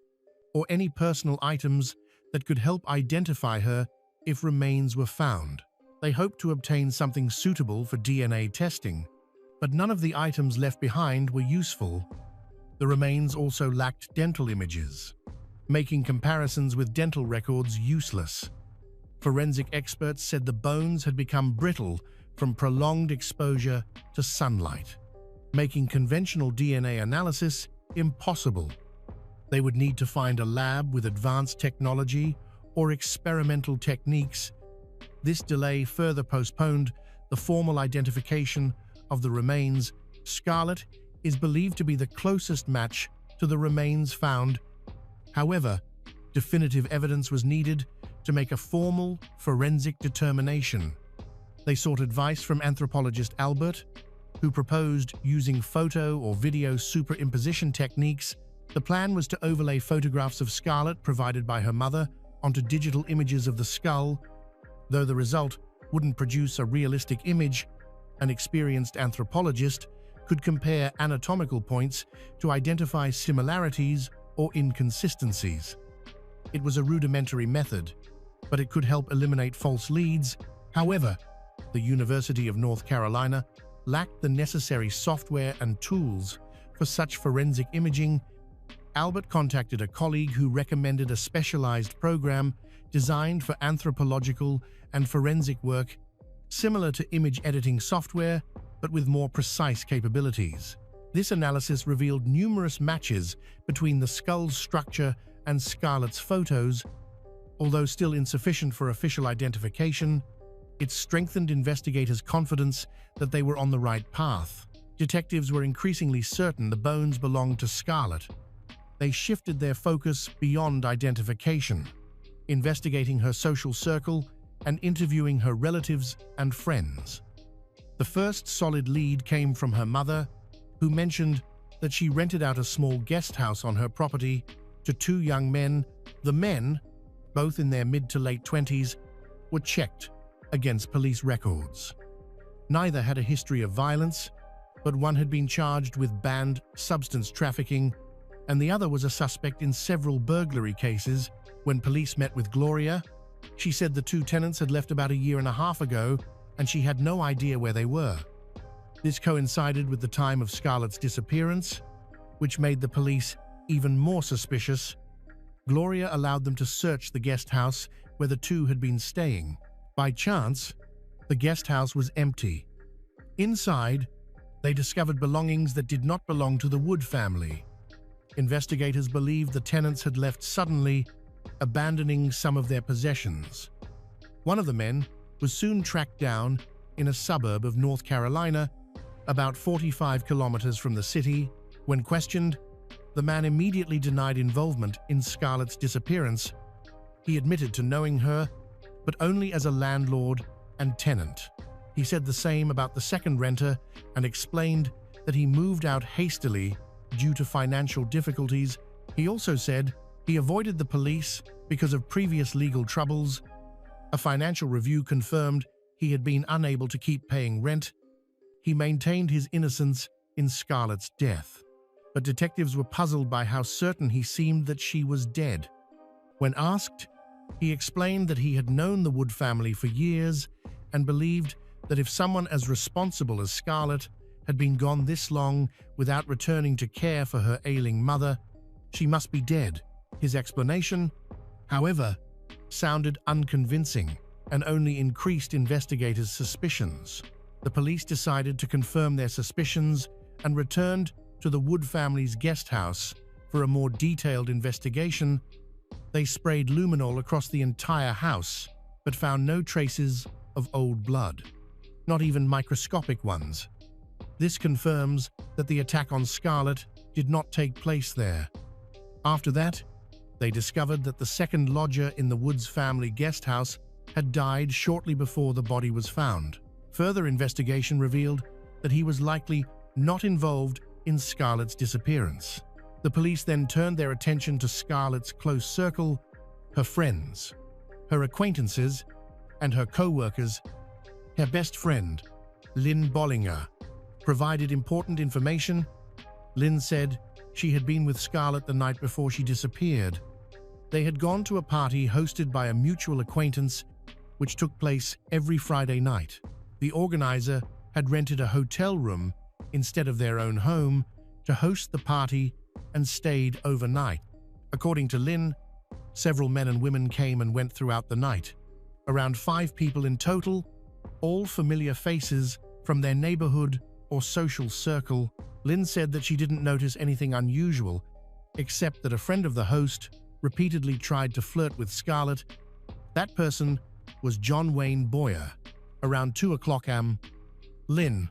or any personal items that could help identify her if remains were found. They hoped to obtain something suitable for DNA testing, but none of the items left behind were useful. The remains also lacked dental images, making comparisons with dental records useless. Forensic experts said the bones had become brittle from prolonged exposure to sunlight, making conventional DNA analysis impossible. They would need to find a lab with advanced technology or experimental techniques. This delay further postponed the formal identification of the remains. Scarlett is believed to be the closest match to the remains found. However, definitive evidence was needed to make a formal forensic determination. They sought advice from anthropologist Albert, who proposed using photo or video superimposition techniques. The plan was to overlay photographs of Scarlett provided by her mother onto digital images of the skull. Though the result wouldn't produce a realistic image, an experienced anthropologist could compare anatomical points to identify similarities or inconsistencies. It was a rudimentary method, but it could help eliminate false leads. However, the University of North Carolina lacked the necessary software and tools for such forensic imaging. Albert contacted a colleague who recommended a specialized program designed for anthropological and forensic work, similar to image editing software, but with more precise capabilities. This analysis revealed numerous matches between the skull's structure and Scarlett's photos. Although still insufficient for official identification, it strengthened investigators' confidence that they were on the right path. Detectives were increasingly certain the bones belonged to Scarlett. They shifted their focus beyond identification, investigating her social circle and interviewing her relatives and friends. The first solid lead came from her mother, who mentioned that she rented out a small guest house on her property to two young men. The men, both in their mid to late 20s, were checked against police records. Neither had a history of violence, but one had been charged with banned substance trafficking, and the other was a suspect in several burglary cases. When police met with Gloria, she said the two tenants had left about a year and a half ago, and she had no idea where they were. This coincided with the time of Scarlett's disappearance, which made the police even more suspicious. Gloria allowed them to search the guest house where the two had been staying. By chance, the guest house was empty. Inside, they discovered belongings that did not belong to the Wood family. Investigators believed the tenants had left suddenly, abandoning some of their possessions. One of the men was soon tracked down in a suburb of North Carolina, about 45 kilometers from the city. When questioned, the man immediately denied involvement in Scarlett's disappearance. He admitted to knowing her, but only as a landlord and tenant. He said the same about the second renter and explained that he moved out hastily due to financial difficulties. He also said he avoided the police because of previous legal troubles. A financial review confirmed he had been unable to keep paying rent. He maintained his innocence in Scarlett's death, but detectives were puzzled by how certain he seemed that she was dead. When asked, he explained that he had known the Wood family for years and believed that if someone as responsible as Scarlett had been gone this long without returning to care for her ailing mother, she must be dead. His explanation, however, sounded unconvincing and only increased investigators' suspicions. The police decided to confirm their suspicions and returned to the Wood family's guest house for a more detailed investigation. They sprayed luminol across the entire house, but found no traces of old blood, not even microscopic ones. This confirms that the attack on Scarlett did not take place there. After that, They discovered that the second lodger in the Woods family guest house had died shortly before the body was found. Further investigation revealed that he was likely not involved in Scarlett's disappearance. The police then turned their attention to Scarlett's close circle, her friends, her acquaintances, and her co-workers. Her best friend, Lynn Bollinger, provided important information. Lynn said she had been with Scarlett the night before she disappeared. They had gone to a party hosted by a mutual acquaintance, which took place every Friday night. The organizer had rented a hotel room instead of their own home to host the party and stayed overnight. According to Lynn, several men and women came and went throughout the night. Around 5 people in total, all familiar faces from their neighborhood or social circle. Lynn said that she didn't notice anything unusual, except that a friend of the host repeatedly tried to flirt with Scarlett. That person was John Wayne Boyer. Around 2 o'clock a.m., Lynn,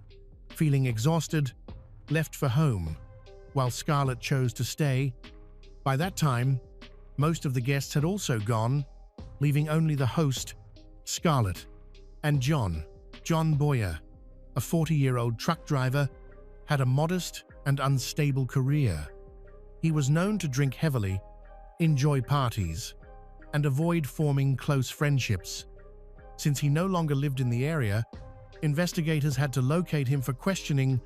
feeling exhausted, left for home, while Scarlett chose to stay. By that time, most of the guests had also gone, leaving only the host, Scarlett, and John Boyer, a 40-year-old truck driver, had a modest and unstable career. He was known to drink heavily, enjoy parties, and avoid forming close friendships. Since he no longer lived in the area, investigators had to locate him for questioning.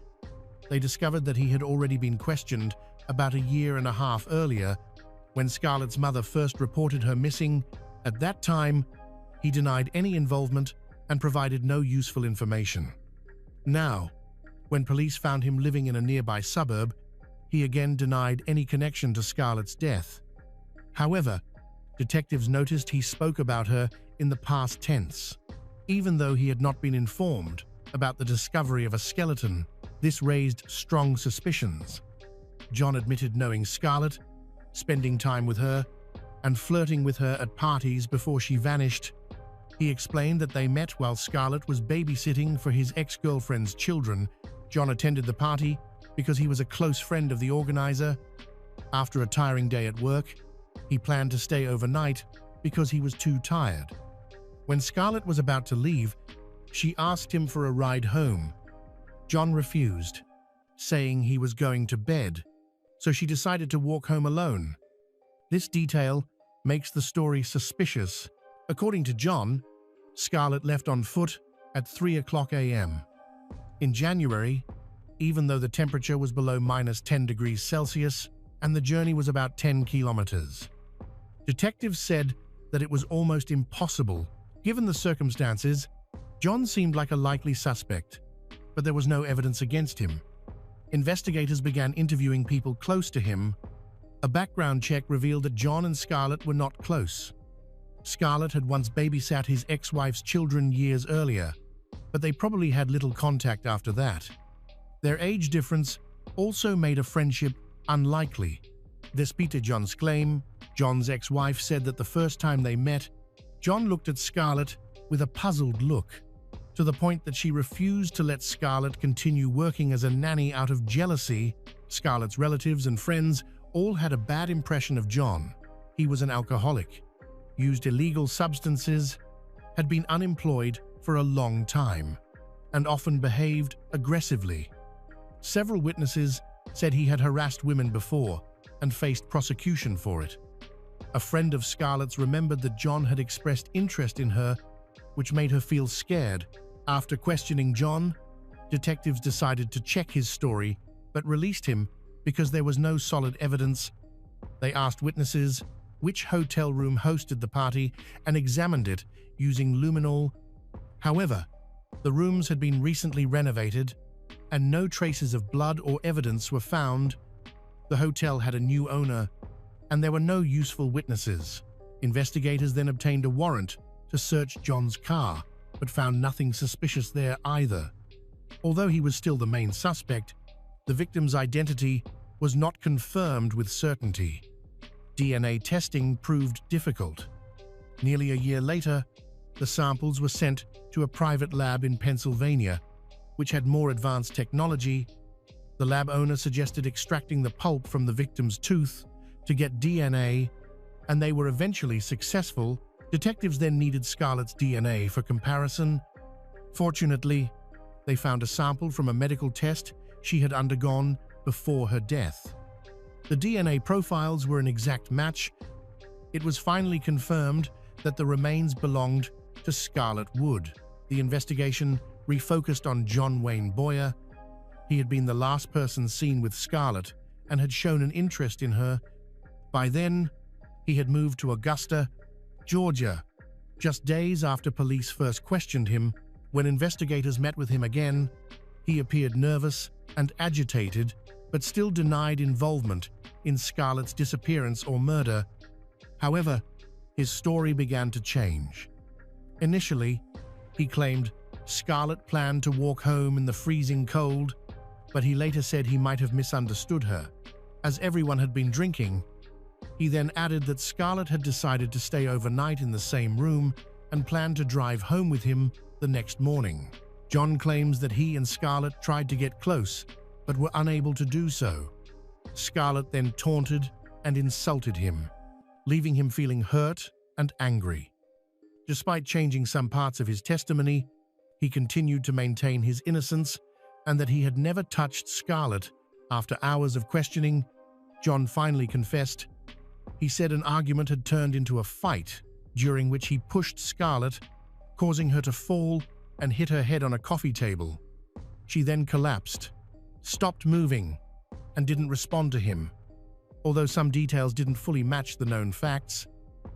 They discovered that he had already been questioned about a year and a half earlier, when Scarlett's mother first reported her missing. At that time, he denied any involvement and provided no useful information. Now, when police found him living in a nearby suburb, he again denied any connection to Scarlett's death. However, detectives noticed he spoke about her in the past tense. Even though he had not been informed about the discovery of a skeleton, this raised strong suspicions. John admitted knowing Scarlett, spending time with her, and flirting with her at parties before she vanished. He explained that they met while Scarlett was babysitting for his ex-girlfriend's children. John attended the party because he was a close friend of the organizer. After a tiring day at work, he planned to stay overnight because he was too tired. When Scarlett was about to leave, she asked him for a ride home. John refused, saying he was going to bed, so she decided to walk home alone. This detail makes the story suspicious. According to John, Scarlett left on foot at 3 o'clock a.m. In January, even though the temperature was below -10 degrees Celsius and the journey was about 10 kilometers. Detectives said that it was almost impossible. Given the circumstances, John seemed like a likely suspect, but there was no evidence against him. Investigators began interviewing people close to him. A background check revealed that John and Scarlett were not close. Scarlett had once babysat his ex-wife's children years earlier, but they probably had little contact after that. Their age difference also made a friendship unlikely. Despite John's claim, John's ex-wife said that the first time they met, John looked at Scarlett with a puzzled look, to the point that she refused to let Scarlett continue working as a nanny out of jealousy. Scarlett's relatives and friends all had a bad impression of John. He was an alcoholic, used illegal substances, had been unemployed for a long time, and often behaved aggressively. Several witnesses said he had harassed women before and faced prosecution for it. A friend of Scarlett's remembered that John had expressed interest in her, which made her feel scared. After questioning John, detectives decided to check his story, but released him because there was no solid evidence. They asked witnesses which hotel room hosted the party and examined it using luminol. However, the rooms had been recently renovated, and no traces of blood or evidence were found. The hotel had a new owner, and there were no useful witnesses. Investigators then obtained a warrant to search John's car, but found nothing suspicious there either. Although he was still the main suspect, the victim's identity was not confirmed with certainty. DNA testing proved difficult. Nearly a year later, the samples were sent to a private lab in Pennsylvania, which had more advanced technology. The lab owner suggested extracting the pulp from the victim's tooth to get DNA. and they were eventually successful. Detectives then needed Scarlett's DNA for comparison. Fortunately, they found a sample from a medical test she had undergone before her death. The DNA profiles were an exact match. It was finally confirmed that the remains belonged to Scarlett Wood. The investigation refocused on John Wayne Boyer. He had been the last person seen with Scarlett and had shown an interest in her. By then, he had moved to Augusta, Georgia. Just days after police first questioned him, when investigators met with him again, he appeared nervous and agitated, but still denied involvement in Scarlett's disappearance or murder. However, his story began to change. Initially, he claimed Scarlett planned to walk home in the freezing cold, but he later said he might have misunderstood her, as everyone had been drinking. He then added that Scarlett had decided to stay overnight in the same room and planned to drive home with him the next morning. John claims that he and Scarlett tried to get close, but were unable to do so. Scarlett then taunted and insulted him, leaving him feeling hurt and angry. Despite changing some parts of his testimony, he continued to maintain his innocence and that he had never touched Scarlett. After hours of questioning, John finally confessed. He said an argument had turned into a fight, during which he pushed Scarlett, causing her to fall and hit her head on a coffee table. She then collapsed, stopped moving, and didn't respond to him. Although some details didn't fully match the known facts,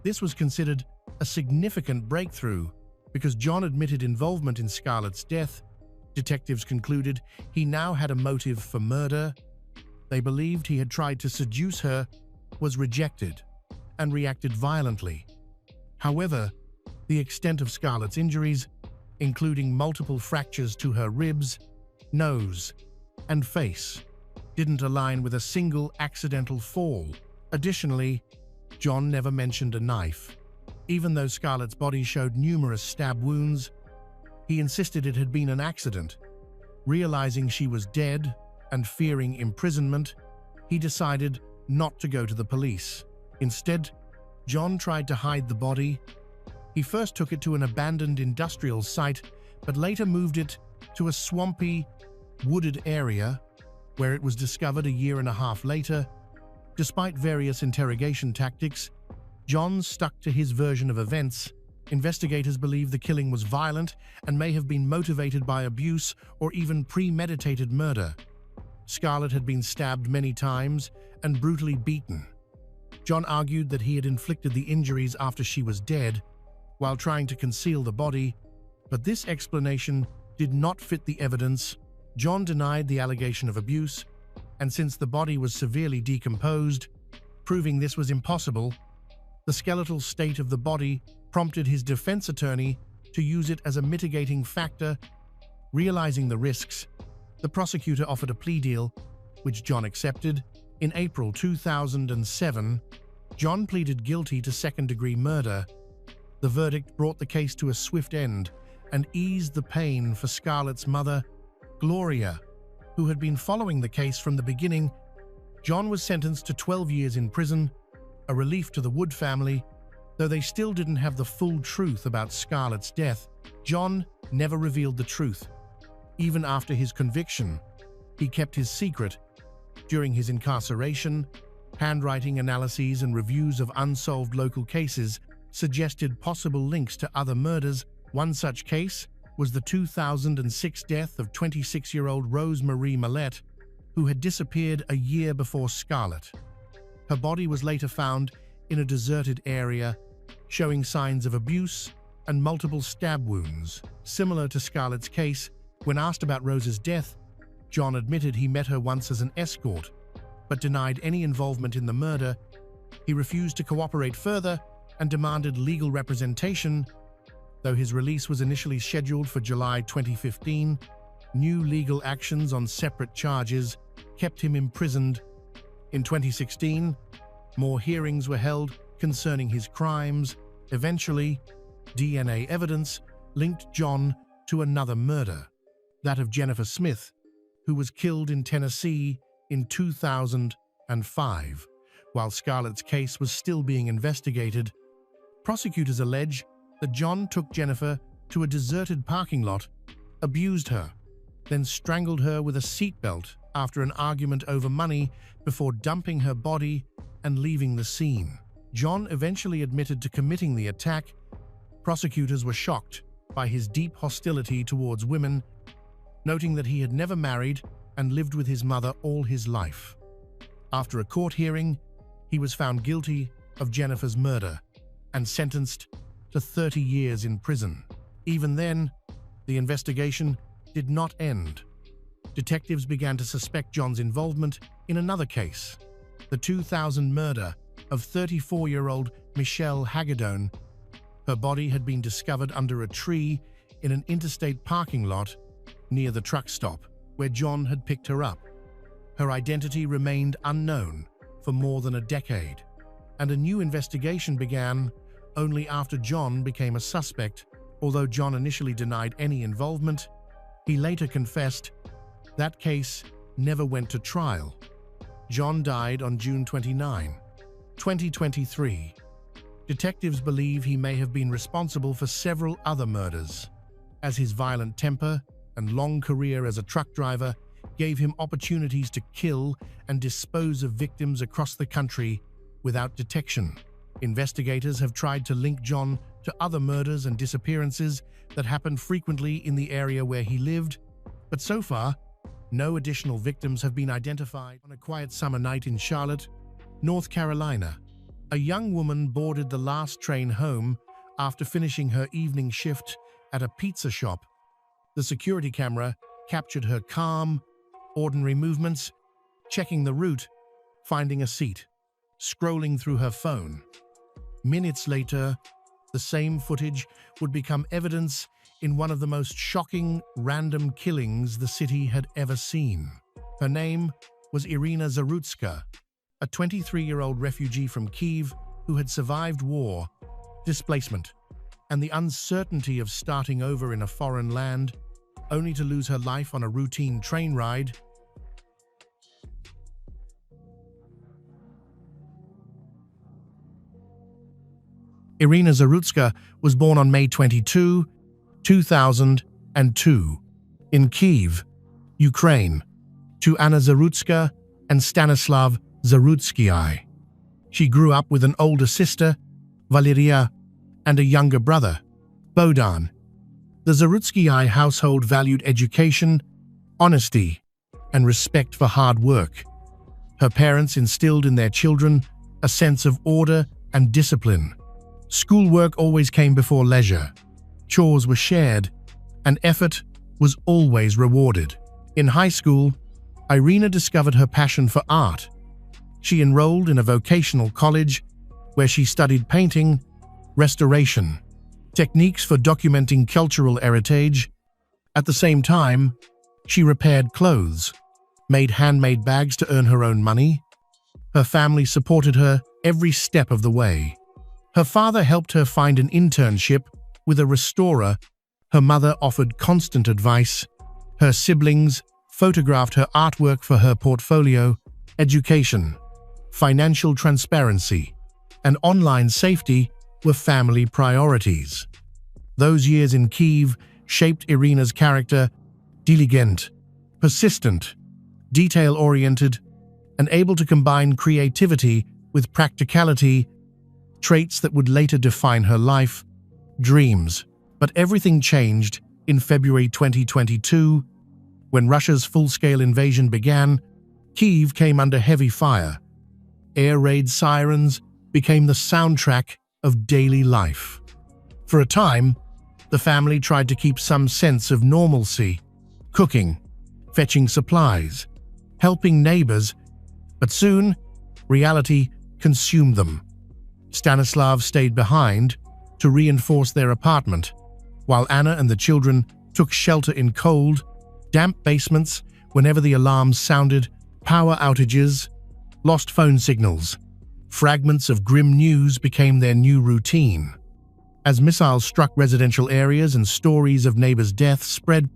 this was considered a significant breakthrough because John admitted involvement in Scarlett's death. Detectives concluded he now had a motive for murder. They believed he had tried to seduce her, was rejected, and reacted violently. However, the extent of Scarlett's injuries, including multiple fractures to her ribs, nose, and face, didn't align with a single accidental fall. Additionally, John never mentioned a knife. Even though Scarlett's body showed numerous stab wounds, he insisted it had been an accident. Realizing she was dead and fearing imprisonment, he decided not to go to the police. Instead, John tried to hide the body. He first took it to an abandoned industrial site, but later moved it to a swampy, wooded area where it was discovered a year and a half later. Despite various interrogation tactics, John stuck to his version of events. Investigators believe the killing was violent and may have been motivated by abuse or even premeditated murder. Scarlett had been stabbed many times and brutally beaten. John argued that he had inflicted the injuries after she was dead, while trying to conceal the body, but this explanation did not fit the evidence. John denied the allegation of abuse, and since the body was severely decomposed, proving this was impossible, the skeletal state of the body prompted his defense attorney to use it as a mitigating factor. Realizing the risks, the prosecutor offered a plea deal, which John accepted. In April 2007, John pleaded guilty to second-degree murder. The verdict brought the case to a swift end and eased the pain for Scarlett's mother, Gloria, who had been following the case from the beginning. John was sentenced to 12 years in prison, a relief to the Wood family. Though they still didn't have the full truth about Scarlett's death, John never revealed the truth. Even after his conviction, he kept his secret. During his incarceration, handwriting analyses and reviews of unsolved local cases suggested possible links to other murders. One such case was the 2006 death of 26-year-old Rose Marie Millette, who had disappeared a year before Scarlett. Her body was later found in a deserted area, showing signs of abuse and multiple stab wounds. Similar to Scarlett's case, when asked about Rose's death, John admitted he met her once as an escort, but denied any involvement in the murder. He refused to cooperate further and demanded legal representation. Though his release was initially scheduled for July 2015, new legal actions on separate charges kept him imprisoned. In 2016, more hearings were held concerning his crimes. Eventually, DNA evidence linked John to another murder, that of Jennifer Smith, who was killed in Tennessee in 2005. While Scarlett's case was still being investigated, prosecutors allege that John took Jennifer to a deserted parking lot, abused her, then strangled her with a seatbelt after an argument over money before dumping her body and leaving the scene. John eventually admitted to committing the attack. Prosecutors were shocked by his deep hostility towards women, noting that he had never married and lived with his mother all his life. After a court hearing, he was found guilty of Jennifer's murder and sentenced to 30 years in prison. Even then, the investigation did not end. Detectives began to suspect John's involvement in another case, the 2000 murder of 34-year-old Michelle Hagedorn. Her body had been discovered under a tree in an interstate parking lot near the truck stop where John had picked her up. Her identity remained unknown for more than a decade, and a new investigation began only after John became a suspect. Although John initially denied any involvement, he later confessed. That case never went to trial. John died on June 29, 2023. Detectives believe he may have been responsible for several other murders, as his violent temper and long career as a truck driver gave him opportunities to kill and dispose of victims across the country without detection. Investigators have tried to link John to other murders and disappearances that happened frequently in the area where he lived, but so far, no additional victims have been identified. On a quiet summer night in Charlotte, North Carolina, a young woman boarded the last train home after finishing her evening shift at a pizza shop. The security camera captured her calm, ordinary movements, checking the route, finding a seat, scrolling through her phone. Minutes later, the same footage would become evidence in one of the most shocking, random killings the city had ever seen. Her name was Irina Zarutska, a 23-year-old refugee from Kyiv who had survived war, displacement, and the uncertainty of starting over in a foreign land, only to lose her life on a routine train ride. Irina Zarutska was born on May 22, 2002, in Kyiv, Ukraine, to Anna Zarutska and Stanislav Zarutsky. She grew up with an older sister, Valeria, and a younger brother, Bohdan. The Zarutsky household valued education, honesty, and respect for hard work. Her parents instilled in their children a sense of order and discipline. Schoolwork always came before leisure. Chores were shared, and effort was always rewarded. In high school, Irina discovered her passion for art. She enrolled in a vocational college where she studied painting, restoration, techniques for documenting cultural heritage. At the same time, she repaired clothes, made handmade bags to earn her own money. Her family supported her every step of the way. Her father helped her find an internship with a restorer. Her mother offered constant advice. Her siblings photographed her artwork for her portfolio. Education, financial transparency, and online safety were family priorities. Those years in Kyiv shaped Irina's character: diligent, persistent, detail-oriented, and able to combine creativity with practicality, traits that would later define her life. Dreams. But everything changed in February 2022. When Russia's full-scale invasion began, Kyiv came under heavy fire. Air raid sirens became the soundtrack of daily life. For a time, the family tried to keep some sense of normalcy, cooking, fetching supplies, helping neighbors, but soon, reality consumed them. Stanislav stayed behind to reinforce their apartment, while Anna and the children took shelter in cold, damp basements whenever the alarms sounded. Power outages, lost phone signals, fragments of grim news became their new routine. As missiles struck residential areas and stories of neighbors' deaths spread,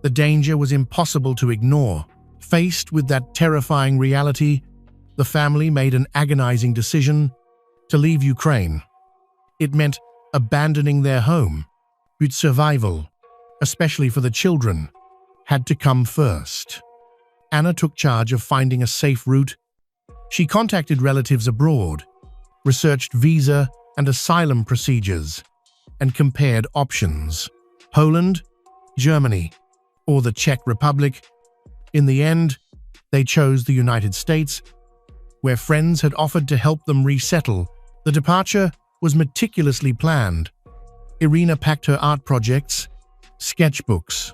the danger was impossible to ignore. Faced with that terrifying reality, the family made an agonizing decision to leave Ukraine. It meant abandoning their home, but survival, especially for the children, had to come first. Anna took charge of finding a safe route. She contacted relatives abroad, researched visa and asylum procedures, and compared options: Poland, Germany, or the Czech Republic. In the end, they chose the United States, where friends had offered to help them resettle. The departure was meticulously planned. Irina packed her art projects, sketchbooks,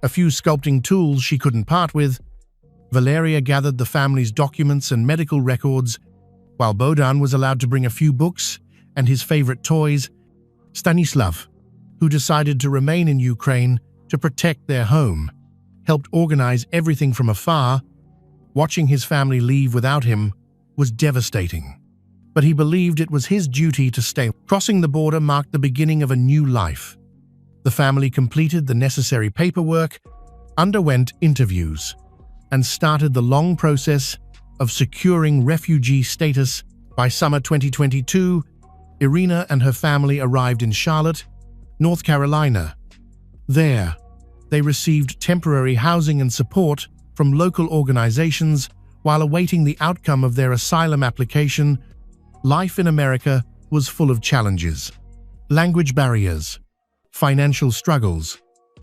a few sculpting tools she couldn't part with. Valeria gathered the family's documents and medical records, while Bohdan was allowed to bring a few books and his favorite toys. Stanislav, who decided to remain in Ukraine to protect their home, helped organize everything from afar. Watching his family leave without him was devastating, but he believed it was his duty to stay. Crossing the border marked the beginning of a new life. The family completed the necessary paperwork, underwent interviews, and started the long process of securing refugee status. By summer 2022, Irina and her family arrived in Charlotte, North Carolina. There, they received temporary housing and support from local organizations while awaiting the outcome of their asylum application. Life in America was full of challenges: language barriers, financial struggles,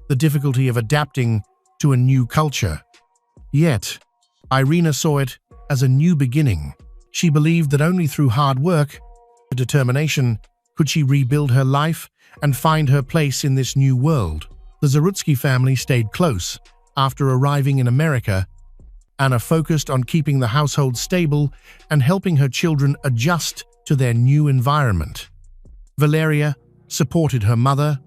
the difficulty of adapting to a new culture. Yet, Irina saw it as a new beginning. She believed that only through hard work and determination could she rebuild her life and find her place in this new world. The Zarutsky family stayed close. After arriving in America, Anna focused on keeping the household stable and helping her children adjust to their new environment. Valeria supported her mother,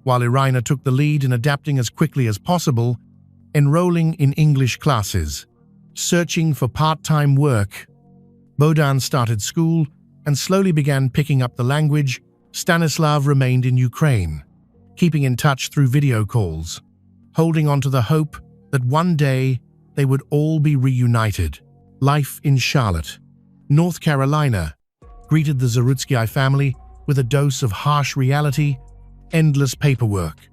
while Irina took the lead in adapting as quickly as possible, enrolling in English classes, searching for part-time work. Bohdan started school and slowly began picking up the language. Stanislav remained in Ukraine, keeping in touch through video calls, holding on to the hope that one day they would all be reunited. Life in Charlotte, North Carolina, greeted the Zarutsky family with a dose of harsh reality: endless paperwork,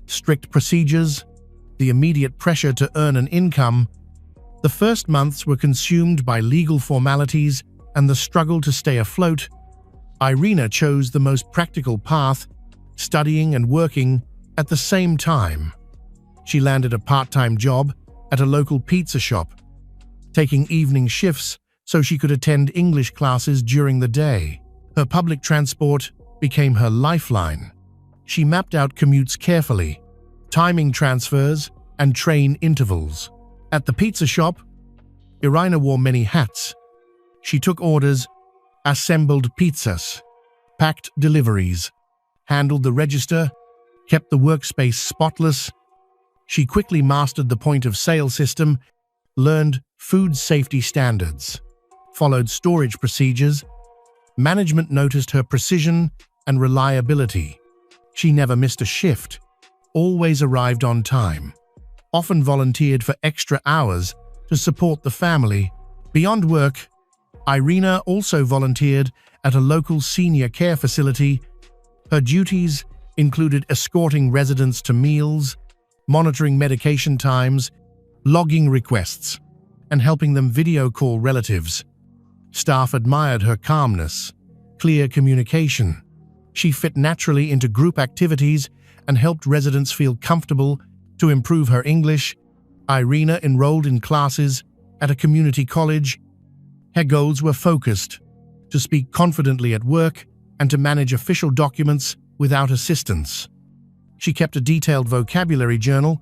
strict procedures, the immediate pressure to earn an income. The first months were consumed by legal formalities and the struggle to stay afloat. Irina chose the most practical path, studying and working at the same time. She landed a part-time job at a local pizza shop, taking evening shifts so she could attend English classes during the day. Her public transport became her lifeline. She mapped out commutes carefully, timing transfers and train intervals. At the pizza shop, Irina wore many hats. She took orders, assembled pizzas, packed deliveries, handled the register, kept the workspace spotless. She quickly mastered the point-of-sale system, learned food safety standards, followed storage procedures. Management noticed her precision and reliability. She never missed a shift, always arrived on time, often volunteered for extra hours to support the family. Beyond work, Irina also volunteered at a local senior care facility. Her duties included escorting residents to meals, monitoring medication times, logging requests, and helping them video call relatives. Staff admired her calmness, clear communication. She fit naturally into group activities and helped residents feel comfortable. To improve her English, Irina enrolled in classes at a community college. Her goals were focused: to speak confidently at work and to manage official documents without assistance. She kept a detailed vocabulary journal,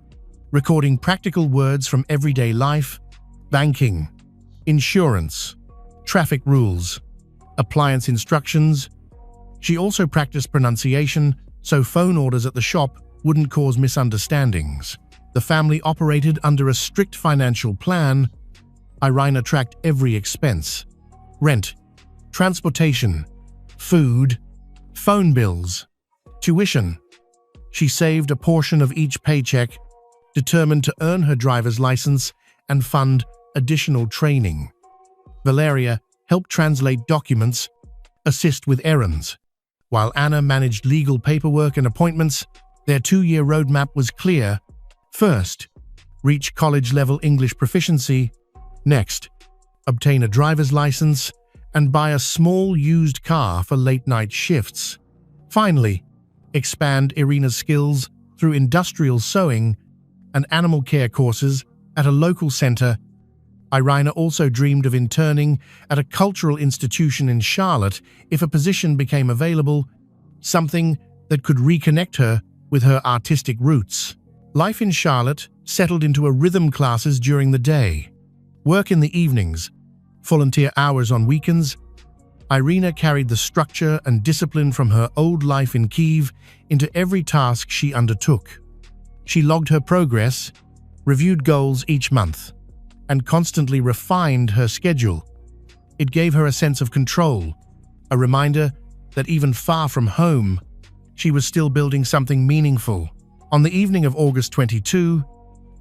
recording practical words from everyday life: banking, insurance, traffic rules, appliance instructions. She also practiced pronunciation so phone orders at the shop wouldn't cause misunderstandings. The family operated under a strict financial plan. Irina tracked every expense: rent, transportation, food, phone bills, tuition. She saved a portion of each paycheck, determined to earn her driver's license and fund additional training. Valeria helped translate documents, assist with errands. While Anna managed legal paperwork and appointments, their 2-year roadmap was clear. First, reach college-level English proficiency. Next, obtain a driver's license and buy a small used car for late-night shifts. Finally, expand Irina's skills through industrial sewing and animal care courses at a local center. Irina also dreamed of interning at a cultural institution in Charlotte if a position became available, something that could reconnect her with her artistic roots. Life in Charlotte settled into a rhythm classes during the day, work in the evenings, volunteer hours on weekends. Irina carried the structure and discipline from her old life in Kyiv into every task she undertook. She logged her progress, reviewed goals each month, and constantly refined her schedule. It gave her a sense of control, a reminder that even far from home, she was still building something meaningful. On the evening of August 22,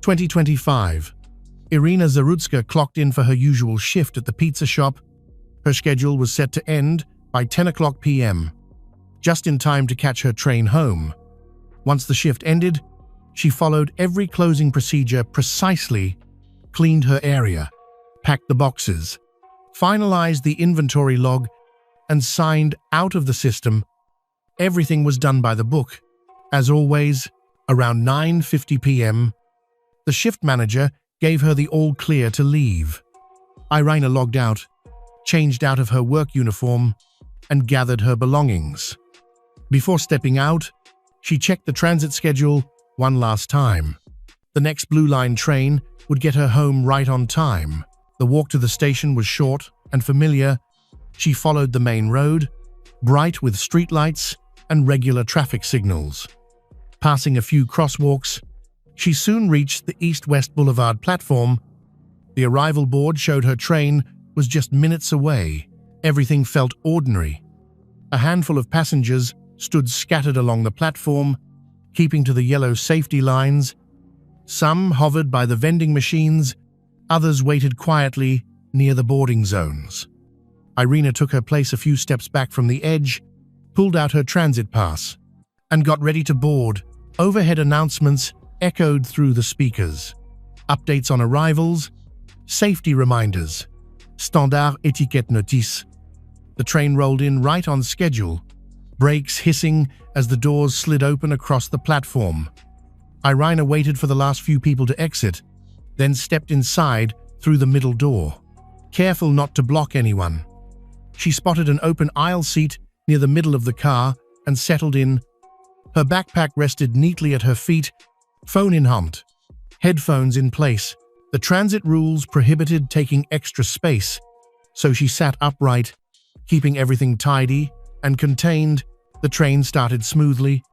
2025, Irina Zarutska clocked in for her usual shift at the pizza shop. Her schedule was set to end by 10 o'clock p.m., just in time to catch her train home. Once the shift ended, she followed every closing procedure precisely, cleaned her area, packed the boxes, finalized the inventory log, and signed out of the system. Everything was done by the book. As always, around 9:50 p.m., the shift manager gave her the all-clear to leave. Irina logged out, changed out of her work uniform, and gathered her belongings. Before stepping out, she checked the transit schedule one last time. The next Blue Line train would get her home right on time. The walk to the station was short and familiar. She followed the main road, bright with streetlights and regular traffic signals. Passing a few crosswalks, she soon reached the East-West Boulevard platform. The arrival board showed her train was just minutes away. Everything felt ordinary. A handful of passengers stood scattered along the platform, keeping to the yellow safety lines. Some hovered by the vending machines, others waited quietly near the boarding zones. Irina took her place a few steps back from the edge, pulled out her transit pass, and got ready to board. Overhead announcements echoed through the speakers. Updates on arrivals, safety reminders, standard etiquette notice. The train rolled in right on schedule, brakes hissing as the doors slid open across the platform. Irina waited for the last few people to exit, then stepped inside through the middle door, careful not to block anyone. She spotted an open aisle seat near the middle of the car and settled in. Her backpack rested neatly at her feet, phone in hand, headphones in place. The transit rules prohibited taking extra space, so she sat upright, keeping everything tidy and contained. The train started smoothly,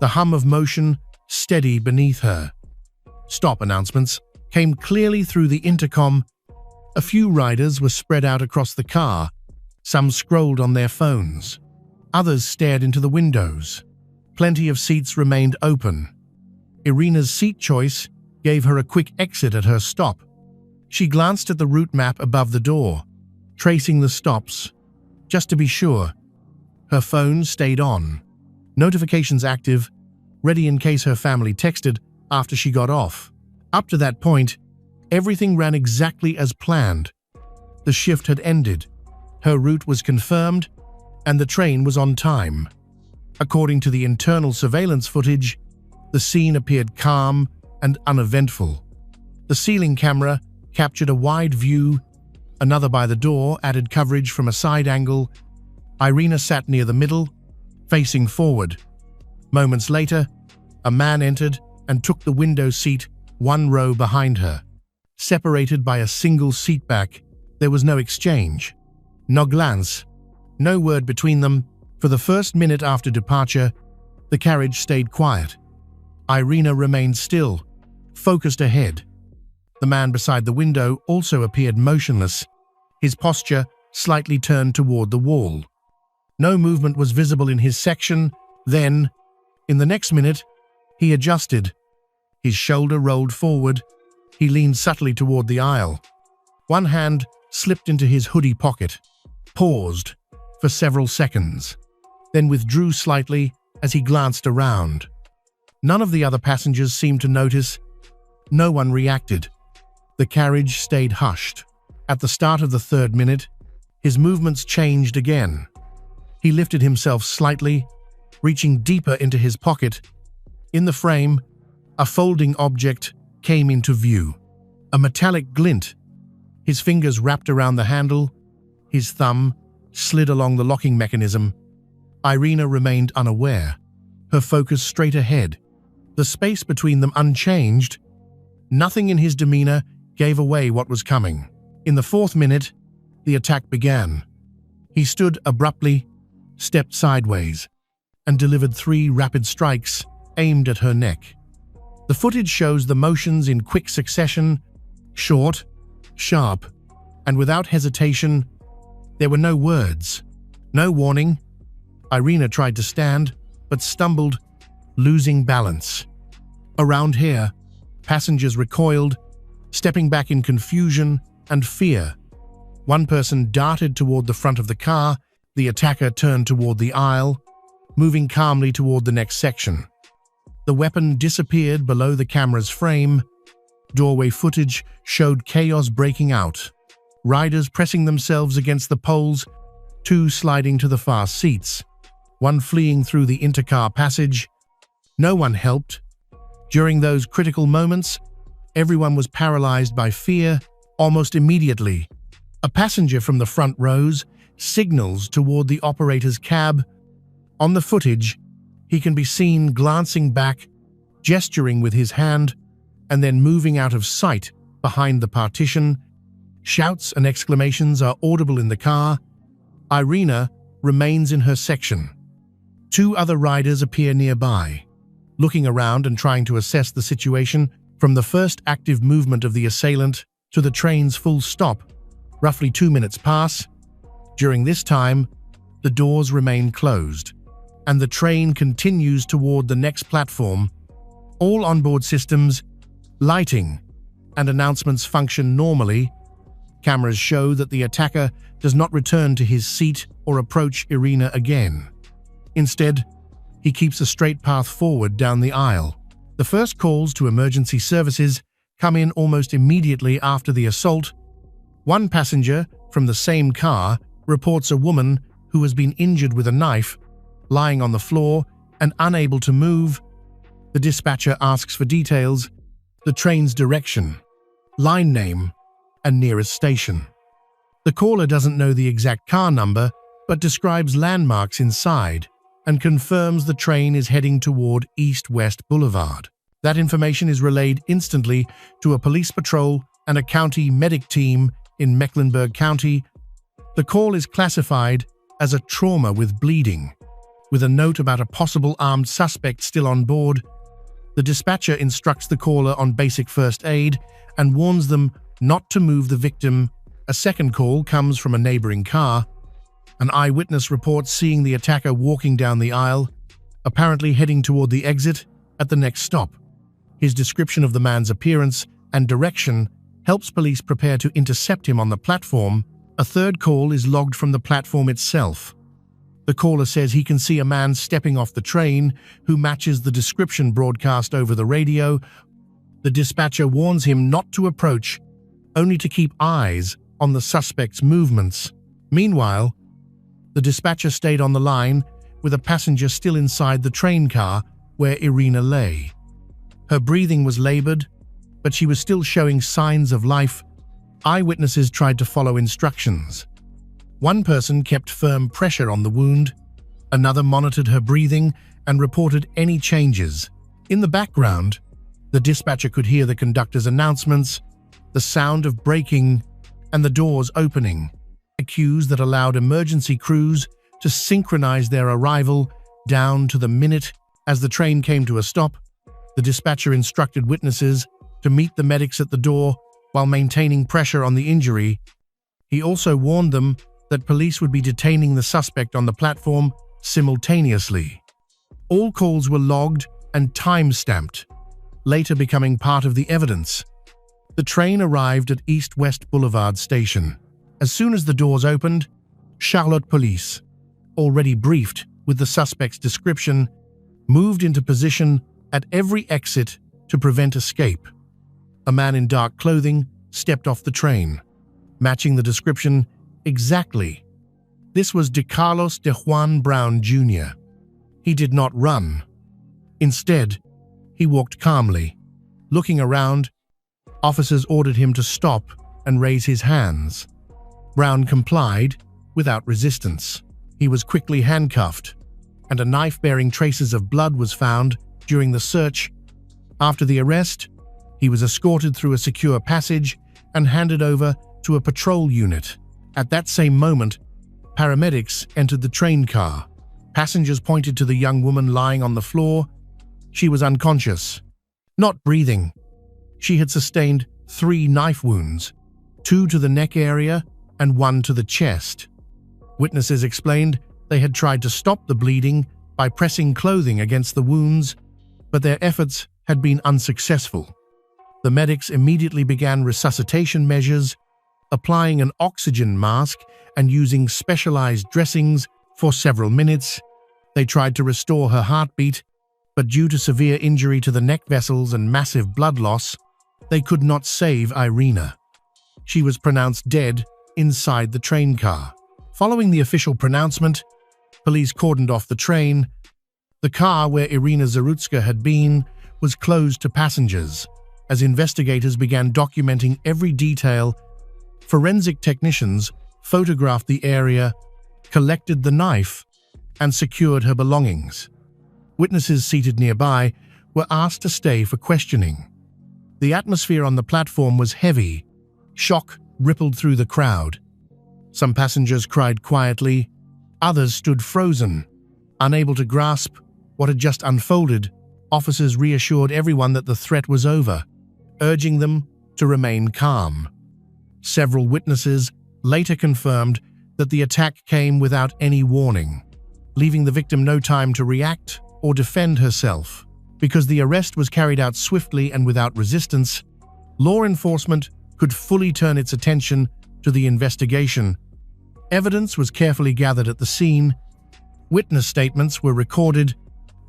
the hum of motion steady beneath her. Stop announcements came clearly through the intercom. A few riders were spread out across the car. Some scrolled on their phones. Others stared into the windows. Plenty of seats remained open. Irina's seat choice gave her a quick exit at her stop. She glanced at the route map above the door, tracing the stops, just to be sure. Her phone stayed on, notifications active, ready in case her family texted after she got off. Up to that point, everything ran exactly as planned. The shift had ended, her route was confirmed, and the train was on time. According to the internal surveillance footage, the scene appeared calm and uneventful. The ceiling camera captured a wide view, another by the door added coverage from a side angle. Irina sat near the middle, facing forward. Moments later, a man entered and took the window seat one row behind her. Separated by a single seatback, there was no exchange, no glance, no word between them. For the first minute after departure, the carriage stayed quiet. Irina remained still, focused ahead. The man beside the window also appeared motionless, his posture slightly turned toward the wall. No movement was visible in his section. Then, in the next minute, he adjusted. His shoulder rolled forward. He leaned subtly toward the aisle. One hand slipped into his hoodie pocket, paused for several seconds, then withdrew slightly as he glanced around. None of the other passengers seemed to notice. No one reacted. The carriage stayed hushed. At the start of the third minute, his movements changed again. He lifted himself slightly, reaching deeper into his pocket. In the frame, a folding object came into view. A metallic glint. His fingers wrapped around the handle. His thumb slid along the locking mechanism. Irina remained unaware, her focus straight ahead, the space between them unchanged. Nothing in his demeanor gave away what was coming. In the fourth minute, the attack began. He stood abruptly, stepped sideways, and delivered 3 rapid strikes aimed at her neck. The footage shows the motions in quick succession, short, sharp, and without hesitation. There were no words, no warning. Irina tried to stand, but stumbled, losing balance. Around here, passengers recoiled, stepping back in confusion and fear. One person darted toward the front of the car. The attacker turned toward the aisle, moving calmly toward the next section. The weapon disappeared below the camera's frame. Doorway footage showed chaos breaking out. Riders pressing themselves against the poles, 2 sliding to the far seats, 1 fleeing through the intercar passage. No one helped. During those critical moments, everyone was paralyzed by fear. Almost immediately, a passenger from the front rows signals toward the operator's cab. On the footage, he can be seen glancing back, gesturing with his hand, and then moving out of sight behind the partition. Shouts and exclamations are audible in the car. Irina remains in her section. 2 other riders appear nearby, looking around and trying to assess the situation. From the first active movement of the assailant to the train's full stop, roughly 2 minutes pass. During this time, the doors remain closed, and the train continues toward the next platform. All onboard systems, lighting, and announcements function normally. Cameras show that the attacker does not return to his seat or approach Irina again. Instead, he keeps a straight path forward down the aisle. The first calls to emergency services come in almost immediately after the assault. One passenger from the same car reports a woman who has been injured with a knife, lying on the floor and unable to move. The dispatcher asks for details, the train's direction, line name, and nearest station. The caller doesn't know the exact car number, but describes landmarks inside and confirms the train is heading toward East-West Boulevard. That information is relayed instantly to a police patrol and a county medic team in Mecklenburg County. The call is classified as a trauma with bleeding, with a note about a possible armed suspect still on board. The dispatcher instructs the caller on basic first aid and warns them not to move the victim. A second call comes from a neighboring car. An eyewitness reports seeing the attacker walking down the aisle, apparently heading toward the exit at the next stop. His description of the man's appearance and direction helps police prepare to intercept him on the platform. A third call is logged from the platform itself. The caller says he can see a man stepping off the train who matches the description broadcast over the radio. The dispatcher warns him not to approach, only to keep eyes on the suspect's movements. Meanwhile, the dispatcher stayed on the line with a passenger still inside the train car where Irina lay. Her breathing was labored, but she was still showing signs of life. Eyewitnesses tried to follow instructions. One person kept firm pressure on the wound. Another monitored her breathing and reported any changes. In the background, the dispatcher could hear the conductor's announcements, the sound of braking, and the doors opening, cues that allowed emergency crews to synchronize their arrival down to the minute. As the train came to a stop, the dispatcher instructed witnesses to meet the medics at the door while maintaining pressure on the injury. He also warned them that police would be detaining the suspect on the platform simultaneously. All calls were logged and time-stamped, later becoming part of the evidence. The train arrived at East-West Boulevard Station. As soon as the doors opened, Charlotte police, already briefed with the suspect's description, moved into position at every exit to prevent escape. A man in dark clothing stepped off the train, matching the description exactly. This was de Carlos de Juan Brown Jr. He did not run. Instead, he walked calmly. Looking around, officers ordered him to stop and raise his hands. Brown complied without resistance. He was quickly handcuffed, and a knife bearing traces of blood was found during the search. After the arrest, he was escorted through a secure passage and handed over to a patrol unit. At that same moment, paramedics entered the train car. Passengers pointed to the young woman lying on the floor. She was unconscious, not breathing. She had sustained 3 knife wounds, 2 to the neck area and 1 to the chest. Witnesses explained they had tried to stop the bleeding by pressing clothing against the wounds, but their efforts had been unsuccessful. The medics immediately began resuscitation measures, applying an oxygen mask and using specialized dressings for several minutes. They tried to restore her heartbeat, but due to severe injury to the neck vessels and massive blood loss, they could not save Irina. She was pronounced dead inside the train car. Following the official pronouncement, police cordoned off the train. The car where Irina Zarutska had been was closed to passengers. As investigators began documenting every detail, forensic technicians photographed the area, collected the knife, and secured her belongings. Witnesses seated nearby were asked to stay for questioning. The atmosphere on the platform was heavy. Shock rippled through the crowd. Some passengers cried quietly, others stood frozen, unable to grasp what had just unfolded. Officers reassured everyone that the threat was over, urging them to remain calm. Several witnesses later confirmed that the attack came without any warning, leaving the victim no time to react or defend herself. Because the arrest was carried out swiftly and without resistance, law enforcement could fully turn its attention to the investigation. Evidence was carefully gathered at the scene, witness statements were recorded,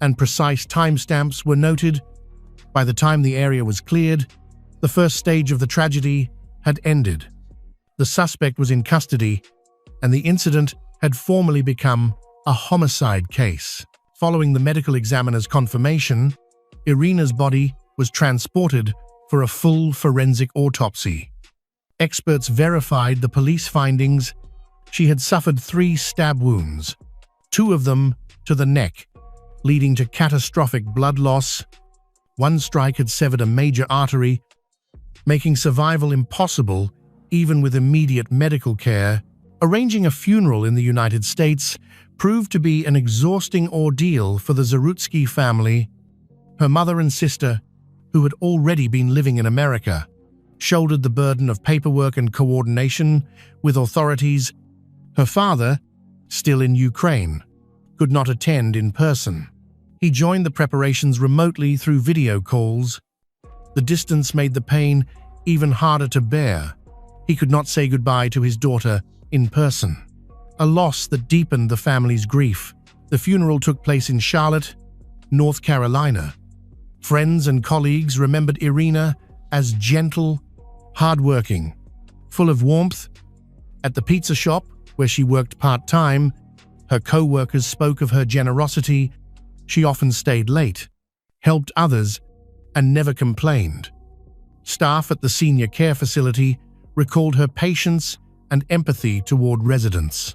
and precise timestamps were noted. By the time the area was cleared, the first stage of the tragedy had ended. The suspect was in custody, and the incident had formally become a homicide case. Following the medical examiner's confirmation, Irina's body was transported for a full forensic autopsy. Experts verified the police findings. She had suffered 3 stab wounds, 2 of them to the neck, leading to catastrophic blood loss. 1 strike had severed a major artery, making survival impossible even with immediate medical care. Arranging a funeral in the United States proved to be an exhausting ordeal for the Zarutsky family. Her mother and sister, who had already been living in America, shouldered the burden of paperwork and coordination with authorities. Her father, still in Ukraine, could not attend in person. He joined the preparations remotely through video calls. The distance made the pain even harder to bear. He could not say goodbye to his daughter in person, a loss that deepened the family's grief. The funeral took place in Charlotte, North Carolina. Friends and colleagues remembered Irina as gentle, hardworking, full of warmth. At the pizza shop, where she worked part-time, her co-workers spoke of her generosity. She often stayed late, helped others, and never complained. Staff at the senior care facility recalled her patience and empathy toward residents.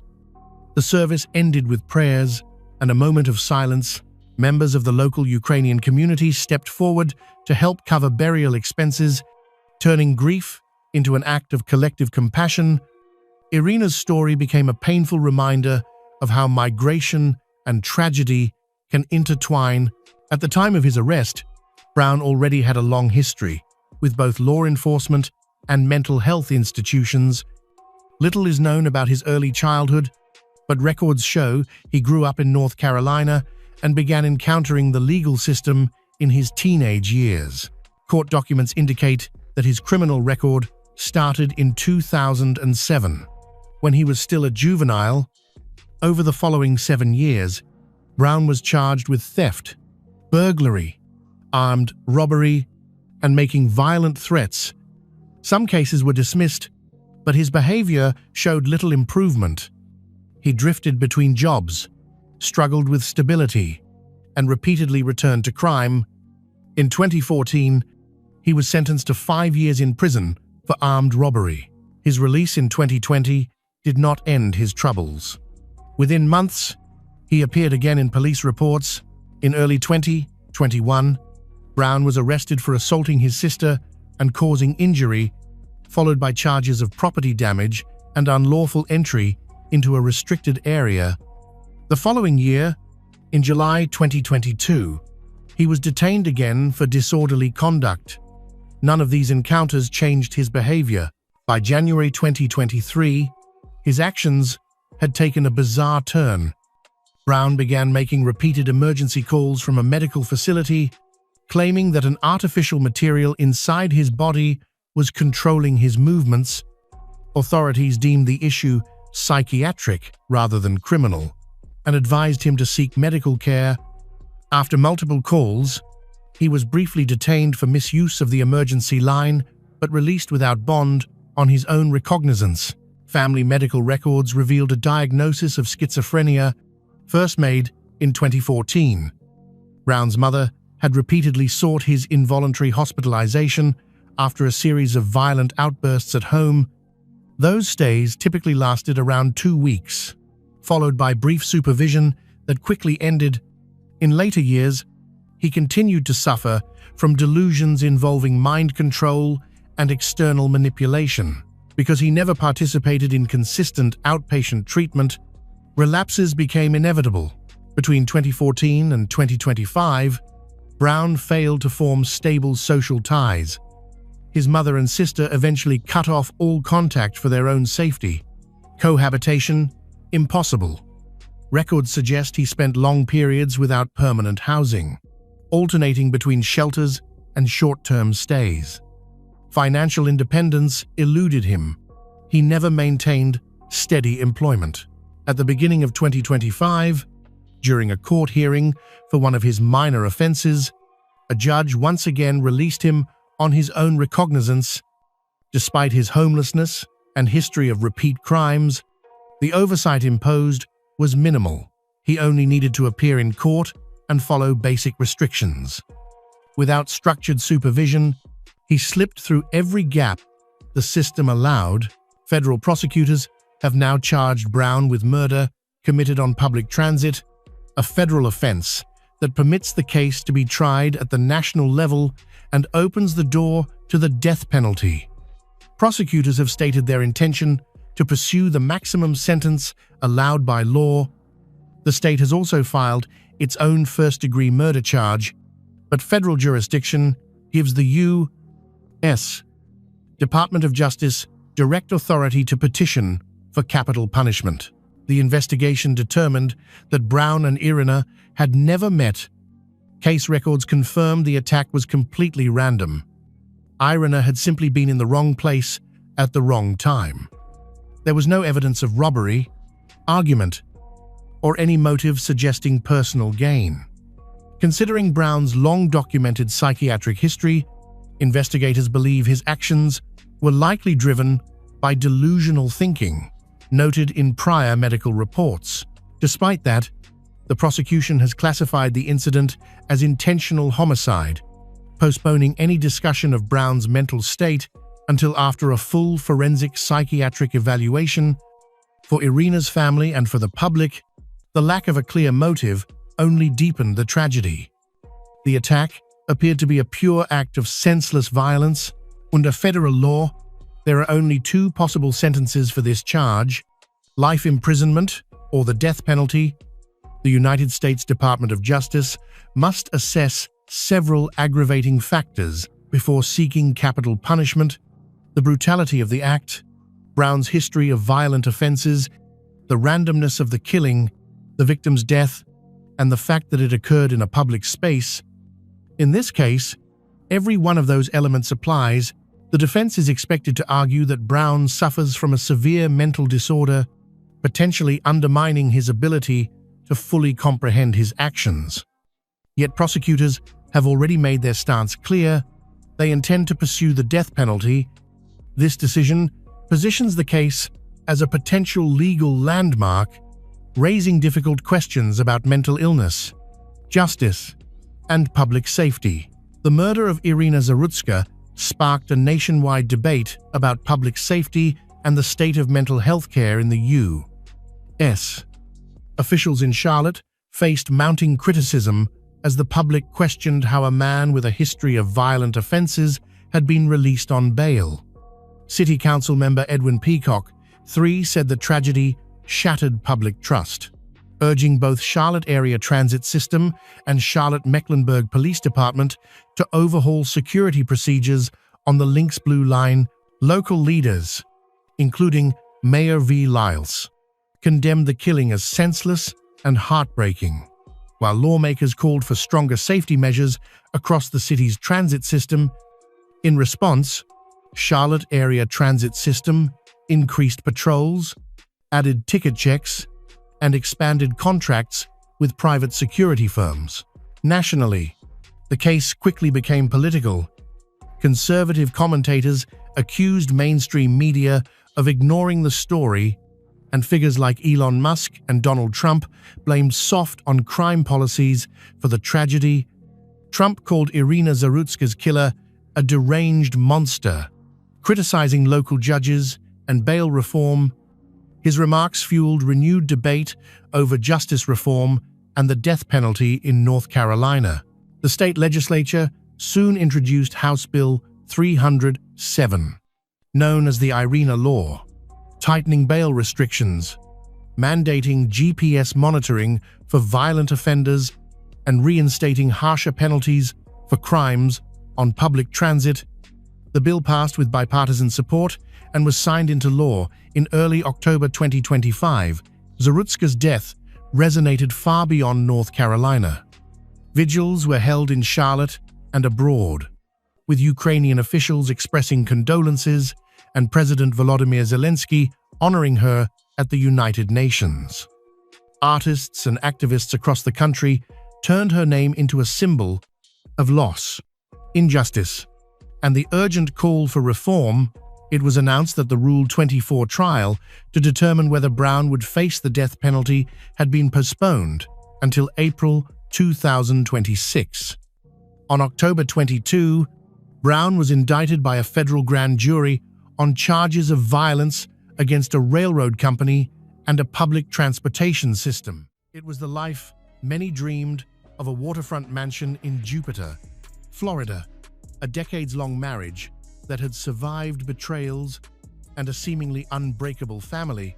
The service ended with prayers and a moment of silence. Members of the local Ukrainian community stepped forward to help cover burial expenses, turning grief into an act of collective compassion. Irina's story became a painful reminder of how migration and tragedy can intertwine. At the time of his arrest, Brown already had a long history with both law enforcement and mental health institutions. Little is known about his early childhood, but records show he grew up in North Carolina and began encountering the legal system in his teenage years. Court documents indicate that his criminal record started in 2007. when he was still a juvenile. Over the following 7 years, Brown was charged with theft, burglary, armed robbery, and making violent threats. Some cases were dismissed, but his behavior showed little improvement. He drifted between jobs, struggled with stability, and repeatedly returned to crime. In 2014, he was sentenced to 5 years in prison for armed robbery. His release in 2020 did not end his troubles. Within months, he appeared again in police reports. In early 2021, Brown was arrested for assaulting his sister and causing injury, followed by charges of property damage and unlawful entry into a restricted area. The following year, in July 2022, he was detained again for disorderly conduct. None of these encounters changed his behavior. By January 2023, his actions had taken a bizarre turn. Brown began making repeated emergency calls from a medical facility, claiming that an artificial material inside his body was controlling his movements. Authorities deemed the issue psychiatric rather than criminal, and advised him to seek medical care. After multiple calls, he was briefly detained for misuse of the emergency line, but released without bond on his own recognizance. Family medical records revealed a diagnosis of schizophrenia, first made in 2014. Brown's mother had repeatedly sought his involuntary hospitalization after a series of violent outbursts at home. Those stays typically lasted around 2 weeks, followed by brief supervision that quickly ended. In later years, he continued to suffer from delusions involving mind control and external manipulation. Because he never participated in consistent outpatient treatment, relapses became inevitable. Between 2014 and 2025, Brown failed to form stable social ties. His mother and sister eventually cut off all contact for their own safety. Cohabitation, impossible. Records suggest he spent long periods without permanent housing, alternating between shelters and short-term stays. Financial independence eluded him. He never maintained steady employment. At the beginning of 2025, during a court hearing for one of his minor offenses, a judge once again released him on his own recognizance. Despite his homelessness and history of repeat crimes, the oversight imposed was minimal. He only needed to appear in court and follow basic restrictions. Without structured supervision, he slipped through every gap the system allowed. Federal prosecutors have now charged Brown with murder committed on public transit, a federal offense that permits the case to be tried at the national level and opens the door to the death penalty. Prosecutors have stated their intention to pursue the maximum sentence allowed by law. The state has also filed its own first-degree murder charge, but federal jurisdiction gives the U.S. Department of Justice direct authority to petition for capital punishment. The investigation determined that Brown and Irina had never met. Case records confirmed the attack was completely random. Irina had simply been in the wrong place at the wrong time. There was no evidence of robbery, argument, or any motive suggesting personal gain. Considering Brown's long-documented psychiatric history, investigators believe his actions were likely driven by delusional thinking, noted in prior medical reports. Despite that, the prosecution has classified the incident as intentional homicide, postponing any discussion of Brown's mental state until after a full forensic psychiatric evaluation. For Irina's family and for the public, the lack of a clear motive only deepened the tragedy. The attack appeared to be a pure act of senseless violence. Under federal law, there are only 2 possible sentences for this charge: life imprisonment or the death penalty. The United States Department of Justice must assess several aggravating factors before seeking capital punishment: the brutality of the act, Brown's history of violent offenses, the randomness of the killing, the victim's death, and the fact that it occurred in a public space. In this case, every one of those elements applies. The defense is expected to argue that Brown suffers from a severe mental disorder, potentially undermining his ability to fully comprehend his actions. Yet prosecutors have already made their stance clear. They intend to pursue the death penalty. This decision positions the case as a potential legal landmark, raising difficult questions about mental illness, justice, and public safety. The murder of Irina Zarutska sparked a nationwide debate about public safety and the state of mental health care in the U.S. Officials in Charlotte faced mounting criticism as the public questioned how a man with a history of violent offenses had been released on bail. City Council member Edwin Peacock, 3, said the tragedy shattered public trust, urging both Charlotte Area Transit System and Charlotte-Mecklenburg Police Department to overhaul security procedures on the Lynx Blue Line. Local leaders, including Mayor V. Lyles, condemned the killing as senseless and heartbreaking, while lawmakers called for stronger safety measures across the city's transit system. In response, Charlotte Area Transit System increased patrols, added ticket checks, and expanded contracts with private security firms. Nationally, the case quickly became political. Conservative commentators accused mainstream media of ignoring the story, and figures like Elon Musk and Donald Trump blamed soft on crime policies for the tragedy. Trump called Irina Zarutska's killer a deranged monster, criticizing local judges and bail reform. His remarks fueled renewed debate over justice reform and the death penalty in North Carolina. The state legislature soon introduced House Bill 307, known as the Irina Law, tightening bail restrictions, mandating GPS monitoring for violent offenders, and reinstating harsher penalties for crimes on public transit. The bill passed with bipartisan support and was signed into law in early October 2025. Zarutska's death resonated far beyond North Carolina. Vigils were held in Charlotte and abroad, with Ukrainian officials expressing condolences and President Volodymyr Zelensky honoring her at the United Nations. Artists and activists across the country turned her name into a symbol of loss, injustice, and the urgent call for reform. It was announced that the Rule 24 trial to determine whether Brown would face the death penalty had been postponed until April 2026. On October 22, Brown was indicted by a federal grand jury on charges of violence against a railroad company and a public transportation system. It was the life many dreamed of: a waterfront mansion in Jupiter, Florida, a decades-long marriage that had survived betrayals, and a seemingly unbreakable family.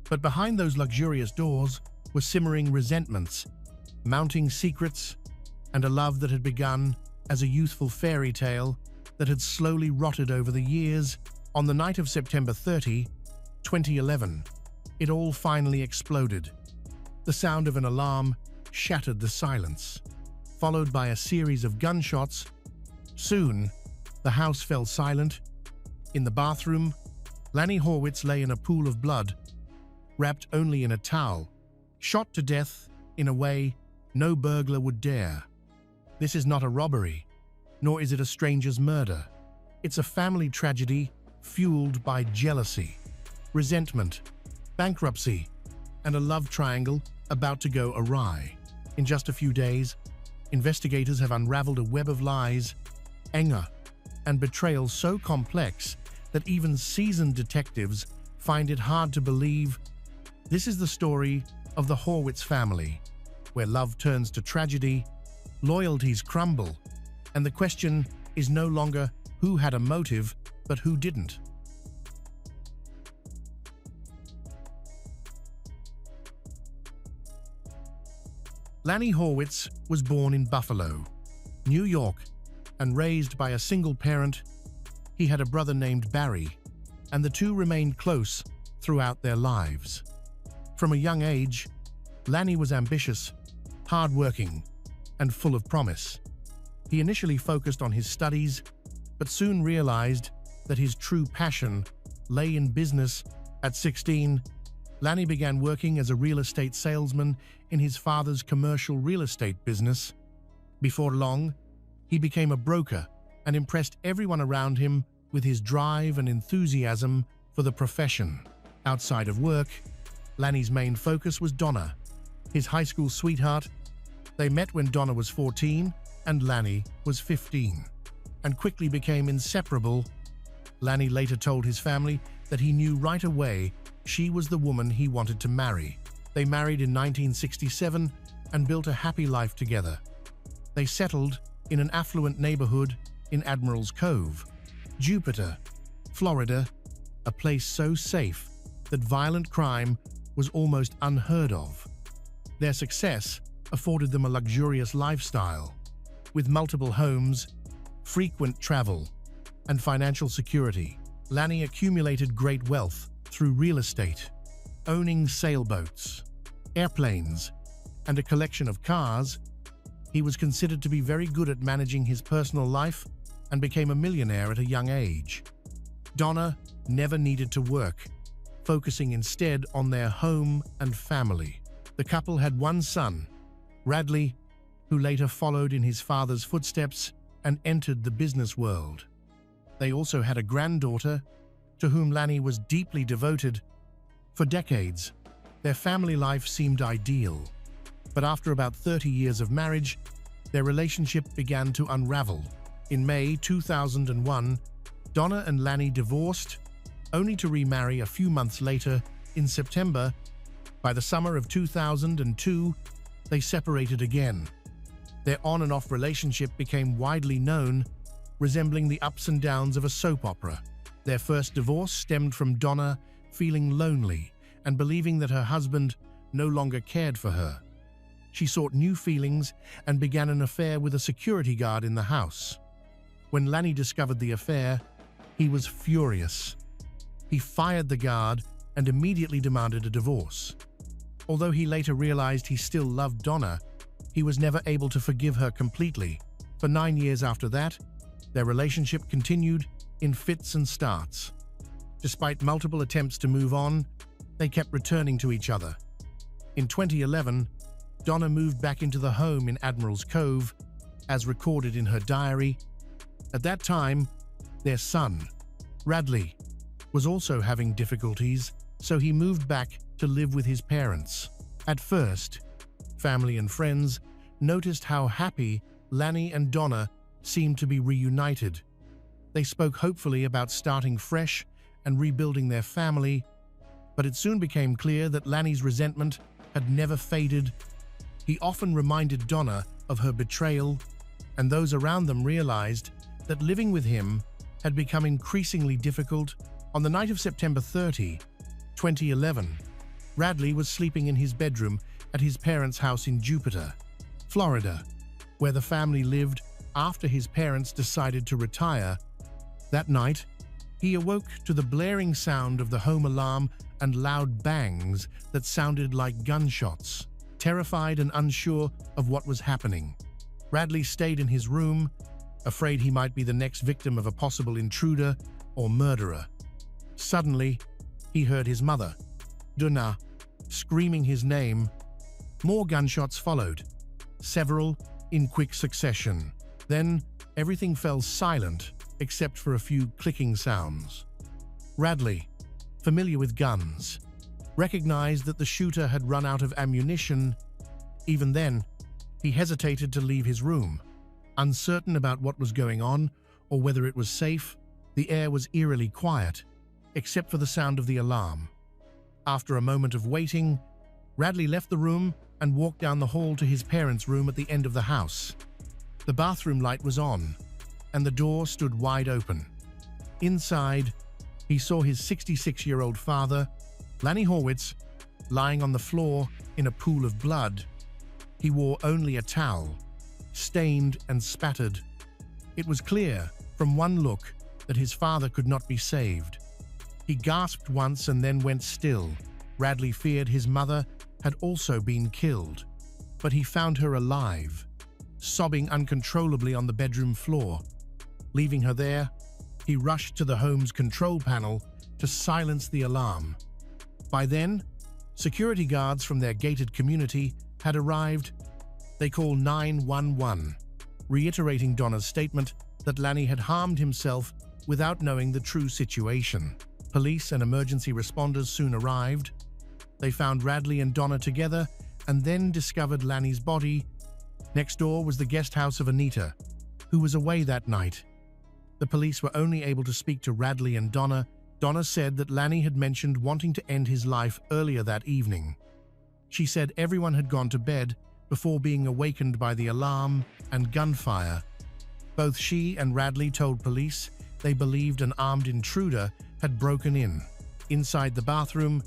But behind those luxurious doors were simmering resentments, mounting secrets, and a love that had begun as a youthful fairy tale that had slowly rotted over the years. On the night of September 30, 2011, it all finally exploded. The sound of an alarm shattered the silence, followed by a series of gunshots. Soon, the house fell silent. In the bathroom, Lanny Horwitz lay in a pool of blood, wrapped only in a towel, shot to death in a way no burglar would dare. This is not a robbery, nor is it a stranger's murder. It's a family tragedy fueled by jealousy, resentment, bankruptcy, and a love triangle about to go awry. In just a few days, investigators have unraveled a web of lies, anger, and betrayal so complex that even seasoned detectives find it hard to believe. This is the story of the Horwitz family, where love turns to tragedy, loyalties crumble, and the question is no longer who had a motive, but who didn't. Lanny Horwitz was born in Buffalo, New York, and raised by a single parent. He had a brother named Barry, and the two remained close throughout their lives. From a young age, Lanny was ambitious, hardworking, and full of promise. He initially focused on his studies, but soon realized that his true passion lay in business. At 16, Lanny began working as a real estate salesman in his father's commercial real estate business. Before long, he became a broker and impressed everyone around him with his drive and enthusiasm for the profession. Outside of work, Lanny's main focus was Donna, his high school sweetheart. They met when Donna was 14 and Lanny was 15, and quickly became inseparable. Lanny later told his family that he knew right away she was the woman he wanted to marry. They married in 1967 and built a happy life together. They settled in an affluent neighborhood in Admiral's Cove, Jupiter, Florida, a place so safe that violent crime was almost unheard of. Their success afforded them a luxurious lifestyle, with multiple homes, frequent travel, and financial security. Lanny accumulated great wealth through real estate, owning sailboats, airplanes, and a collection of cars. He was considered to be very good at managing his personal life and became a millionaire at a young age. Donna never needed to work, focusing instead on their home and family. The couple had one son, Radley, who later followed in his father's footsteps and entered the business world. They also had a granddaughter, to whom Lanny was deeply devoted. For decades, their family life seemed ideal. But after about 30 years of marriage, their relationship began to unravel. In May 2001, Donna and Lanny divorced, only to remarry a few months later in September. By the summer of 2002, they separated again. Their on and off relationship became widely known, resembling the ups and downs of a soap opera. Their first divorce stemmed from Donna feeling lonely and believing that her husband no longer cared for her. She sought new feelings and began an affair with a security guard in the house. When Lanny discovered the affair, he was furious. He fired the guard and immediately demanded a divorce. Although he later realized he still loved Donna, he was never able to forgive her completely. For 9 years after that, their relationship continued in fits and starts. Despite multiple attempts to move on, they kept returning to each other. In 2011, Donna moved back into the home in Admiral's Cove, as recorded in her diary. At that time, their son, Radley, was also having difficulties, so he moved back to live with his parents. At first, family and friends noticed how happy Lanny and Donna seemed to be reunited. They spoke hopefully about starting fresh and rebuilding their family, but it soon became clear that Lanny's resentment had never faded. He often reminded Donna of her betrayal, and those around them realized that living with him had become increasingly difficult. On the night of September 30, 2011, Radley was sleeping in his bedroom at his parents' house in Jupiter, Florida, where the family lived after his parents decided to retire. That night, he awoke to the blaring sound of the home alarm and loud bangs that sounded like gunshots. Terrified and unsure of what was happening, Radley stayed in his room, afraid he might be the next victim of a possible intruder or murderer. Suddenly, he heard his mother, Donna, screaming his name. More gunshots followed, several in quick succession. Then, everything fell silent except for a few clicking sounds. Radley, familiar with guns, recognized that the shooter had run out of ammunition. Even then, he hesitated to leave his room. Uncertain about what was going on or whether it was safe, the air was eerily quiet, except for the sound of the alarm. After a moment of waiting, Radley left the room and walked down the hall to his parents' room at the end of the house. The bathroom light was on, and the door stood wide open. Inside, he saw his 66-year-old father, Lanny Horwitz, lying on the floor in a pool of blood. He wore only a towel, stained and spattered. It was clear, from one look, that his father could not be saved. He gasped once and then went still. Radley feared his mother had also been killed, but he found her alive, sobbing uncontrollably on the bedroom floor. Leaving her there, He rushed to the home's control panel to silence the alarm. By then, security guards from their gated community had arrived. They called 911, reiterating Donna's statement that Lanny had harmed himself without knowing the true situation. Police and emergency responders soon arrived. They found Radley and Donna together and then discovered Lanny's body. Next door was the guest house of Anita, who was away that night. The police were only able to speak to Radley and Donna. Donna said that Lanny had mentioned wanting to end his life earlier that evening. She said everyone had gone to bed before being awakened by the alarm and gunfire. Both she and Radley told police they believed an armed intruder had broken in. Inside the bathroom,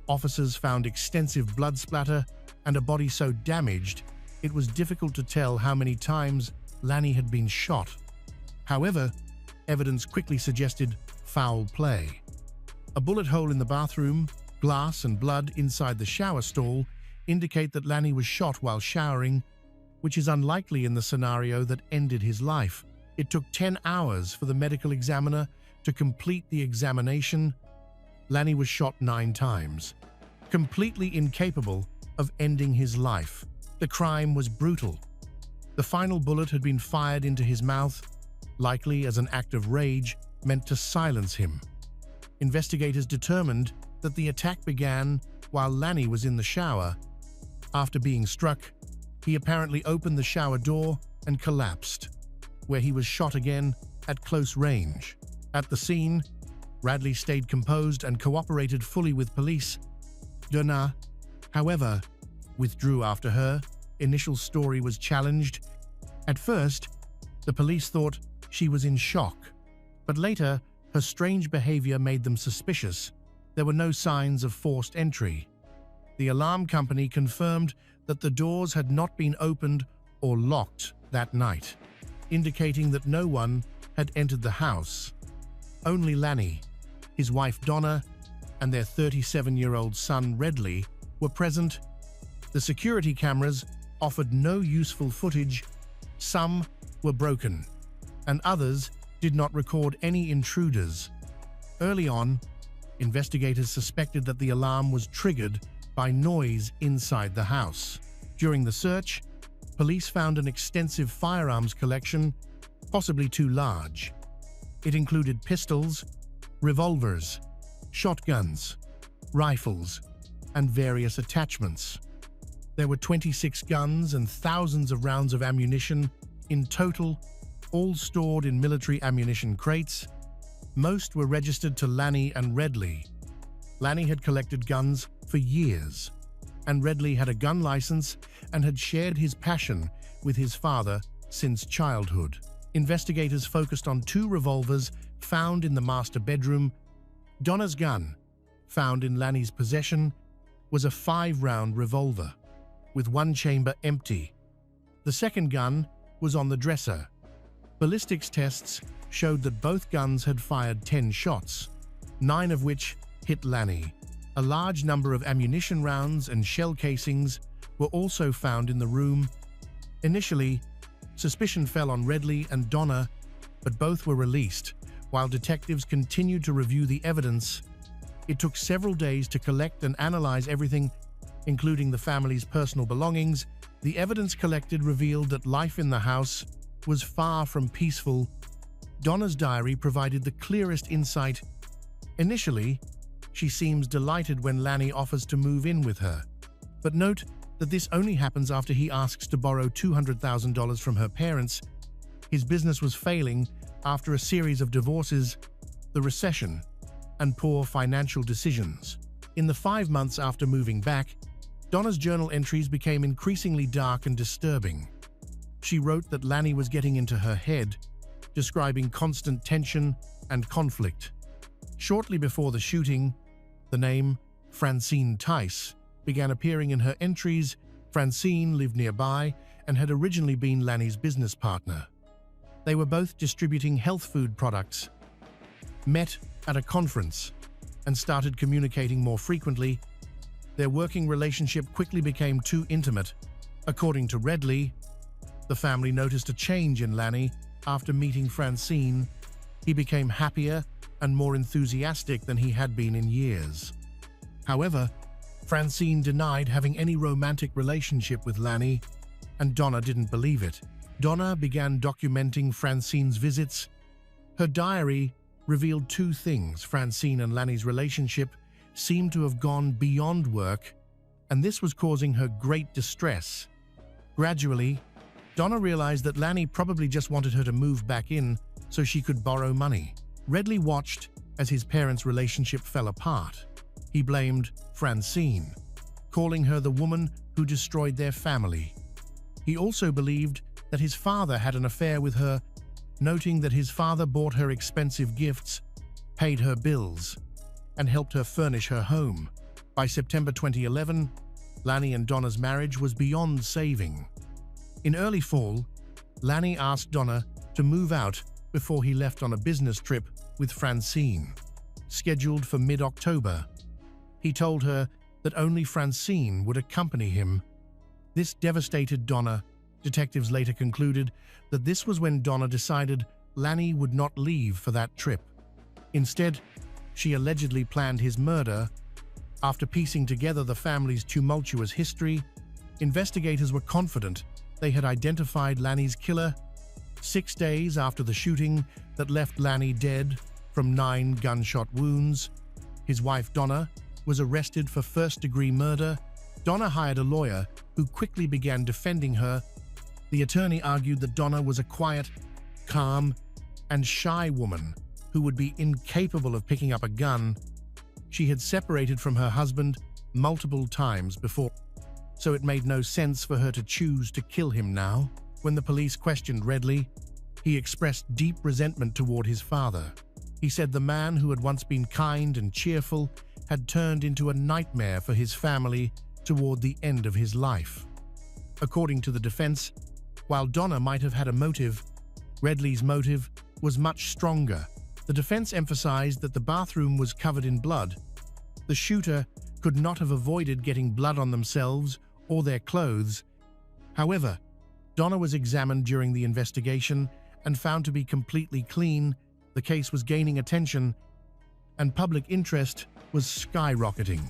officers found extensive blood splatter and a body so damaged it was difficult to tell how many times Lanny had been shot. However, evidence quickly suggested foul play. A bullet hole in the bathroom, glass and blood inside the shower stall indicate that Lanny was shot while showering, which is unlikely in the scenario that ended his life. It took 10 hours for the medical examiner to complete the examination. Lanny was shot 9 times, completely incapable of ending his life. The crime was brutal. The final bullet had been fired into his mouth, likely as an act of rage meant to silence him. Investigators determined that the attack began while Lanny was in the shower. After being struck, he apparently opened the shower door and collapsed, where he was shot again at close range. At the scene, Radley stayed composed and cooperated fully with police. Donna, however, withdrew after her initial story was challenged. At first, the police thought she was in shock, but later, her strange behavior made them suspicious. There were no signs of forced entry. The alarm company confirmed that the doors had not been opened or locked that night, indicating that no one had entered the house. Only Lanny, his wife Donna, and their 37-year-old son Radley were present. The security cameras offered no useful footage. Some were broken, and others did not record any intruders. Early on, investigators suspected that the alarm was triggered by noise inside the house. During the search, police found an extensive firearms collection, possibly too large. It included pistols, revolvers, shotguns, rifles, and various attachments. There were 26 guns and thousands of rounds of ammunition in total, all stored in military ammunition crates. Most were registered to Lanny and Radley. Lanny had collected guns for years, and Radley had a gun license and had shared his passion with his father since childhood. Investigators focused on 2 revolvers found in the master bedroom. Donna's gun, found in Lanny's possession, was a 5-round revolver, with 1 chamber empty. The second gun was on the dresser. Ballistics tests showed that both guns had fired 10 shots, 9 of which hit Lanny. A large number of ammunition rounds and shell casings were also found in the room. Initially, suspicion fell on Radley and Donna, but both were released while detectives continued to review the evidence. It took several days to collect and analyze everything, including the family's personal belongings. The evidence collected revealed that life in the house was far from peaceful. Donna's diary provided the clearest insight. Initially, she seems delighted when Lanny offers to move in with her. But note that this only happens after he asks to borrow $200,000 from her parents. His business was failing after a series of divorces, the recession, and poor financial decisions. In the 5 months after moving back, Donna's journal entries became increasingly dark and disturbing. She wrote that Lanny was getting into her head, describing constant tension and conflict. Shortly before the shooting, the name Francine Tice began appearing in her entries. Francine lived nearby and had originally been Lanny's business partner. They were both distributing health food products, met at a conference, and started communicating more frequently. Their working relationship quickly became too intimate. According to Radley, the family noticed a change in Lanny after meeting Francine. he became happier and more enthusiastic than he had been in years. However, Francine denied having any romantic relationship with Lanny, and Donna didn't believe it. Donna began documenting Francine's visits. Her diary revealed two things: Francine and Lanny's relationship seemed to have gone beyond work, and this was causing her great distress. Gradually, Donna realized that Lanny probably just wanted her to move back in so she could borrow money. Redley watched as his parents' relationship fell apart. He blamed Francine, calling her the woman who destroyed their family. He also believed that his father had an affair with her, noting that his father bought her expensive gifts, paid her bills, and helped her furnish her home. By September 2011, Lanny and Donna's marriage was beyond saving. In early fall, Lanny asked Donna to move out before he left on a business trip with Francine, scheduled for mid-October. He told her that only Francine would accompany him. This devastated Donna. Detectives later concluded that this was when Donna decided Lanny would not leave for that trip. Instead, she allegedly planned his murder. After piecing together the family's tumultuous history, investigators were confident they had identified Lanny's killer. 6 days after the shooting that left Lanny dead from 9 gunshot wounds, his wife Donna was arrested for first-degree murder. Donna hired a lawyer who quickly began defending her. The attorney argued that Donna was a quiet, calm, and shy woman who would be incapable of picking up a gun. She had separated from her husband multiple times before, so it made no sense for her to choose to kill him now. When the police questioned Redley, he expressed deep resentment toward his father. He said the man who had once been kind and cheerful had turned into a nightmare for his family toward the end of his life. According to the defense, while Donna might have had a motive, Redley's motive was much stronger. The defense emphasized that the bathroom was covered in blood. The shooter could not have avoided getting blood on themselves or their clothes. However, Donna was examined during the investigation and found to be completely clean. The case was gaining attention, and public interest was skyrocketing.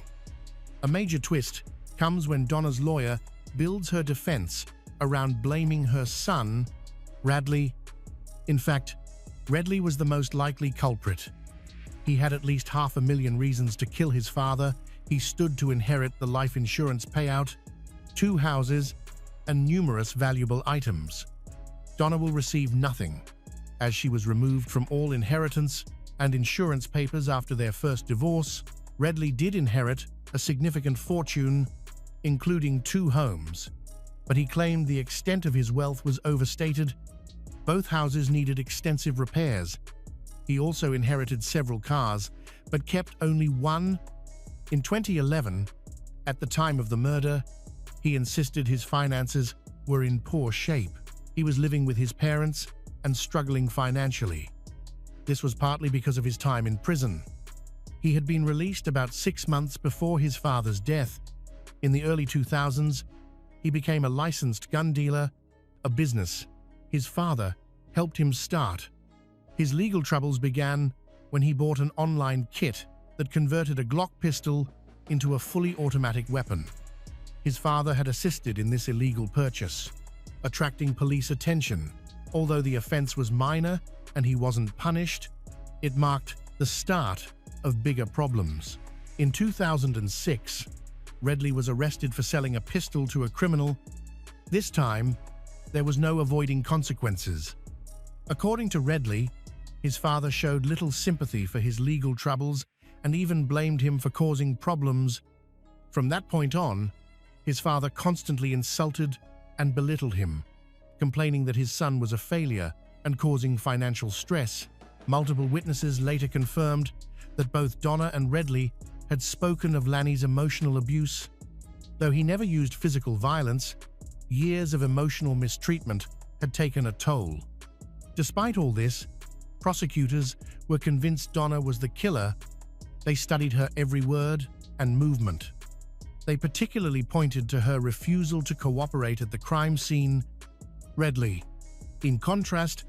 A major twist comes when Donna's lawyer builds her defense around blaming her son, Radley. In fact, Redley was the most likely culprit. He had at least 500,000 reasons to kill his father. He stood to inherit the life insurance payout, 2 houses, and numerous valuable items. Donna will receive nothing, as she was removed from all inheritance and insurance papers after their first divorce. Redley did inherit a significant fortune, including 2 homes, but he claimed the extent of his wealth was overstated. Both houses needed extensive repairs. He also inherited several cars, but kept only one. In 2011, at the time of the murder, he insisted his finances were in poor shape. He was living with his parents and struggling financially. This was partly because of his time in prison. He had been released about 6 months before his father's death. In the early 2000s, he became a licensed gun dealer, a business his father helped him start. His legal troubles began when he bought an online kit that converted a Glock pistol into a fully automatic weapon. His father had assisted in this illegal purchase, attracting police attention. Although the offense was minor and he wasn't punished, it marked the start of bigger problems. In 2006, Redley was arrested for selling a pistol to a criminal. This time, there was no avoiding consequences. According to Redley, his father showed little sympathy for his legal troubles and even blamed him for causing problems. From that point on, his father constantly insulted and belittled him, complaining that his son was a failure and causing financial stress. Multiple witnesses later confirmed that both Donna and Redley had spoken of Lanny's emotional abuse. Though he never used physical violence, years of emotional mistreatment had taken a toll. Despite all this, prosecutors were convinced Donna was the killer. They studied her every word and movement. They particularly pointed to her refusal to cooperate at the crime scene. Redley, in contrast,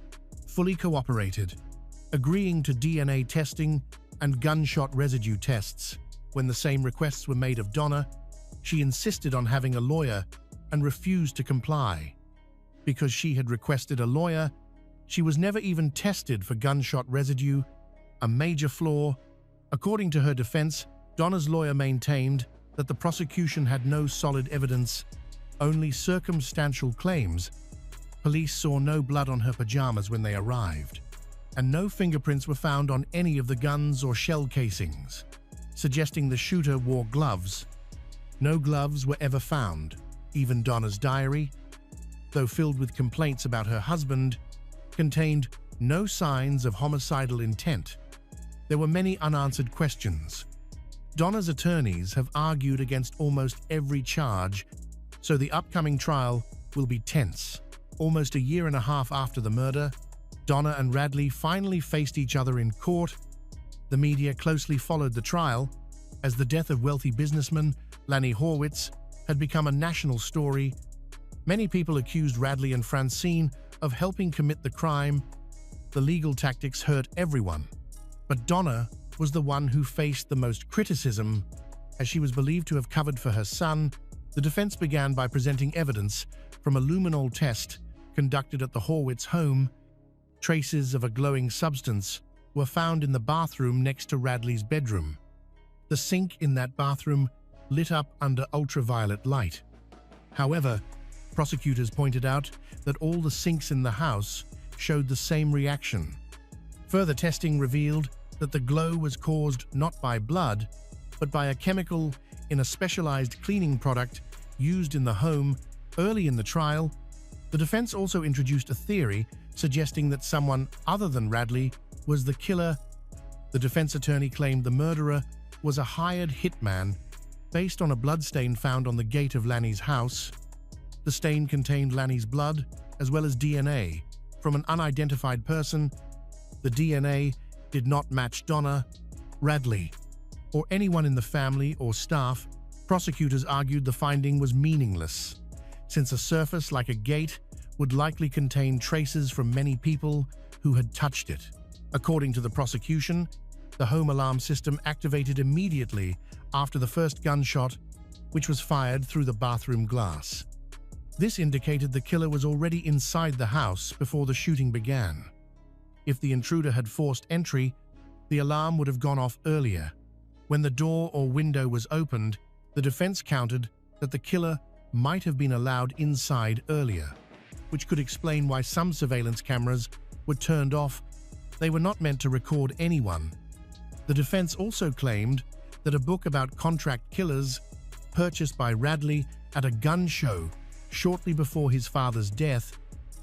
fully cooperated. agreeing to DNA testing and gunshot residue tests. When the same requests were made of Donna, she insisted on having a lawyer and refused to comply. Because she had requested a lawyer, she was never even tested for gunshot residue, a major flaw. According to her defense, Donna's lawyer maintained that the prosecution had no solid evidence, only circumstantial claims. Police saw no blood on her pajamas when they arrived, and no fingerprints were found on any of the guns or shell casings, suggesting the shooter wore gloves. No gloves were ever found. Even Donna's diary, though filled with complaints about her husband, contained no signs of homicidal intent. There were many unanswered questions. Donna's attorneys have argued against almost every charge, so the upcoming trial will be tense. Almost a year and a half after the murder, Donna and Radley finally faced each other in court. The media closely followed the trial, as the death of wealthy businessman Lanny Horowitz had become a national story. Many people accused Radley and Francine of helping commit the crime. The legal tactics hurt everyone, but Donna was the one who faced the most criticism, as she was believed to have covered for her son. The defense began by presenting evidence from a luminol test conducted at the Horowitz home. Traces of a glowing substance were found in the bathroom next to Radley's bedroom. The sink in that bathroom lit up under ultraviolet light. However, prosecutors pointed out that all the sinks in the house showed the same reaction. Further testing revealed that the glow was caused not by blood, but by a chemical in a specialized cleaning product used in the home. Early in the trial, the defense also introduced a theory suggesting that someone other than Radley was the killer. The defense attorney claimed the murderer was a hired hitman based on a bloodstain found on the gate of Lanny's house. The stain contained Lanny's blood as well as DNA from an unidentified person. The DNA did not match Donna, Radley, or anyone in the family or staff. Prosecutors argued the finding was meaningless, since a surface like a gate would likely contain traces from many people who had touched it. According to the prosecution, the home alarm system activated immediately after the first gunshot, which was fired through the bathroom glass. This indicated the killer was already inside the house before the shooting began. If the intruder had forced entry, the alarm would have gone off earlier. When the door or window was opened, the defense countered that the killer might have been allowed inside earlier, which could explain why some surveillance cameras were turned off. They were not meant to record anyone. The defense also claimed that a book about contract killers, purchased by Radley at a gun show shortly before his father's death,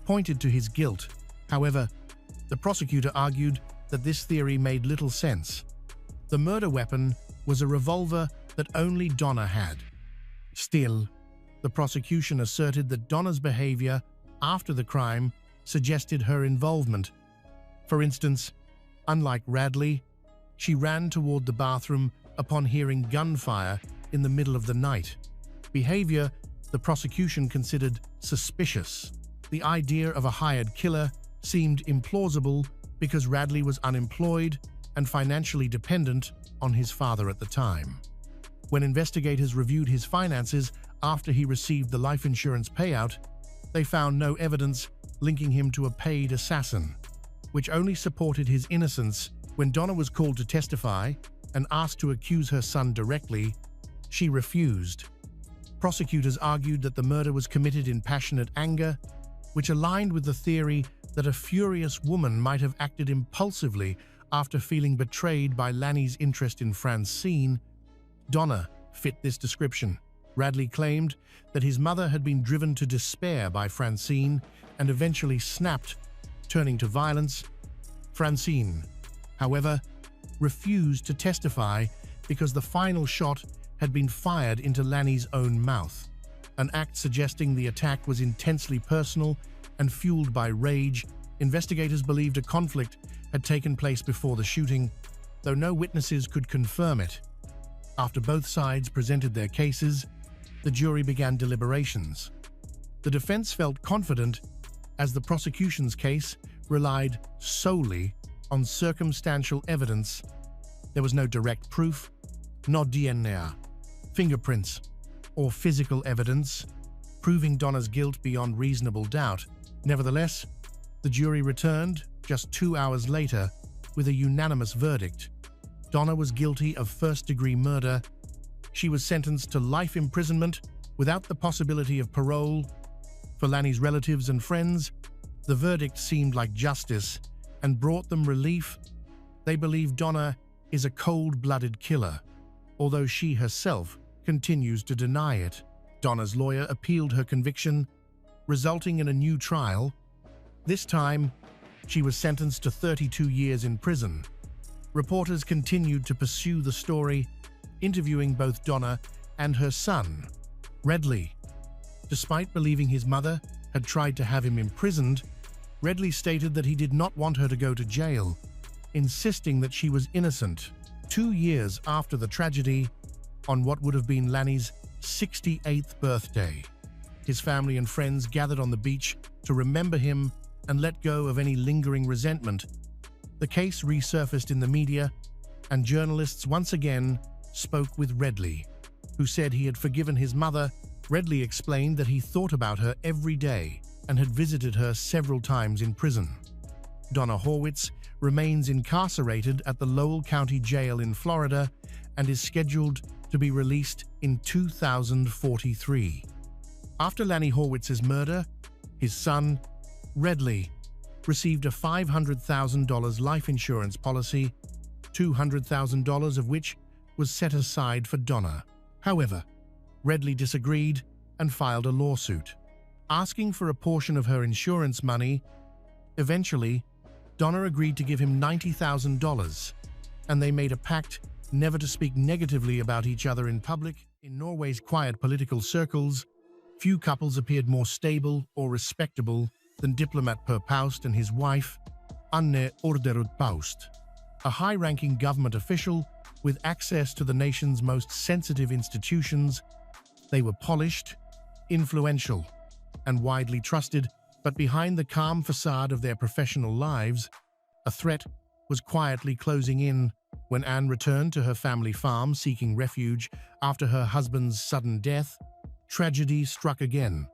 pointed to his guilt. However, the prosecutor argued that this theory made little sense. The murder weapon was a revolver that only Donna had. Still, the prosecution asserted that Donna's behavior after the crime suggested her involvement. For instance, unlike Radley, she ran toward the bathroom upon hearing gunfire in the middle of the night. Behavior the prosecution considered suspicious. The idea of a hired killer seemed implausible because Radley was unemployed and financially dependent on his father at the time. When investigators reviewed his finances after he received the life insurance payout, they found no evidence linking him to a paid assassin, which only supported his innocence. When Donna was called to testify and asked to accuse her son directly, she refused. Prosecutors argued that the murder was committed in passionate anger, which aligned with the theory that a furious woman might have acted impulsively after feeling betrayed by Lanny's interest in Francine. Donna fit this description. Radley claimed that his mother had been driven to despair by Francine and eventually snapped, turning to violence. Francine, however, refused to testify because the final shot had been fired into Lanny's own mouth, an act suggesting the attack was intensely personal and fueled by rage. Investigators believed a conflict had taken place before the shooting, though no witnesses could confirm it. After both sides presented their cases, the jury began deliberations. The defense felt confident as the prosecution's case relied solely on circumstantial evidence. There was no direct proof, no DNA, fingerprints, or physical evidence proving Donna's guilt beyond reasonable doubt. Nevertheless, the jury returned just 2 hours later with a unanimous verdict. Donna was guilty of first-degree murder. She was sentenced to life imprisonment without the possibility of parole. For Lanny's relatives and friends, the verdict seemed like justice and brought them relief. They believe Donna is a cold-blooded killer, although she herself continues to deny it. Donna's lawyer appealed her conviction, resulting in a new trial. This time, she was sentenced to 32 years in prison. Reporters continued to pursue the story, interviewing both Donna and her son, Redley. Despite believing his mother had tried to have him imprisoned, Redley stated that he did not want her to go to jail, insisting that she was innocent. 2 years after the tragedy, on what would have been Lanny's 68th birthday, his family and friends gathered on the beach to remember him and let go of any lingering resentment. The case resurfaced in the media, and journalists once again spoke with Redley, who said he had forgiven his mother. Redley explained that he thought about her every day and had visited her several times in prison. Donna Horwitz remains incarcerated at the Lowell County Jail in Florida and is scheduled to be released in 2043. After Lanny Horwitz's murder, his son, Redley, received a $500,000 life insurance policy, $200,000 of which was set aside for Donna. However, Redley disagreed and filed a lawsuit, asking for a portion of her insurance money. Eventually, Donna agreed to give him $90,000, and they made a pact never to speak negatively about each other in public. In Norway's quiet political circles, few couples appeared more stable or respectable than diplomat Per Paust and his wife, Anne Orderud Paust, a high-ranking government official with access to the nation's most sensitive institutions. They were polished, influential, and widely trusted, but behind the calm facade of their professional lives, a threat was quietly closing in. When Anne returned to her family farm seeking refuge after her husband's sudden death, tragedy struck again.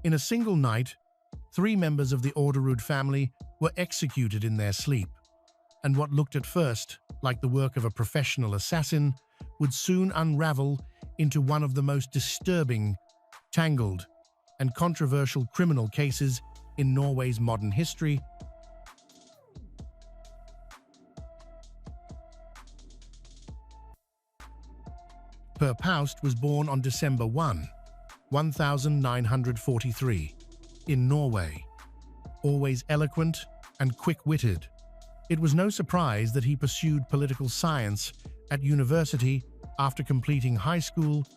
In a single night, 3 members of the Orderud family were executed in their sleep, and what looked at first like the work of a professional assassin would soon unravel into one of the most disturbing, tangled, and controversial criminal cases in Norway's modern history. Per Paust was born on December 1, 1943, in Norway. Always eloquent and quick-witted, it was no surprise that he pursued political science at university. After completing high school,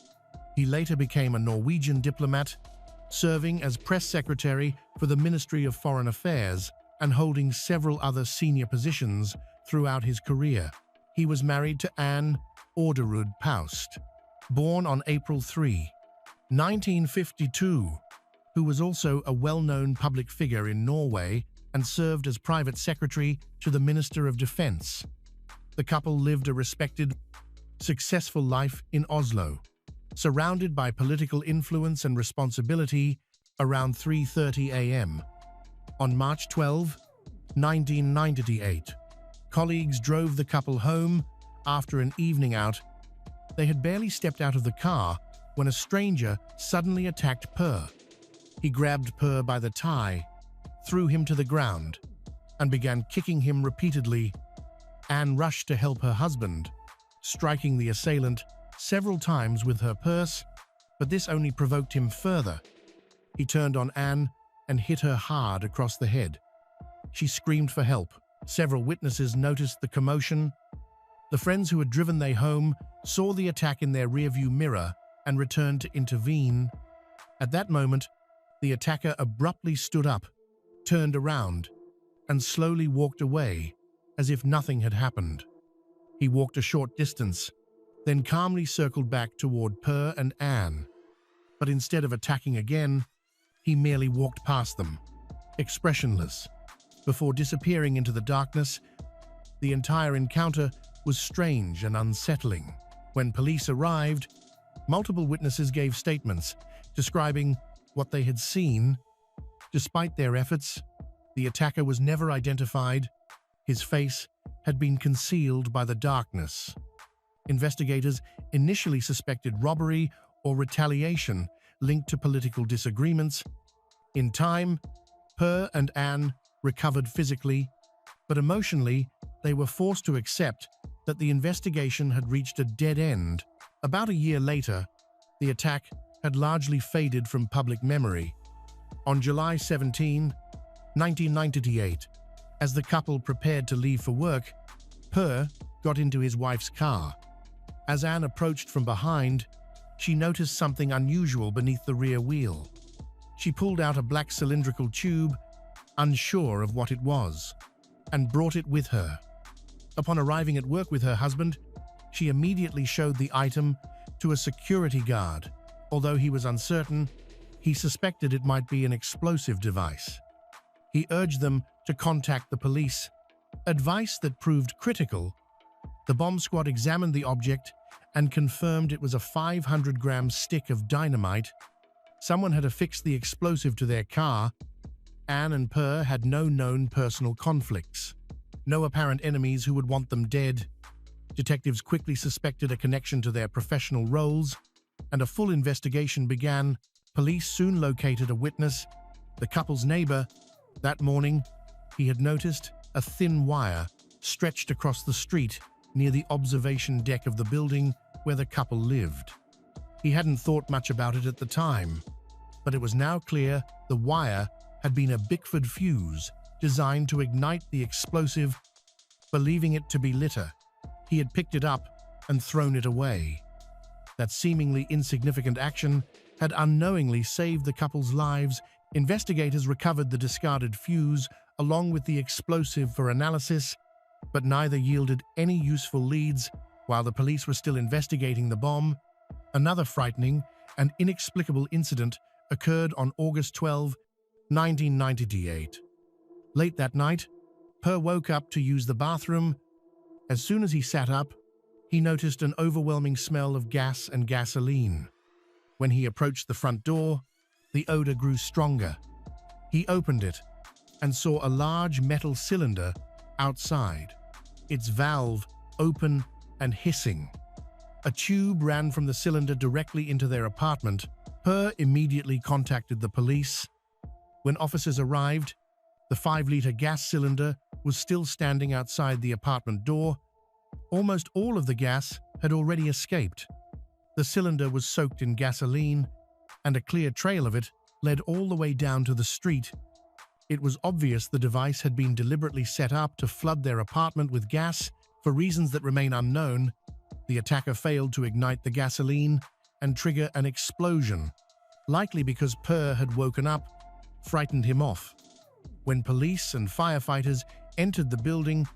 he later became a Norwegian diplomat, serving as press secretary for the Ministry of Foreign Affairs and holding several other senior positions throughout his career. He was married to Anne Orderud Paust, born on April 3, 1952, who was also a well-known public figure in Norway and served as private secretary to the Minister of Defense. The couple lived a respected, successful life in Oslo, surrounded by political influence and responsibility. Around 3:30 a.m. on March 12, 1998, colleagues drove the couple home after an evening out. They had barely stepped out of the car when a stranger suddenly attacked Per. He grabbed Per by the tie, threw him to the ground, and began kicking him repeatedly. Anne rushed to help her husband, striking the assailant several times with her purse, but this only provoked him further. He turned on Anne and hit her hard across the head. She screamed for help. Several witnesses noticed the commotion. The friends who had driven them home saw the attack in their rearview mirror and returned to intervene. At that moment, the attacker abruptly stood up, turned around, and slowly walked away as if nothing had happened. He walked a short distance, then calmly circled back toward Per and Anne. But instead of attacking again, he merely walked past them, expressionless, before disappearing into the darkness The entire encounter was strange and unsettling. When police arrived, multiple witnesses gave statements describing what they had seen. Despite their efforts, the attacker was never identified. His face had been concealed by the darkness. Investigators initially suspected robbery or retaliation linked to political disagreements. In time, Per and Anne recovered physically, but emotionally, they were forced to accept that the investigation had reached a dead end. About a year later, the attack had largely faded from public memory. On July 17, 1998, as the couple prepared to leave for work, Per got into his wife's car. As Anne approached from behind, she noticed something unusual beneath the rear wheel. She pulled out a black cylindrical tube, unsure of what it was, and brought it with her. Upon arriving at work with her husband, she immediately showed the item to a security guard. Although he was uncertain, he suspected it might be an explosive device. He urged them to contact the police, advice that proved critical. The bomb squad examined the object and confirmed it was a 500-gram stick of dynamite. Someone had affixed the explosive to their car. Anne and Per had no known personal conflicts, no apparent enemies who would want them dead. Detectives quickly suspected a connection to their professional roles, and a full investigation began. Police soon located a witness, the couple's neighbor. That morning, he had noticed a thin wire stretched across the street near the observation deck of the building where the couple lived. He hadn't thought much about it at the time, but it was now clear the wire had been a Bickford fuse designed to ignite the explosive. Believing it to be litter, he had picked it up and thrown it away. That seemingly insignificant action had unknowingly saved the couple's lives. Investigators recovered the discarded fuse along with the explosive for analysis, but neither yielded any useful leads. While the police were still investigating the bomb, another frightening and inexplicable incident occurred on August 12, 1998. Late that night, Per woke up to use the bathroom. As soon as he sat up, he noticed an overwhelming smell of gas and gasoline. When he approached the front door, the odor grew stronger. He opened it and saw a large metal cylinder outside, its valve open and hissing. A tube ran from the cylinder directly into their apartment. Per immediately contacted the police. When officers arrived, the 5-liter gas cylinder was still standing outside the apartment door. Almost all of the gas had already escaped. The cylinder was soaked in gasoline, and a clear trail of it led all the way down to the street. It was obvious the device had been deliberately set up to flood their apartment with gas. For reasons that remain unknown, the attacker failed to ignite the gasoline and trigger an explosion, likely because Per had woken up, frightened him off. When police and firefighters entered the building,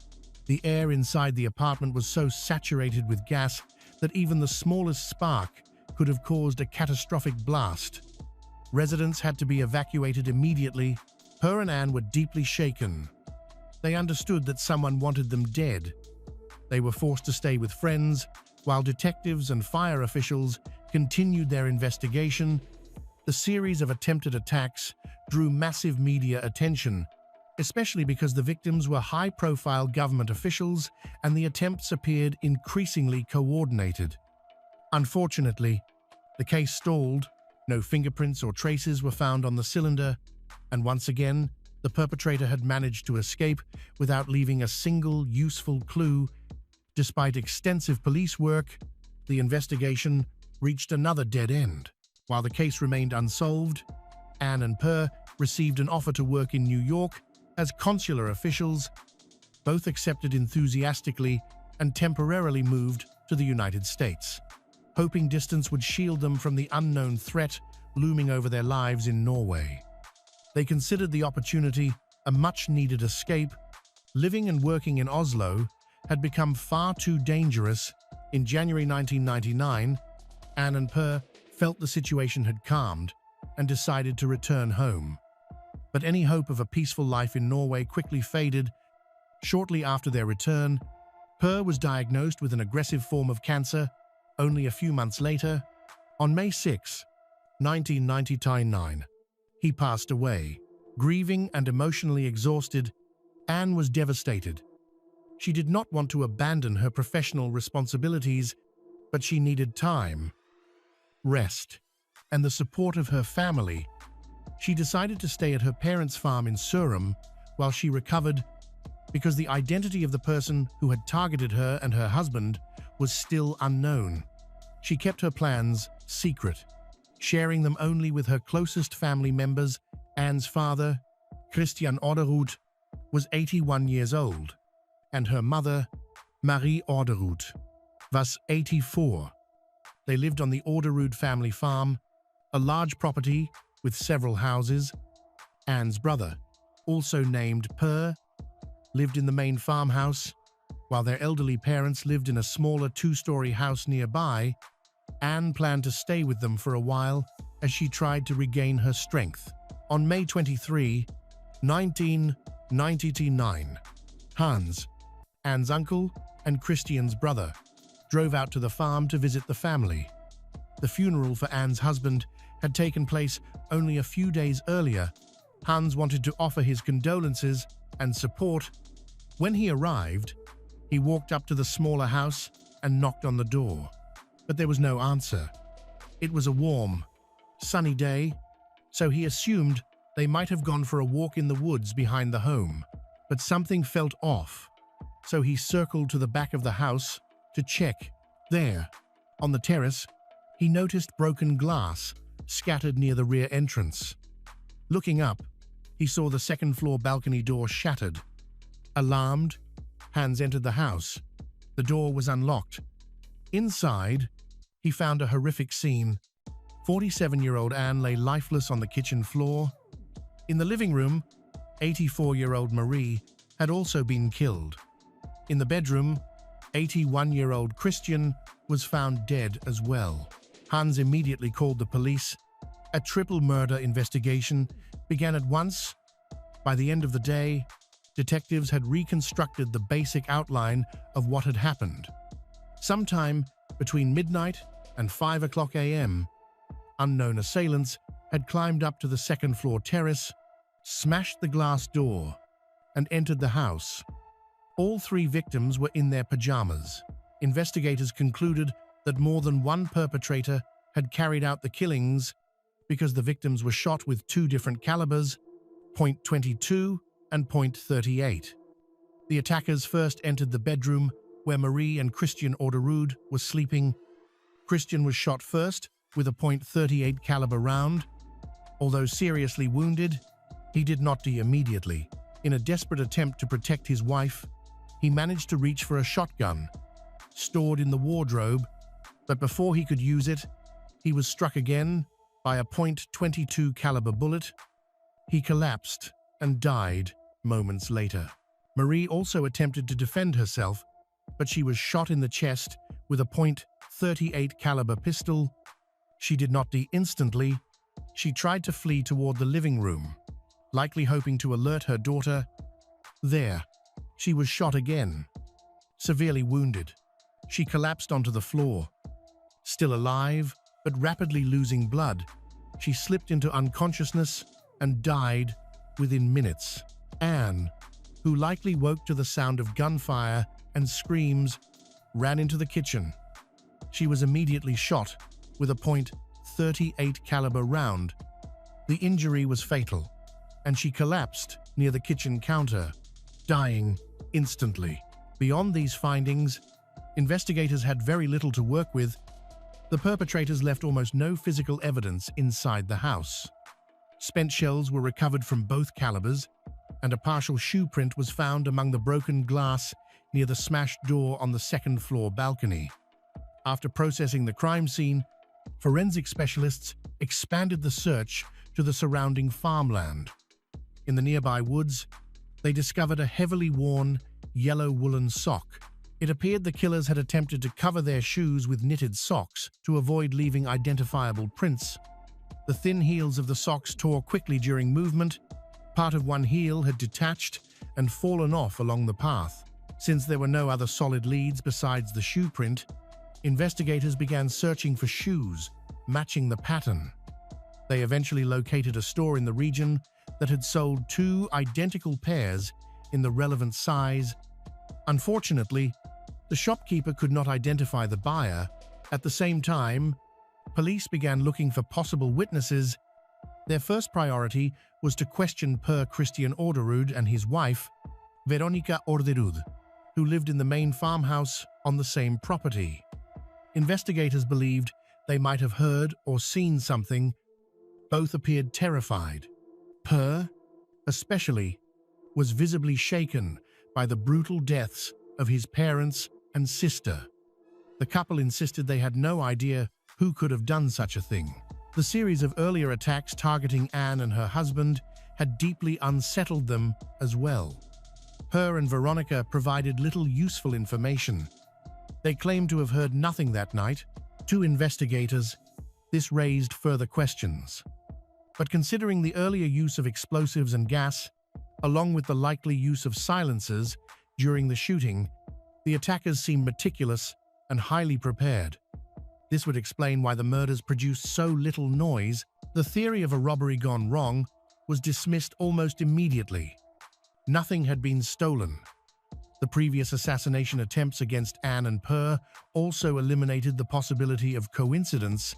the air inside the apartment was so saturated with gas that even the smallest spark could have caused a catastrophic blast. Residents had to be evacuated immediately. Per and Anne were deeply shaken. They understood that someone wanted them dead. They were forced to stay with friends, while detectives and fire officials continued their investigation. The series of attempted attacks drew massive media attention, especially because the victims were high-profile government officials and the attempts appeared increasingly coordinated. Unfortunately, the case stalled. No fingerprints or traces were found on the cylinder, and once again, the perpetrator had managed to escape without leaving a single useful clue. Despite extensive police work, the investigation reached another dead end. While the case remained unsolved, Anne and Per received an offer to work in New York as consular officials. Both accepted enthusiastically and temporarily moved to the United States, hoping distance would shield them from the unknown threat looming over their lives in Norway. They considered the opportunity a much-needed escape. Living and working in Oslo had become far too dangerous. In January 1999, Anne and Per felt the situation had calmed and decided to return home. But any hope of a peaceful life in Norway quickly faded. Shortly after their return, Per was diagnosed with an aggressive form of cancer. Only a few months later, on May 6, 1999, he passed away. Grieving and emotionally exhausted, Anne was devastated. She did not want to abandon her professional responsibilities, but she needed time, rest, and the support of her family. She decided to stay at her parents' farm in Surrey while she recovered, because the identity of the person who had targeted her and her husband was still unknown. She kept her plans secret, sharing them only with her closest family members. Anne's father, Christian Orderud, was 81 years old, and her mother, Marie Orderud, was 84. They lived on the Orderud family farm, a large property with several houses. Anne's brother, also named Per, lived in the main farmhouse, while their elderly parents lived in a smaller two-story house nearby. Anne planned to stay with them for a while as she tried to regain her strength. On May 23, 1999, Hans, Anne's uncle and Christian's brother, drove out to the farm to visit the family. The funeral for Anne's husband had taken place only a few days earlier. Hans wanted to offer his condolences and support. When he arrived, he walked up to the smaller house and knocked on the door, but there was no answer. It was a warm, sunny day, so he assumed they might have gone for a walk in the woods behind the home. But something felt off, so he circled to the back of the house to check. There, on the terrace, he noticed broken glass scattered near the rear entrance. Looking up, he saw the second-floor balcony door shattered. Alarmed, Hans entered the house. The door was unlocked. Inside, he found a horrific scene. 47-year-old Anne lay lifeless on the kitchen floor. In the living room, 84-year-old Marie had also been killed. In the bedroom, 81-year-old Christian was found dead as well. Hans immediately called the police. A triple murder investigation began at once. By the end of the day, detectives had reconstructed the basic outline of what had happened. Sometime between midnight and 5 a.m., unknown assailants had climbed up to the second-floor terrace, smashed the glass door, and entered the house. All three victims were in their pajamas. Investigators concluded that more than one perpetrator had carried out the killings because the victims were shot with two different calibers, .22 and .38. The attackers first entered the bedroom where Marie and Christian Orderud were sleeping. Christian was shot first with a .38 caliber round. Although seriously wounded, he did not die immediately. In a desperate attempt to protect his wife, he managed to reach for a shotgun stored in the wardrobe, but before he could use it, he was struck again by a .22 caliber bullet. He collapsed and died moments later. Marie also attempted to defend herself, but she was shot in the chest with a .38 caliber pistol. She did not die instantly. She tried to flee toward the living room, likely hoping to alert her daughter. There, she was shot again. Severely wounded, she collapsed onto the floor. Still alive, but rapidly losing blood, she slipped into unconsciousness and died within minutes. Anne, who likely woke to the sound of gunfire and screams, ran into the kitchen. She was immediately shot with a .38 caliber round. The injury was fatal, and she collapsed near the kitchen counter, dying instantly. Beyond these findings, investigators had very little to work with. The perpetrators left almost no physical evidence inside the house. Spent shells were recovered from both calibers, and a partial shoe print was found among the broken glass near the smashed door on the second-floor balcony. After processing the crime scene, forensic specialists expanded the search to the surrounding farmland. In the nearby woods, they discovered a heavily worn, yellow woolen sock. It appeared the killers had attempted to cover their shoes with knitted socks to avoid leaving identifiable prints. The thin heels of the socks tore quickly during movement, Part of one heel had detached and fallen off along the path. Since there were no other solid leads besides the shoe print, investigators began searching for shoes matching the pattern. They eventually located a store in the region that had sold two identical pairs in the relevant size. Unfortunately, the shopkeeper could not identify the buyer. At the same time, police began looking for possible witnesses. Their first priority was to question Per Christian Orderud and his wife, Veronica Orderud, who lived in the main farmhouse on the same property. Investigators believed they might have heard or seen something. Both appeared terrified. Per, especially, was visibly shaken by the brutal deaths of his parents and sister. The couple insisted they had no idea who could have done such a thing. The series of earlier attacks targeting Anne and her husband had deeply unsettled them as well. Per and Veronica provided little useful information. They claimed to have heard nothing that night. To investigators, this raised further questions. But considering the earlier use of explosives and gas, along with the likely use of silencers during the shooting, the attackers seemed meticulous and highly prepared. This would explain why the murders produced so little noise. The theory of a robbery gone wrong was dismissed almost immediately. Nothing had been stolen. The previous assassination attempts against Anne and Per also eliminated the possibility of coincidence.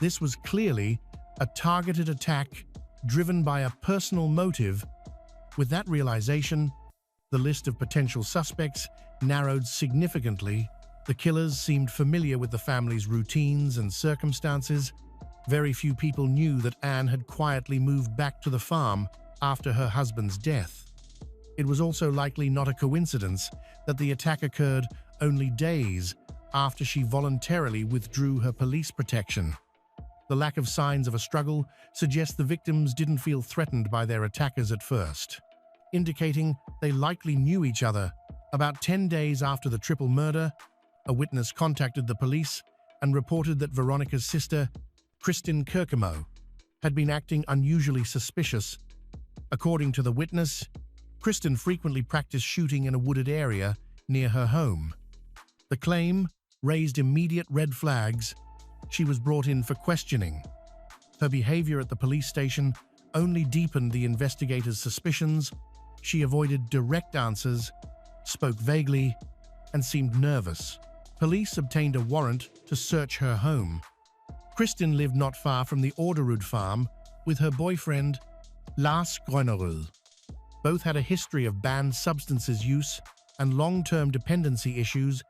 This was clearly a targeted attack driven by a personal motive. With that realization, the list of potential suspects narrowed significantly. The killers seemed familiar with the family's routines and circumstances. Very few people knew that Anne had quietly moved back to the farm after her husband's death. It was also likely not a coincidence that the attack occurred only days after she voluntarily withdrew her police protection. The lack of signs of a struggle suggests the victims didn't feel threatened by their attackers at first, indicating they likely knew each other. About 10 days after the triple murder, a witness contacted the police and reported that Veronica's sister, Kristin Kirkemo, had been acting unusually suspicious. According to the witness, Kristin frequently practiced shooting in a wooded area near her home. The claim raised immediate red flags. She was brought in for questioning. Her behavior at the police station only deepened the investigators' suspicions. She avoided direct answers, spoke vaguely, and seemed nervous. Police obtained a warrant to search her home. Kristin lived not far from the Orderud farm with her boyfriend, Lars Grønnerud. Both had a history of banned substances use and long-term dependency issues.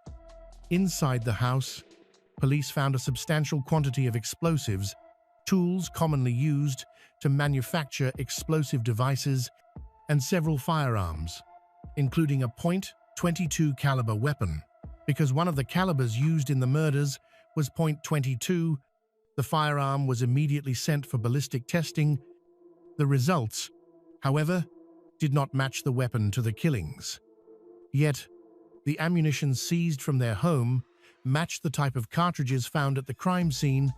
Inside the house, police found a substantial quantity of explosives, tools commonly used to manufacture explosive devices, and several firearms, including a .22 caliber weapon. Because one of the calibers used in the murders was .22, the firearm was immediately sent for ballistic testing. The results, however, did not match the weapon to the killings. Yet, the ammunition seized from their home matched the type of cartridges found at the crime scene,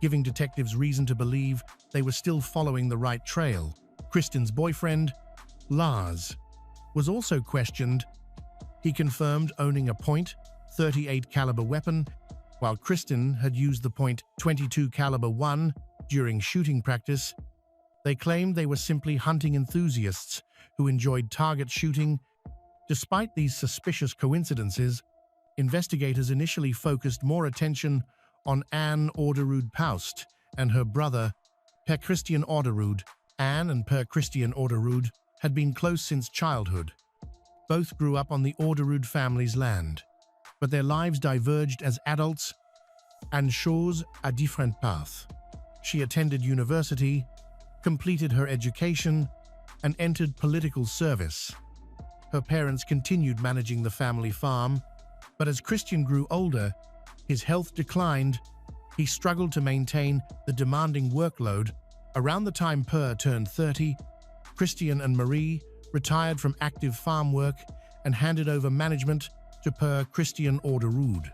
giving detectives reason to believe they were still following the right trail. Kristin's boyfriend, Lars, was also questioned. He confirmed owning a .38 caliber weapon, while Kristin had used the .22 caliber one during shooting practice. They claimed they were simply hunting enthusiasts who enjoyed target shooting. Despite these suspicious coincidences, investigators initially focused more attention on Anne Orderud Paust and her brother, Per Christian Orderud. Anne and Per Christian Orderud had been close since childhood. Both grew up on the Orderud family's land, but their lives diverged as adults and chose a different path. She attended university, completed her education, and entered political service. Her parents continued managing the family farm, but as Christian grew older, his health declined. He struggled to maintain the demanding workload. Around the time Per turned 30, Christian and Marie retired from active farm work and handed over management to Per Christian Orderud.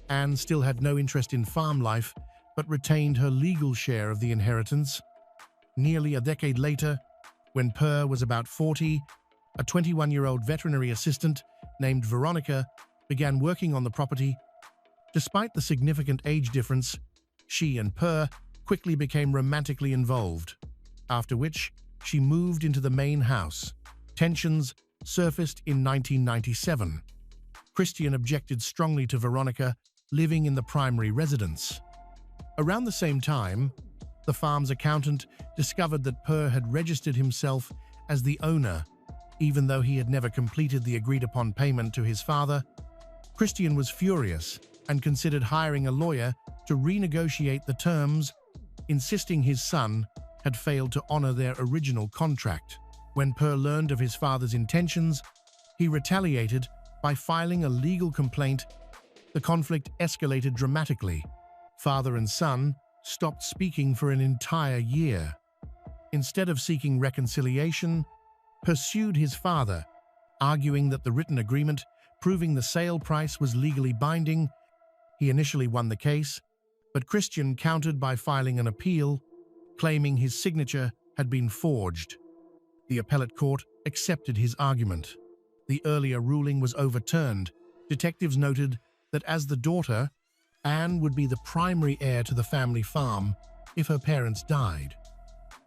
Anne still had no interest in farm life, but retained her legal share of the inheritance. Nearly a decade later, When Per was about 40, a 21-year-old veterinary assistant named Veronica began working on the property. Despite the significant age difference, she and Per quickly became romantically involved, after which she moved into the main house. Tensions surfaced in 1997. Christian objected strongly to Veronica living in the primary residence. Around the same time, the farm's accountant discovered that Per had registered himself as the owner, even though he had never completed the agreed-upon payment to his father. Christian was furious and considered hiring a lawyer to renegotiate the terms, insisting his son had failed to honor their original contract. When Per learned of his father's intentions, he retaliated by filing a legal complaint. The conflict escalated dramatically. Father and son stopped speaking for an entire year. Instead of seeking reconciliation, Per sued his father, arguing that the written agreement proving the sale price was legally binding. He initially won the case, but Christian countered by filing an appeal, claiming his signature had been forged. The appellate court accepted his argument. The earlier ruling was overturned. Detectives noted that as the daughter, Anne would be the primary heir to the family farm if her parents died.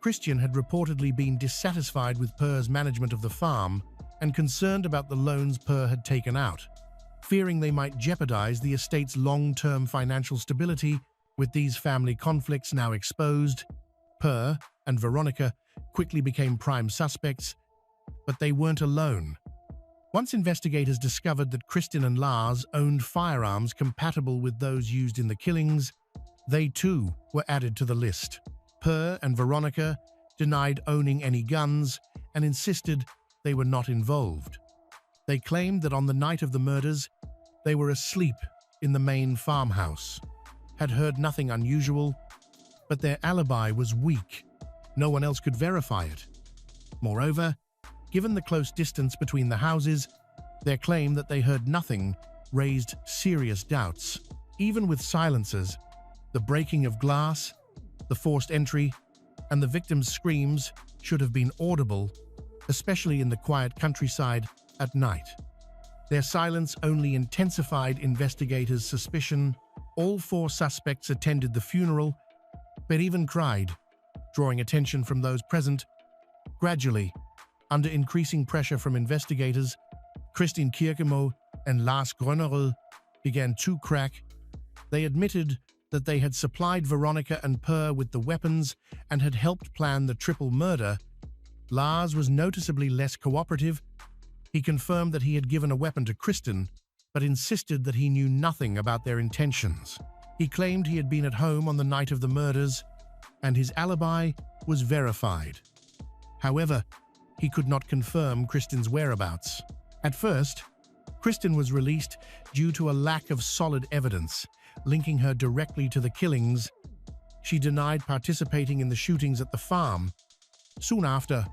Christian had reportedly been dissatisfied with Per's management of the farm and concerned about the loans Per had taken out, fearing they might jeopardize the estate's long-term financial stability. With these family conflicts now exposed, Per and Veronica quickly became prime suspects, but they weren't alone. Once investigators discovered that Christian and Lars owned firearms compatible with those used in the killings, they too were added to the list. Per and Veronica denied owning any guns and insisted they were not involved. They claimed that on the night of the murders, they were asleep in the main farmhouse, had heard nothing unusual, but their alibi was weak. No one else could verify it. Moreover, given the close distance between the houses, their claim that they heard nothing raised serious doubts. Even with silencers, the breaking of glass, the forced entry, and the victim's screams should have been audible, especially in the quiet countryside at night. Their silence only intensified investigators' suspicion. All four suspects attended the funeral, but even cried, drawing attention from those present. Gradually, under increasing pressure from investigators, Kristin Kirkemo and Lars Grønnerød began to crack. They admitted that they had supplied Veronica and Per with the weapons and had helped plan the triple murder. Lars was noticeably less cooperative. He confirmed that he had given a weapon to Kristin, but insisted that he knew nothing about their intentions. He claimed he had been at home on the night of the murders, and his alibi was verified. However, he could not confirm Kristin's whereabouts. At first, Kristin was released due to a lack of solid evidence linking her directly to the killings. She denied participating in the shootings at the farm. Soon after,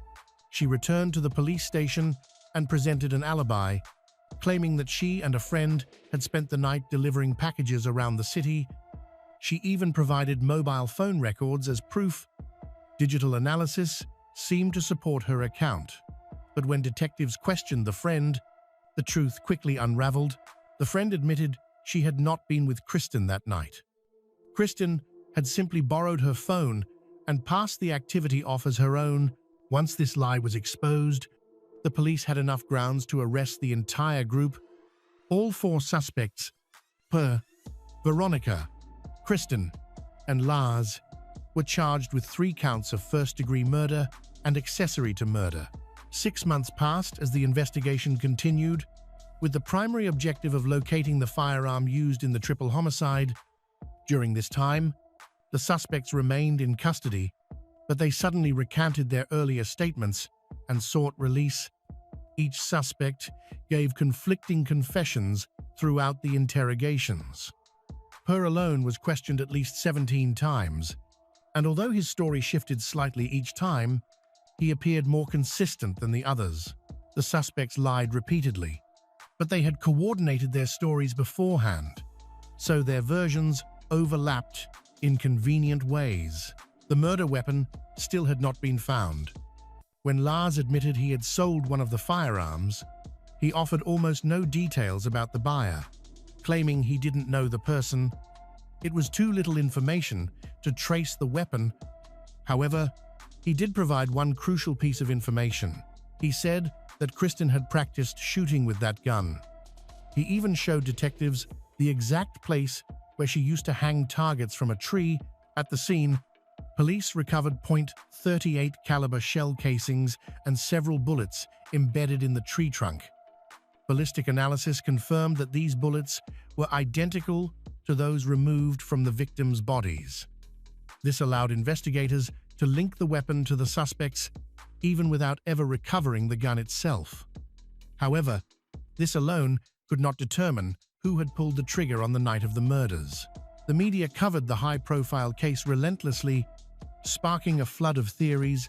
she returned to the police station and presented an alibi, claiming that she and a friend had spent the night delivering packages around the city. She even provided mobile phone records as proof. Digital analysis seemed to support her account. But when detectives questioned the friend, the truth quickly unraveled. The friend admitted she had not been with Kristin that night. Kristin had simply borrowed her phone and passed the activity off as her own. Once this lie was exposed, the police had enough grounds to arrest the entire group. All four suspects, Per, Veronica, Kristin, and Lars, were charged with 3 counts of first-degree murder and accessory to murder. 6 months passed as the investigation continued, with the primary objective of locating the firearm used in the triple homicide. During this time, the suspects remained in custody, but they suddenly recanted their earlier statements and sought release. Each suspect gave conflicting confessions throughout the interrogations. Per alone was questioned at least 17 times, and although his story shifted slightly each time, he appeared more consistent than the others. The suspects lied repeatedly, but they had coordinated their stories beforehand, so their versions overlapped in convenient ways. The murder weapon still had not been found, When Lars admitted he had sold one of the firearms, he offered almost no details about the buyer, claiming he didn't know the person. It was too little information to trace the weapon. However, he did provide one crucial piece of information. He said that Kristen had practiced shooting with that gun. He even showed detectives the exact place where she used to hang targets from a tree. At the scene, police recovered .38 caliber shell casings and several bullets embedded in the tree trunk. Ballistic analysis confirmed that these bullets were identical to those removed from the victims' bodies. This allowed investigators to link the weapon to the suspects even without ever recovering the gun itself. However, this alone could not determine who had pulled the trigger on the night of the murders. The media covered the high-profile case relentlessly, sparking a flood of theories,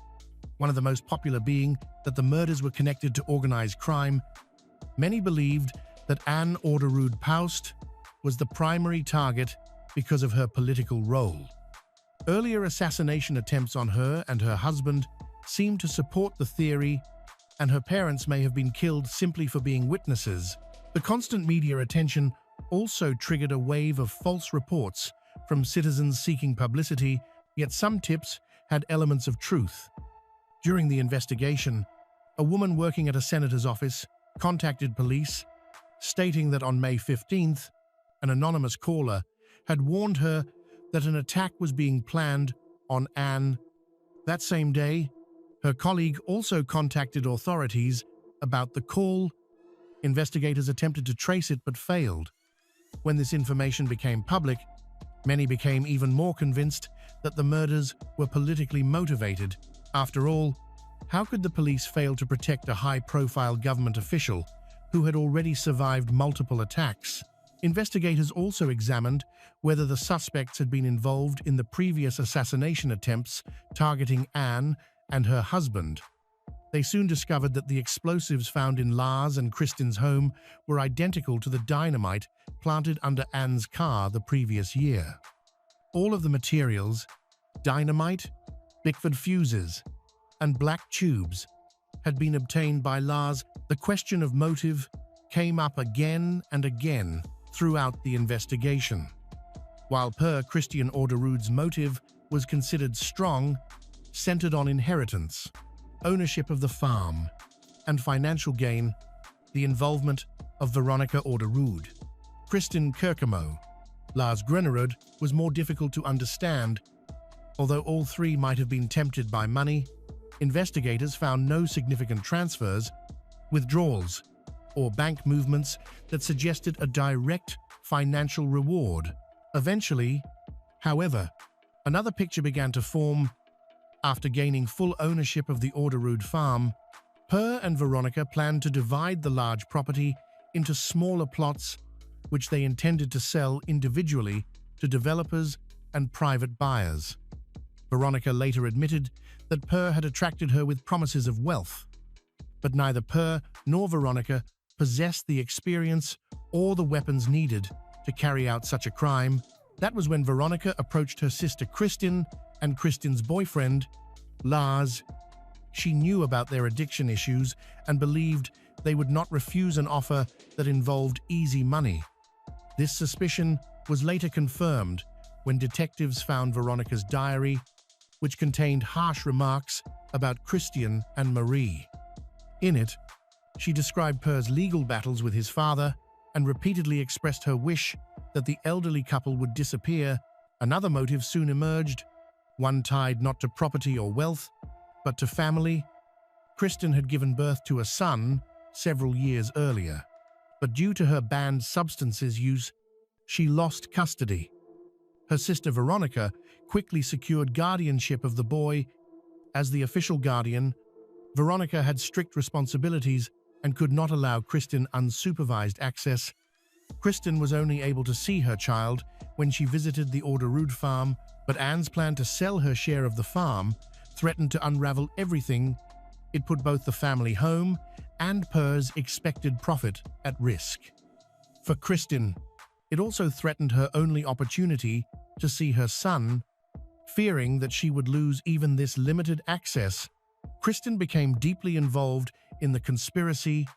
one of the most popular being that the murders were connected to organized crime. Many believed that Anne Orderud Paust was the primary target because of her political role. Earlier assassination attempts on her and her husband seemed to support the theory, and her parents may have been killed simply for being witnesses. The constant media attention also triggered a wave of false reports from citizens seeking publicity, yet some tips had elements of truth. During the investigation, a woman working at a senator's office contacted police, stating that on May 15th, an anonymous caller had warned her that an attack was being planned on Anne. That same day, her colleague also contacted authorities about the call. Investigators attempted to trace it but failed. When this information became public, many became even more convinced that the murders were politically motivated. After all, how could the police fail to protect a high-profile government official who had already survived multiple attacks? Investigators also examined whether the suspects had been involved in the previous assassination attempts targeting Anne and her husband. They soon discovered that the explosives found in Lars and Kristen's home were identical to the dynamite planted under Anne's car the previous year. All of the materials, dynamite, Bickford fuses, and black tubes, had been obtained by Lars. The question of motive came up again and again throughout the investigation. While Christian Orderud's motive was considered strong, centered on inheritance, ownership of the farm, and financial gain, the involvement of Veronica Orderud, Kristen Kirkemo, Lars Grenerud was more difficult to understand. Although all three might have been tempted by money, investigators found no significant transfers, withdrawals, or bank movements that suggested a direct financial reward. Eventually, however, another picture began to form. After gaining full ownership of the Orderud farm, Per and Veronica planned to divide the large property into smaller plots, which they intended to sell individually to developers and private buyers. Veronica later admitted that Per had attracted her with promises of wealth, but neither Per nor Veronica possessed the experience or the weapons needed to carry out such a crime. That was when Veronica approached her sister Kristen and Kristen's boyfriend, Lars. She knew about their addiction issues and believed they would not refuse an offer that involved easy money. This suspicion was later confirmed when detectives found Veronica's diary, which contained harsh remarks about Christian and Marie. In it, she described Per's legal battles with his father and repeatedly expressed her wish that the elderly couple would disappear. Another motive soon emerged, one tied not to property or wealth, but to family. Kristen had given birth to a son several years earlier, but due to her banned substances use, she lost custody. Her sister Veronica quickly secured guardianship of the boy. As the official guardian, Veronica had strict responsibilities and could not allow Kristen unsupervised access. Kristen was only able to see her child when she visited the Orderud farm, but Anne's plan to sell her share of the farm threatened to unravel everything. It put both the family home and Per's expected profit at risk. For Kristen, it also threatened her only opportunity to see her son. Fearing that she would lose even this limited access, Kristen became deeply involved in the conspiracy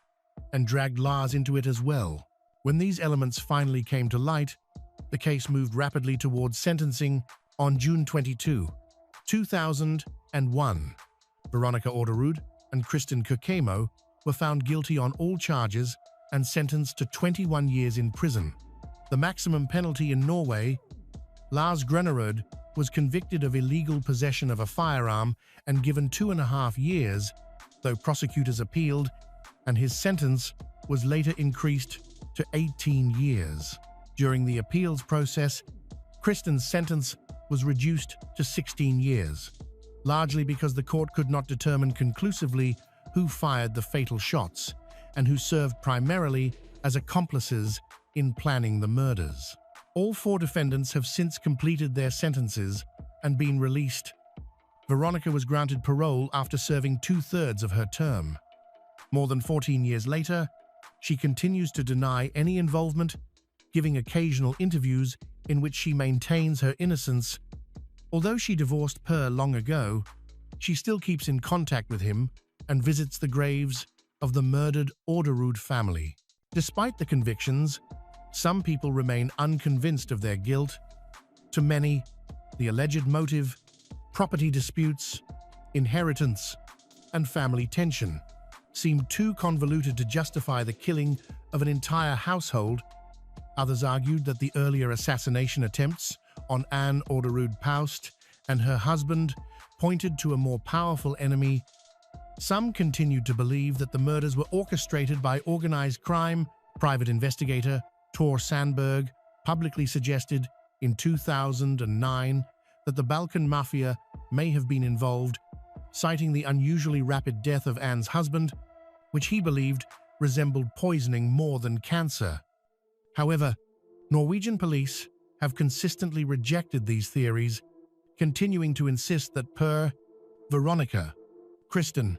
and dragged Lars into it as well. When these elements finally came to light, the case moved rapidly towards sentencing on June 22, 2001. Veronica Orderud and Kristen Kokemo were found guilty on all charges and sentenced to 21 years in prison. The maximum penalty in Norway, Lars Grenerud was convicted of illegal possession of a firearm and given 2.5 years, though prosecutors appealed, and his sentence was later increased to 18 years. During the appeals process, Kristen's sentence was reduced to 16 years, largely because the court could not determine conclusively who fired the fatal shots and who served primarily as accomplices in planning the murders. All 4 defendants have since completed their sentences and been released. Veronica was granted parole after serving 2/3 of her term. More than 14 years later, she continues to deny any involvement, giving occasional interviews in which she maintains her innocence. Although she divorced Per long ago, she still keeps in contact with him and visits the graves of the murdered Orderud family. Despite the convictions, some people remain unconvinced of their guilt. To many, the alleged motive, property disputes, inheritance, and family tension seem too convoluted to justify the killing of an entire household. Others argued that the earlier assassination attempts on Anne Orderud Paust and her husband pointed to a more powerful enemy. Some continued to believe that the murders were orchestrated by organized crime. Private investigator Tor Sandberg publicly suggested in 2009 that the Balkan Mafia may have been involved, citing the unusually rapid death of Anne's husband, which he believed resembled poisoning more than cancer. However, Norwegian police have consistently rejected these theories, continuing to insist that Per, Veronica, Kristen,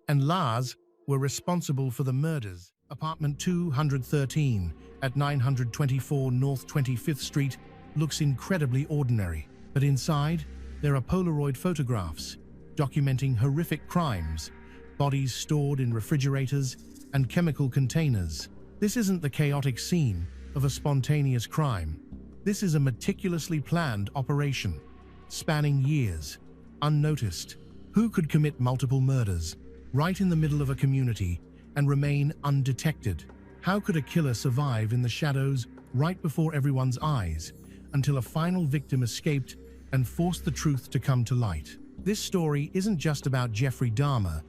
and Lars were responsible for the murders. Apartment 213 at 924 North 25th Street looks incredibly ordinary, but inside there are Polaroid photographs documenting horrific crimes, bodies stored in refrigerators and chemical containers. This isn't the chaotic scene of a spontaneous crime. This is a meticulously planned operation, spanning years, unnoticed. Who could commit multiple murders right in the middle of a community and remain undetected? How could a killer survive in the shadows right before everyone's eyes until a final victim escaped and forced the truth to come to light? This story isn't just about Jeffrey Dahmer,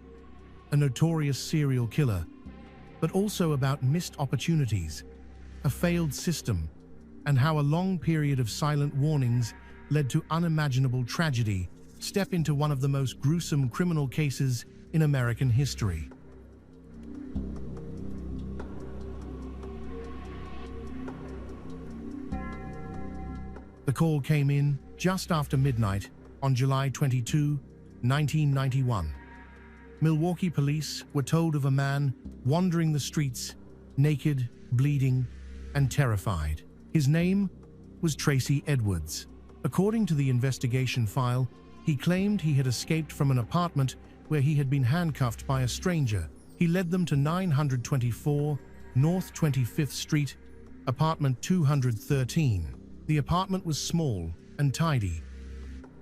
a notorious serial killer, but also about missed opportunities, a failed system, and how a long period of silent warnings led to unimaginable tragedy. Step into one of the most gruesome criminal cases in American history. The call came in just after midnight on July 22, 1991. Milwaukee police were told of a man wandering the streets, naked, bleeding, and terrified. His name was Tracy Edwards. According to the investigation file, he claimed he had escaped from an apartment where he had been handcuffed by a stranger. He led them to 924 North 25th Street, apartment 213. The apartment was small and tidy.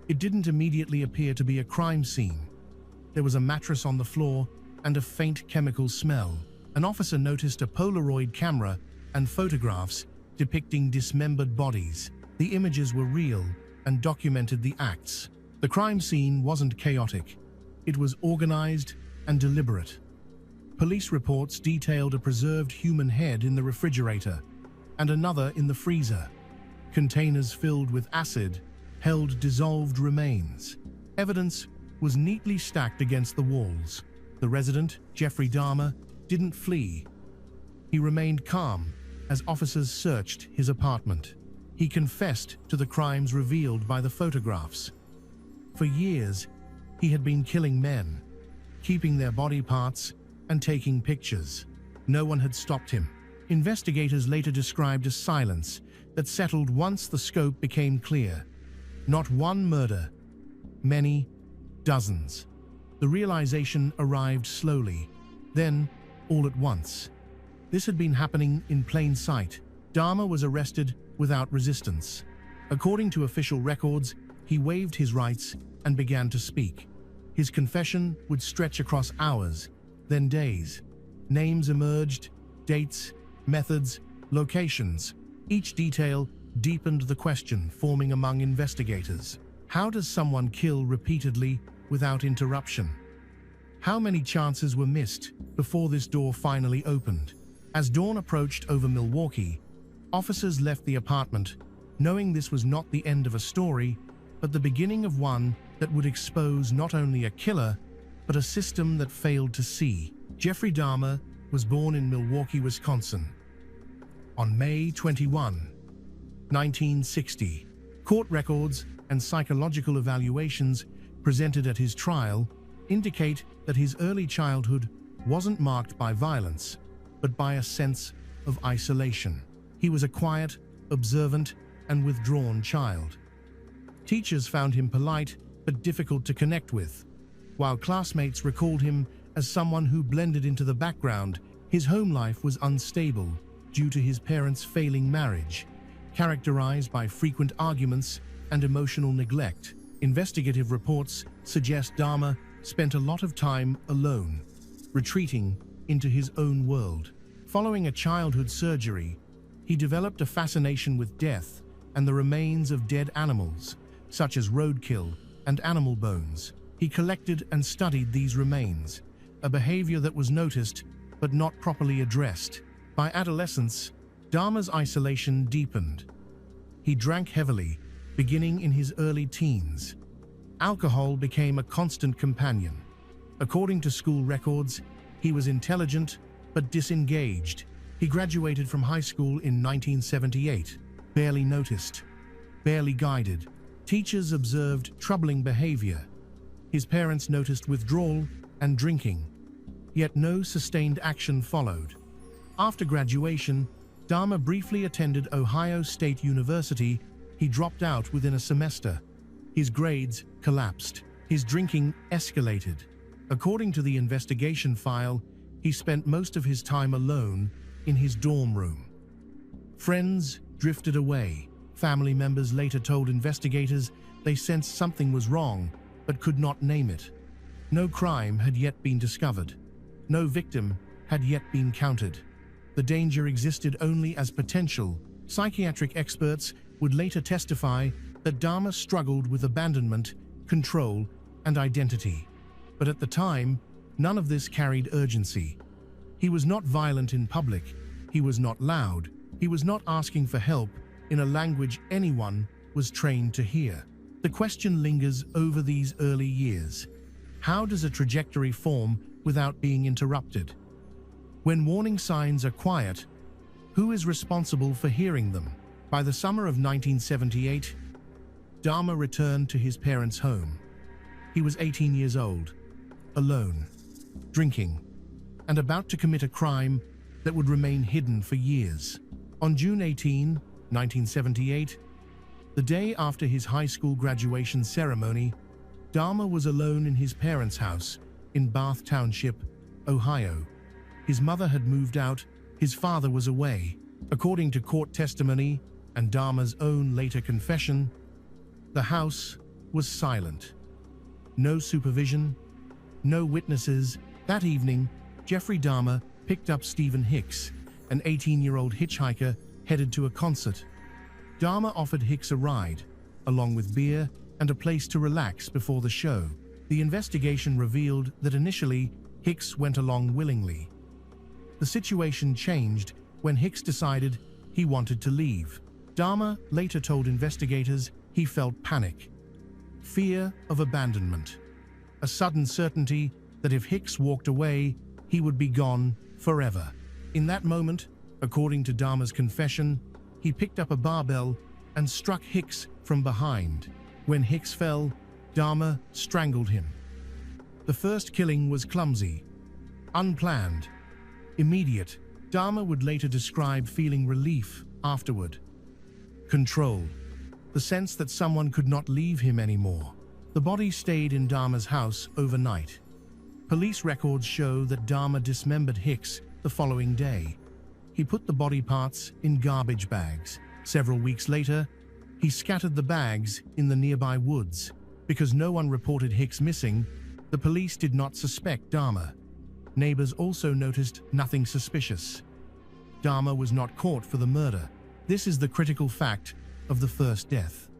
It didn't immediately appear to be a crime scene. There was a mattress on the floor and a faint chemical smell. An officer noticed a Polaroid camera and photographs depicting dismembered bodies. The images were real and documented the acts. The crime scene wasn't chaotic. It was organized and deliberate. Police reports detailed a preserved human head in the refrigerator and another in the freezer. Containers filled with acid held dissolved remains. Evidence was neatly stacked against the walls. The resident, Jeffrey Dahmer, didn't flee. He remained calm as officers searched his apartment. He confessed to the crimes revealed by the photographs. For years, he had been killing men, keeping their body parts and taking pictures. No one had stopped him. Investigators later described a silence that settled once the scope became clear. Not one murder, many, dozens. The realization arrived slowly, then all at once. This had been happening in plain sight. Dahmer was arrested without resistance. According to official records, he waived his rights and began to speak. His confession would stretch across hours, then days. Names emerged, dates, methods, locations. Each detail deepened the question forming among investigators. How does someone kill repeatedly without interruption? How many chances were missed before this door finally opened? As dawn approached over Milwaukee, officers left the apartment, knowing this was not the end of a story, but the beginning of one that would expose not only a killer, but a system that failed to see. Jeffrey Dahmer was born in Milwaukee, Wisconsin, on May 21, 1960. Court records and psychological evaluations presented at his trial indicate that his early childhood wasn't marked by violence, but by a sense of isolation. He was a quiet, observant, and withdrawn child. Teachers found him polite but difficult to connect with, while classmates recalled him as someone who blended into the background. His home life was unstable due to his parents' failing marriage, characterized by frequent arguments and emotional neglect. Investigative reports suggest Dahmer spent a lot of time alone, retreating into his own world. Following a childhood surgery, he developed a fascination with death and the remains of dead animals, such as roadkill and animal bones. He collected and studied these remains, a behavior that was noticed but not properly addressed. By adolescence, Dahmer's isolation deepened. He drank heavily, beginning in his early teens. Alcohol became a constant companion. According to school records, he was intelligent but disengaged. He graduated from high school in 1978, barely noticed, barely guided. Teachers observed troubling behavior. His parents noticed withdrawal and drinking, yet no sustained action followed. After graduation, Dahmer briefly attended Ohio State University. He dropped out within a semester. His grades collapsed. His drinking escalated. According to the investigation file, he spent most of his time alone in his dorm room. Friends drifted away. Family members later told investigators they sensed something was wrong, but could not name it. No crime had yet been discovered. No victim had yet been counted. The danger existed only as potential. Psychiatric experts would later testify that Dahmer struggled with abandonment, control, and identity. But at the time, none of this carried urgency. He was not violent in public. He was not loud. He was not asking for help in a language anyone was trained to hear. The question lingers over these early years. How does a trajectory form without being interrupted? When warning signs are quiet, who is responsible for hearing them? By the summer of 1978, Dahmer returned to his parents' home. He was 18 years old, alone, drinking, and about to commit a crime that would remain hidden for years. On June 18, 1978, the day after his high school graduation ceremony, Dahmer was alone in his parents' house in Bath Township, Ohio. His mother had moved out, his father was away. According to court testimony and Dahmer's own later confession, the house was silent. No supervision, no witnesses. That evening, Jeffrey Dahmer picked up Stephen Hicks, an 18-year-old hitchhiker headed to a concert. Dahmer offered Hicks a ride, along with beer and a place to relax before the show. The investigation revealed that initially, Hicks went along willingly. The situation changed when Hicks decided he wanted to leave. Dahmer later told investigators he felt panic, fear of abandonment, a sudden certainty that if Hicks walked away, he would be gone forever. In that moment, according to Dahmer's confession, he picked up a barbell and struck Hicks from behind. When Hicks fell, Dahmer strangled him. The first killing was clumsy, unplanned, immediate. Dahmer would later describe feeling relief afterward. Control, the sense that someone could not leave him anymore. The body stayed in Dahmer's house overnight. Police records show that Dahmer dismembered Hicks the following day. He put the body parts in garbage bags. Several weeks later, he scattered the bags in the nearby woods. Because no one reported Hicks missing, the police did not suspect Dahmer. Neighbors also noticed nothing suspicious. Dahmer was not caught for the murder. This is the critical fact of the first death.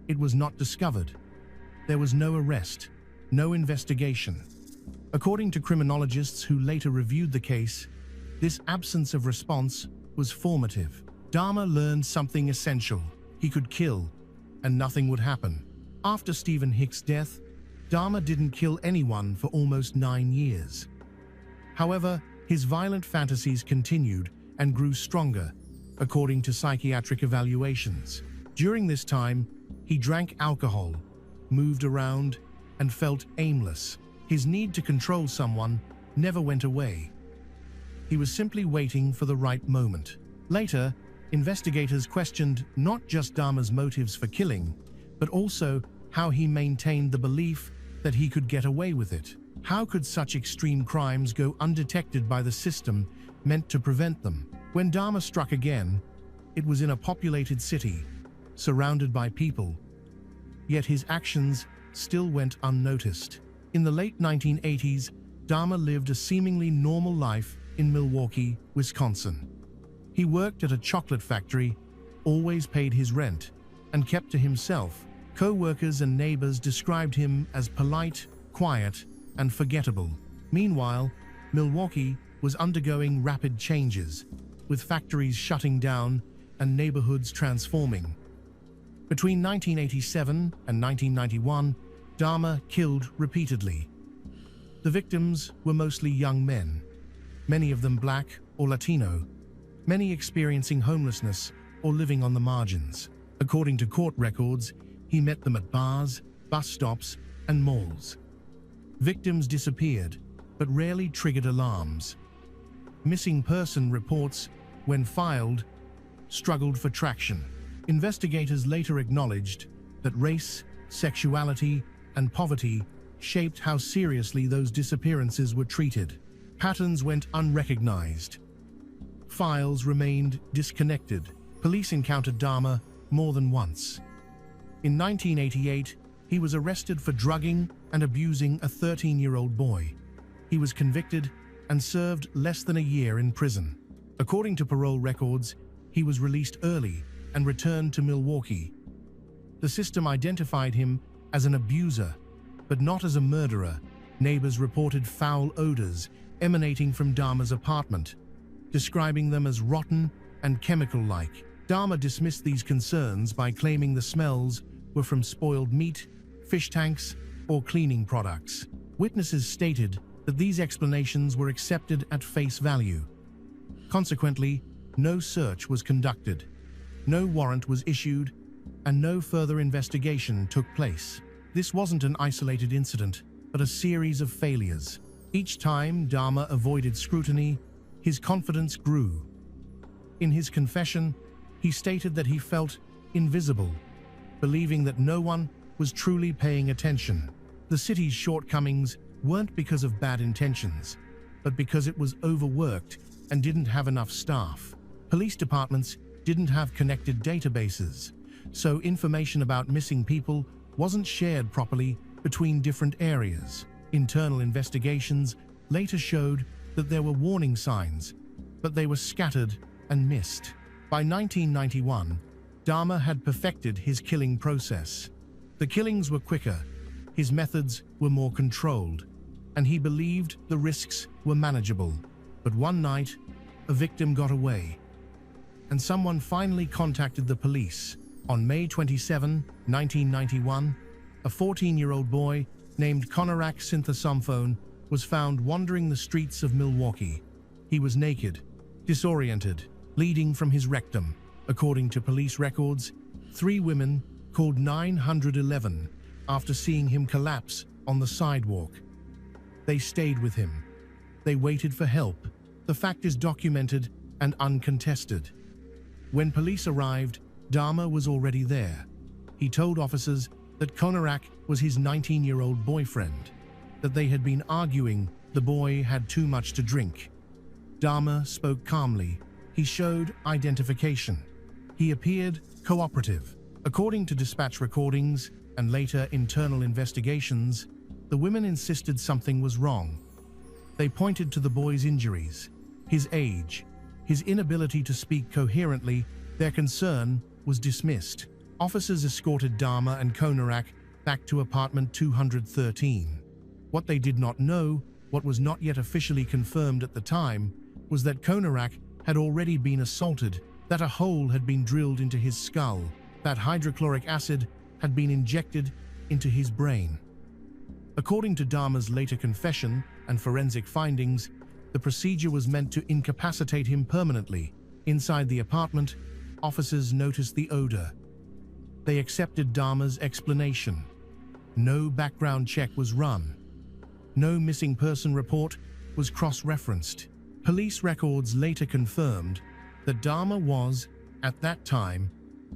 It was not discovered. There was no arrest, no investigation. According to criminologists who later reviewed the case, this absence of response was formative. Dahmer learned something essential. He could kill, and nothing would happen. After Stephen Hicks' death, Dahmer didn't kill anyone for almost 9 years. However, his violent fantasies continued and grew stronger, according to psychiatric evaluations. During this time, he drank alcohol, moved around, and felt aimless. His need to control someone never went away. He was simply waiting for the right moment. Later, investigators questioned not just Dahmer's motives for killing, but also how he maintained the belief that he could get away with it. How could such extreme crimes go undetected by the system meant to prevent them? When Dahmer struck again, it was in a populated city, surrounded by people. Yet his actions still went unnoticed. In the late 1980s, Dahmer lived a seemingly normal life in Milwaukee, Wisconsin. He worked at a chocolate factory, always paid his rent, and kept to himself. Co-workers and neighbors described him as polite, quiet, and forgettable. Meanwhile, Milwaukee was undergoing rapid changes, with factories shutting down and neighborhoods transforming. Between 1987 and 1991, Dahmer killed repeatedly. The victims were mostly young men, many of them Black or Latino, many experiencing homelessness or living on the margins. According to court records, he met them at bars, bus stops, and malls. Victims disappeared, but rarely triggered alarms. Missing person reports, when filed, struggled for traction. Investigators later acknowledged that race, sexuality, and poverty shaped how seriously those disappearances were treated. Patterns went unrecognized. Files remained disconnected. Police encountered Dahmer more than once. In 1988, he was arrested for drugging and abusing a 13-year-old boy. He was convicted and served less than a year in prison. According to parole records, he was released early and returned to Milwaukee. The system identified him as an abuser, but not as a murderer. Neighbors reported foul odors emanating from Dahmer's apartment, describing them as rotten and chemical-like. Dahmer dismissed these concerns by claiming the smells were from spoiled meat, fish tanks, or cleaning products. Witnesses stated that these explanations were accepted at face value. Consequently, no search was conducted, no warrant was issued, and no further investigation took place. This wasn't an isolated incident, but a series of failures. Each time Dahmer avoided scrutiny, his confidence grew. In his confession, he stated that he felt invisible, believing that no one was truly paying attention. The city's shortcomings weren't because of bad intentions, but because it was overworked and didn't have enough staff. Police departments didn't have connected databases, so information about missing people wasn't shared properly between different areas. Internal investigations later showed that there were warning signs, but they were scattered and missed. By 1991, Dahmer had perfected his killing process. The killings were quicker, his methods were more controlled, and he believed the risks were manageable. But one night, a victim got away, and someone finally contacted the police. On May 27, 1991, a 14-year-old boy named Konorak Synthesomphone was found wandering the streets of Milwaukee. He was naked, disoriented, bleeding from his rectum. According to police records, 3 women called 911 after seeing him collapse on the sidewalk. They stayed with him. They waited for help. The fact is documented and uncontested. When police arrived, Dahmer was already there. He told officers that Konorak was his 19-year-old boyfriend. that they had been arguing. The boy had too much to drink. Dahmer spoke calmly. He showed identification. He appeared cooperative. According to dispatch recordings and later internal investigations, the women insisted something was wrong. They pointed to the boy's injuries, his age, his inability to speak coherently. Their concern was dismissed. Officers escorted Dahmer and Konarak back to apartment 213. What they did not know, what was not yet officially confirmed at the time, was that Konarak had already been assaulted, that a hole had been drilled into his skull, that hydrochloric acid had been injected into his brain. According to Dahmer's later confession and forensic findings, the procedure was meant to incapacitate him permanently. Inside the apartment, officers noticed the odor. They accepted Dahmer's explanation. No background check was run. No missing person report was cross-referenced. Police records later confirmed that Dahmer was, at that time,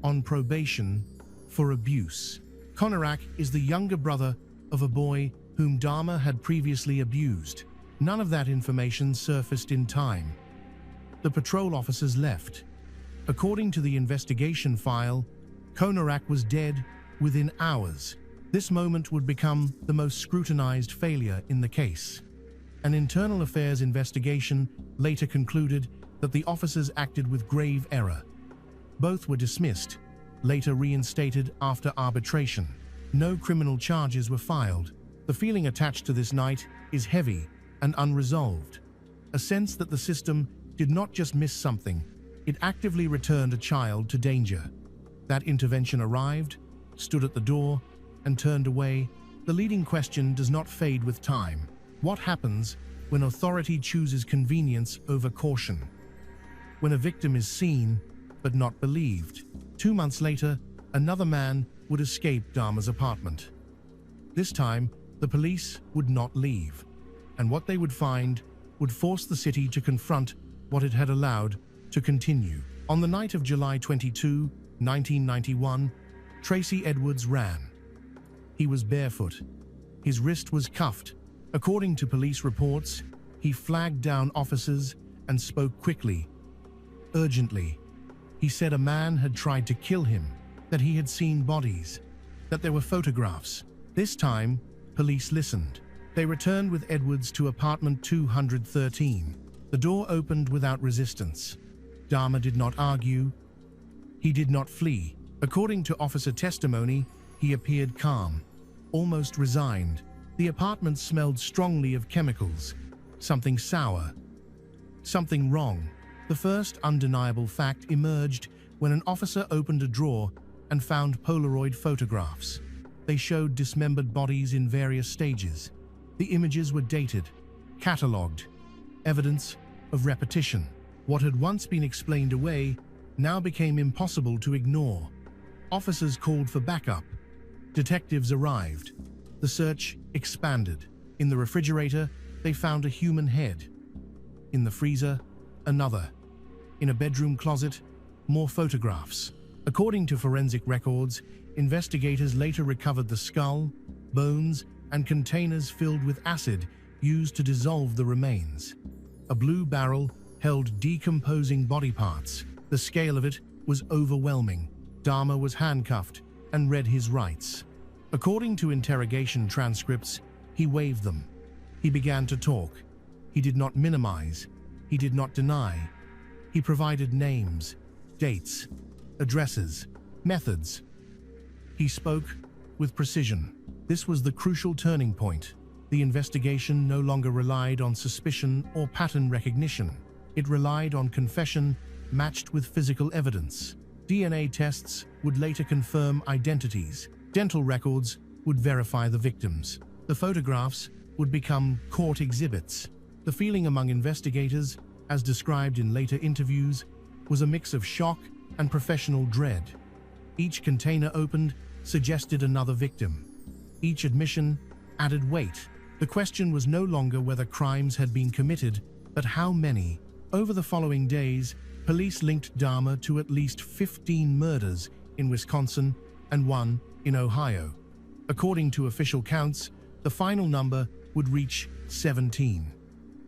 on probation for abuse. Konarak is the younger brother of a boy whom Dahmer had previously abused. None of that information surfaced in time. The patrol officers left. According to the investigation file, Konarak was dead within hours. This moment would become the most scrutinized failure in the case. An internal affairs investigation later concluded that the officers acted with grave error. Both were dismissed, later reinstated after arbitration. No criminal charges were filed. The feeling attached to this night is heavy and unresolved. A sense that the system did not just miss something, it actively returned a child to danger. That intervention arrived, stood at the door, and turned away. The leading question does not fade with time. What happens when authority chooses convenience over caution? When a victim is seen, but not believed. 2 months later, another man would escape Dahmer's apartment. This time, the police would not leave, and what they would find would force the city to confront what it had allowed to continue. On the night of July 22, 1991, Tracy Edwards ran. He was barefoot. His wrist was cuffed. According to police reports, he flagged down officers and spoke quickly, urgently. He said a man had tried to kill him, that he had seen bodies, that there were photographs. This time, police listened. They returned with Edwards to apartment 213. The door opened without resistance. Dahmer did not argue. He did not flee. According to officer testimony, he appeared calm, almost resigned. The apartment smelled strongly of chemicals, something sour, something wrong. The first undeniable fact emerged when an officer opened a drawer and found Polaroid photographs. They showed dismembered bodies in various stages. The images were dated, catalogued, evidence of repetition. What had once been explained away now became impossible to ignore. Officers called for backup. Detectives arrived. The search expanded. In the refrigerator, they found a human head. In the freezer, another. In a bedroom closet, more photographs. According to forensic records, investigators later recovered the skull, bones, and containers filled with acid used to dissolve the remains. A blue barrel held decomposing body parts. The scale of it was overwhelming. Dahmer was handcuffed and read his rights. According to interrogation transcripts, he waived them. He began to talk. He did not minimize. He did not deny. He provided names, dates, addresses, methods. He spoke with precision. This was the crucial turning point. The investigation no longer relied on suspicion or pattern recognition. It relied on confession matched with physical evidence. DNA tests would later confirm identities. Dental records would verify the victims. The photographs would become court exhibits. The feeling among investigators, as described in later interviews, was a mix of shock and professional dread. Each container opened suggested another victim. Each admission added weight. The question was no longer whether crimes had been committed, but how many. Over the following days, police linked Dahmer to at least 15 murders in Wisconsin and one in Ohio. According to official counts, the final number would reach 17.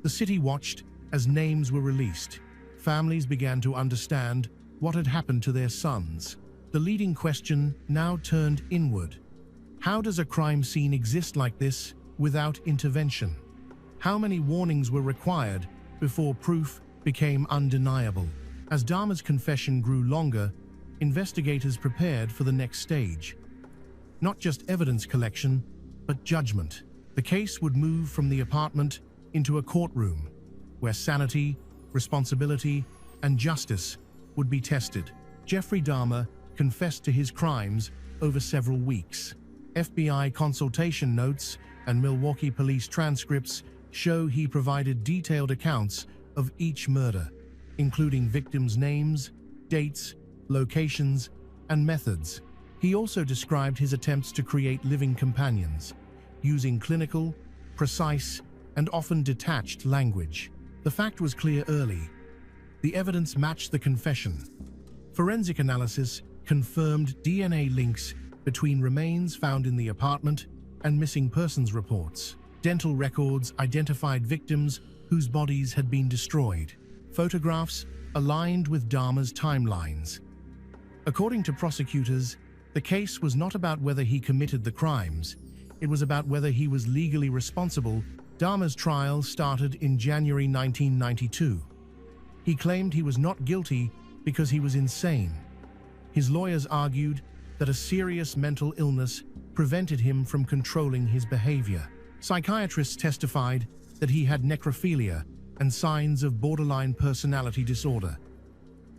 The city watched as names were released. Families began to understand what had happened to their sons. The leading question now turned inward. How does a crime scene exist like this without intervention? How many warnings were required before proof became undeniable? As Dahmer's confession grew longer, investigators prepared for the next stage. Not just evidence collection, but judgment. The case would move from the apartment into a courtroom, where sanity, responsibility, and justice would be tested. Jeffrey Dahmer confessed to his crimes over several weeks. FBI consultation notes and Milwaukee police transcripts show he provided detailed accounts of each murder, including victims' names, dates, locations, and methods. He also described his attempts to create living companions, using clinical, precise, and often detached language. The fact was clear early. The evidence matched the confession. Forensic analysis confirmed DNA links between remains found in the apartment and missing persons reports. Dental records identified victims whose bodies had been destroyed. Photographs aligned with Dahmer's timelines. According to prosecutors, the case was not about whether he committed the crimes. It was about whether he was legally responsible. Dahmer's trial started in January 1992. He claimed he was not guilty because he was insane. His lawyers argued that a serious mental illness prevented him from controlling his behavior. Psychiatrists testified that he had necrophilia and signs of borderline personality disorder.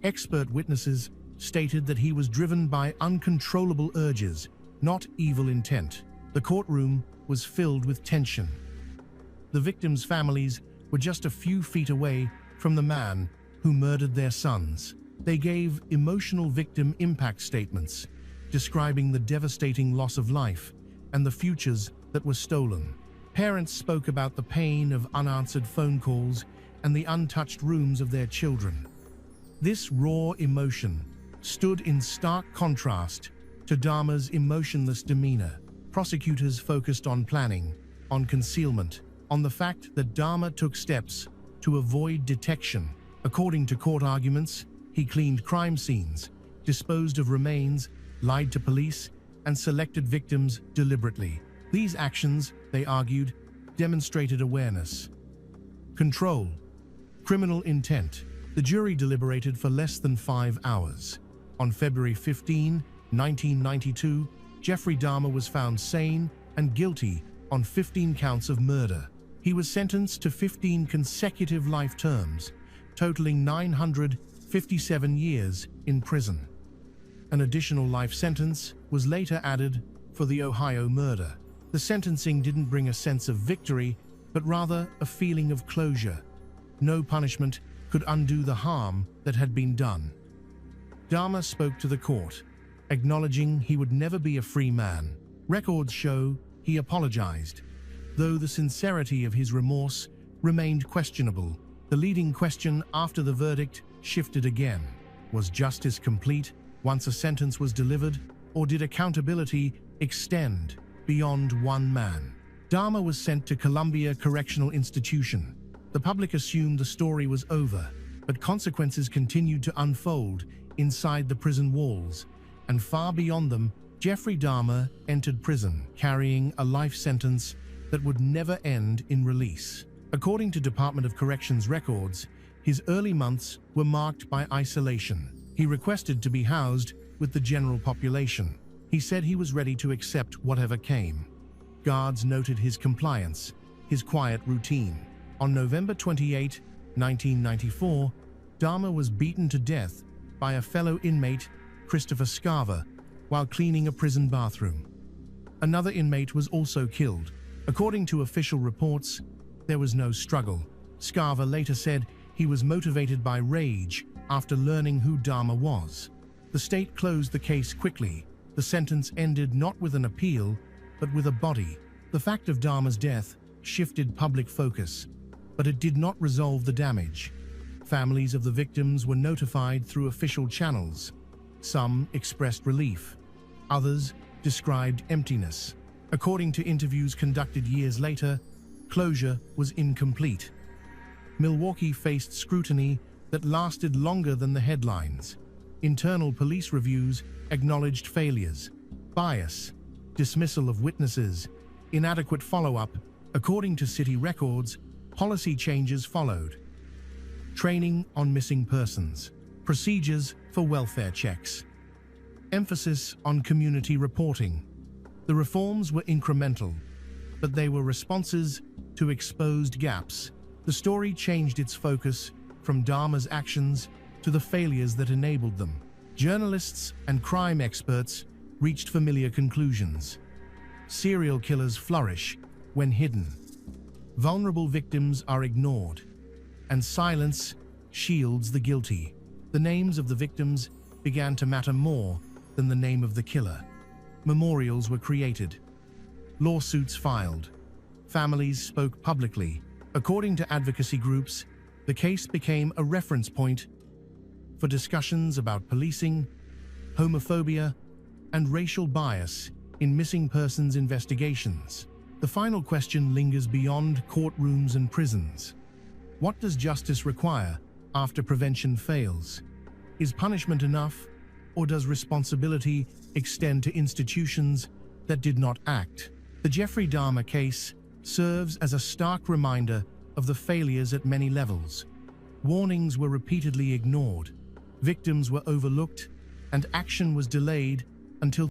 Expert witnesses stated that he was driven by uncontrollable urges, not evil intent. The courtroom was filled with tension. The victims' families were just a few feet away from the man who murdered their sons. They gave emotional victim impact statements, describing the devastating loss of life and the futures that were stolen. Parents spoke about the pain of unanswered phone calls and the untouched rooms of their children. This raw emotion stood in stark contrast to Dahmer's emotionless demeanor. Prosecutors focused on planning, on concealment, on the fact that Dahmer took steps to avoid detection. According to court arguments, he cleaned crime scenes, disposed of remains, lied to police, and selected victims deliberately. These actions, they argued, demonstrated awareness, control, criminal intent. The jury deliberated for less than 5 hours. On February 15, 1992, Jeffrey Dahmer was found sane and guilty on 15 counts of murder. He was sentenced to 15 consecutive life terms, totaling 957 years in prison. An additional life sentence was later added for the Ohio murder. The sentencing didn't bring a sense of victory, but rather a feeling of closure. No punishment could undo the harm that had been done. Dahmer spoke to the court, acknowledging he would never be a free man. Records show he apologized, though the sincerity of his remorse remained questionable. The leading question after the verdict shifted again. Was justice complete once a sentence was delivered, or did accountability extend beyond one man? Dahmer was sent to Columbia Correctional Institution. The public assumed the story was over, but consequences continued to unfold inside the prison walls, and far beyond them. Jeffrey Dahmer entered prison, carrying a life sentence that would never end in release. According to Department of Corrections records, his early months were marked by isolation. He requested to be housed with the general population. He said he was ready to accept whatever came. Guards noted his compliance, his quiet routine. On November 28, 1994, Dahmer was beaten to death by a fellow inmate, Christopher Scarver, while cleaning a prison bathroom. Another inmate was also killed. According to official reports, there was no struggle. Scarver later said he was motivated by rage after learning who Dahmer was. The state closed the case quickly. The sentence ended not with an appeal, but with a body. The fact of Dahmer's death shifted public focus, but it did not resolve the damage. Families of the victims were notified through official channels. Some expressed relief. Others described emptiness. According to interviews conducted years later, closure was incomplete. Milwaukee faced scrutiny that lasted longer than the headlines. Internal police reviews acknowledged failures, bias, dismissal of witnesses, inadequate follow-up. According to city records, policy changes followed. Training on missing persons, procedures for welfare checks, emphasis on community reporting. The reforms were incremental, but they were responses to exposed gaps. The story changed its focus from Dahmer's actions to the failures that enabled them. Journalists and crime experts reached familiar conclusions. Serial killers flourish when hidden. Vulnerable victims are ignored, and silence shields the guilty. The names of the victims began to matter more than the name of the killer. Memorials were created. Lawsuits filed. Families spoke publicly. According to advocacy groups, the case became a reference point for discussions about policing, homophobia, and racial bias in missing persons investigations. The final question lingers beyond courtrooms and prisons. What does justice require after prevention fails? Is punishment enough, or does responsibility extend to institutions that did not act? The Jeffrey Dahmer case serves as a stark reminder of the failures at many levels. Warnings were repeatedly ignored, victims were overlooked, and action was delayed until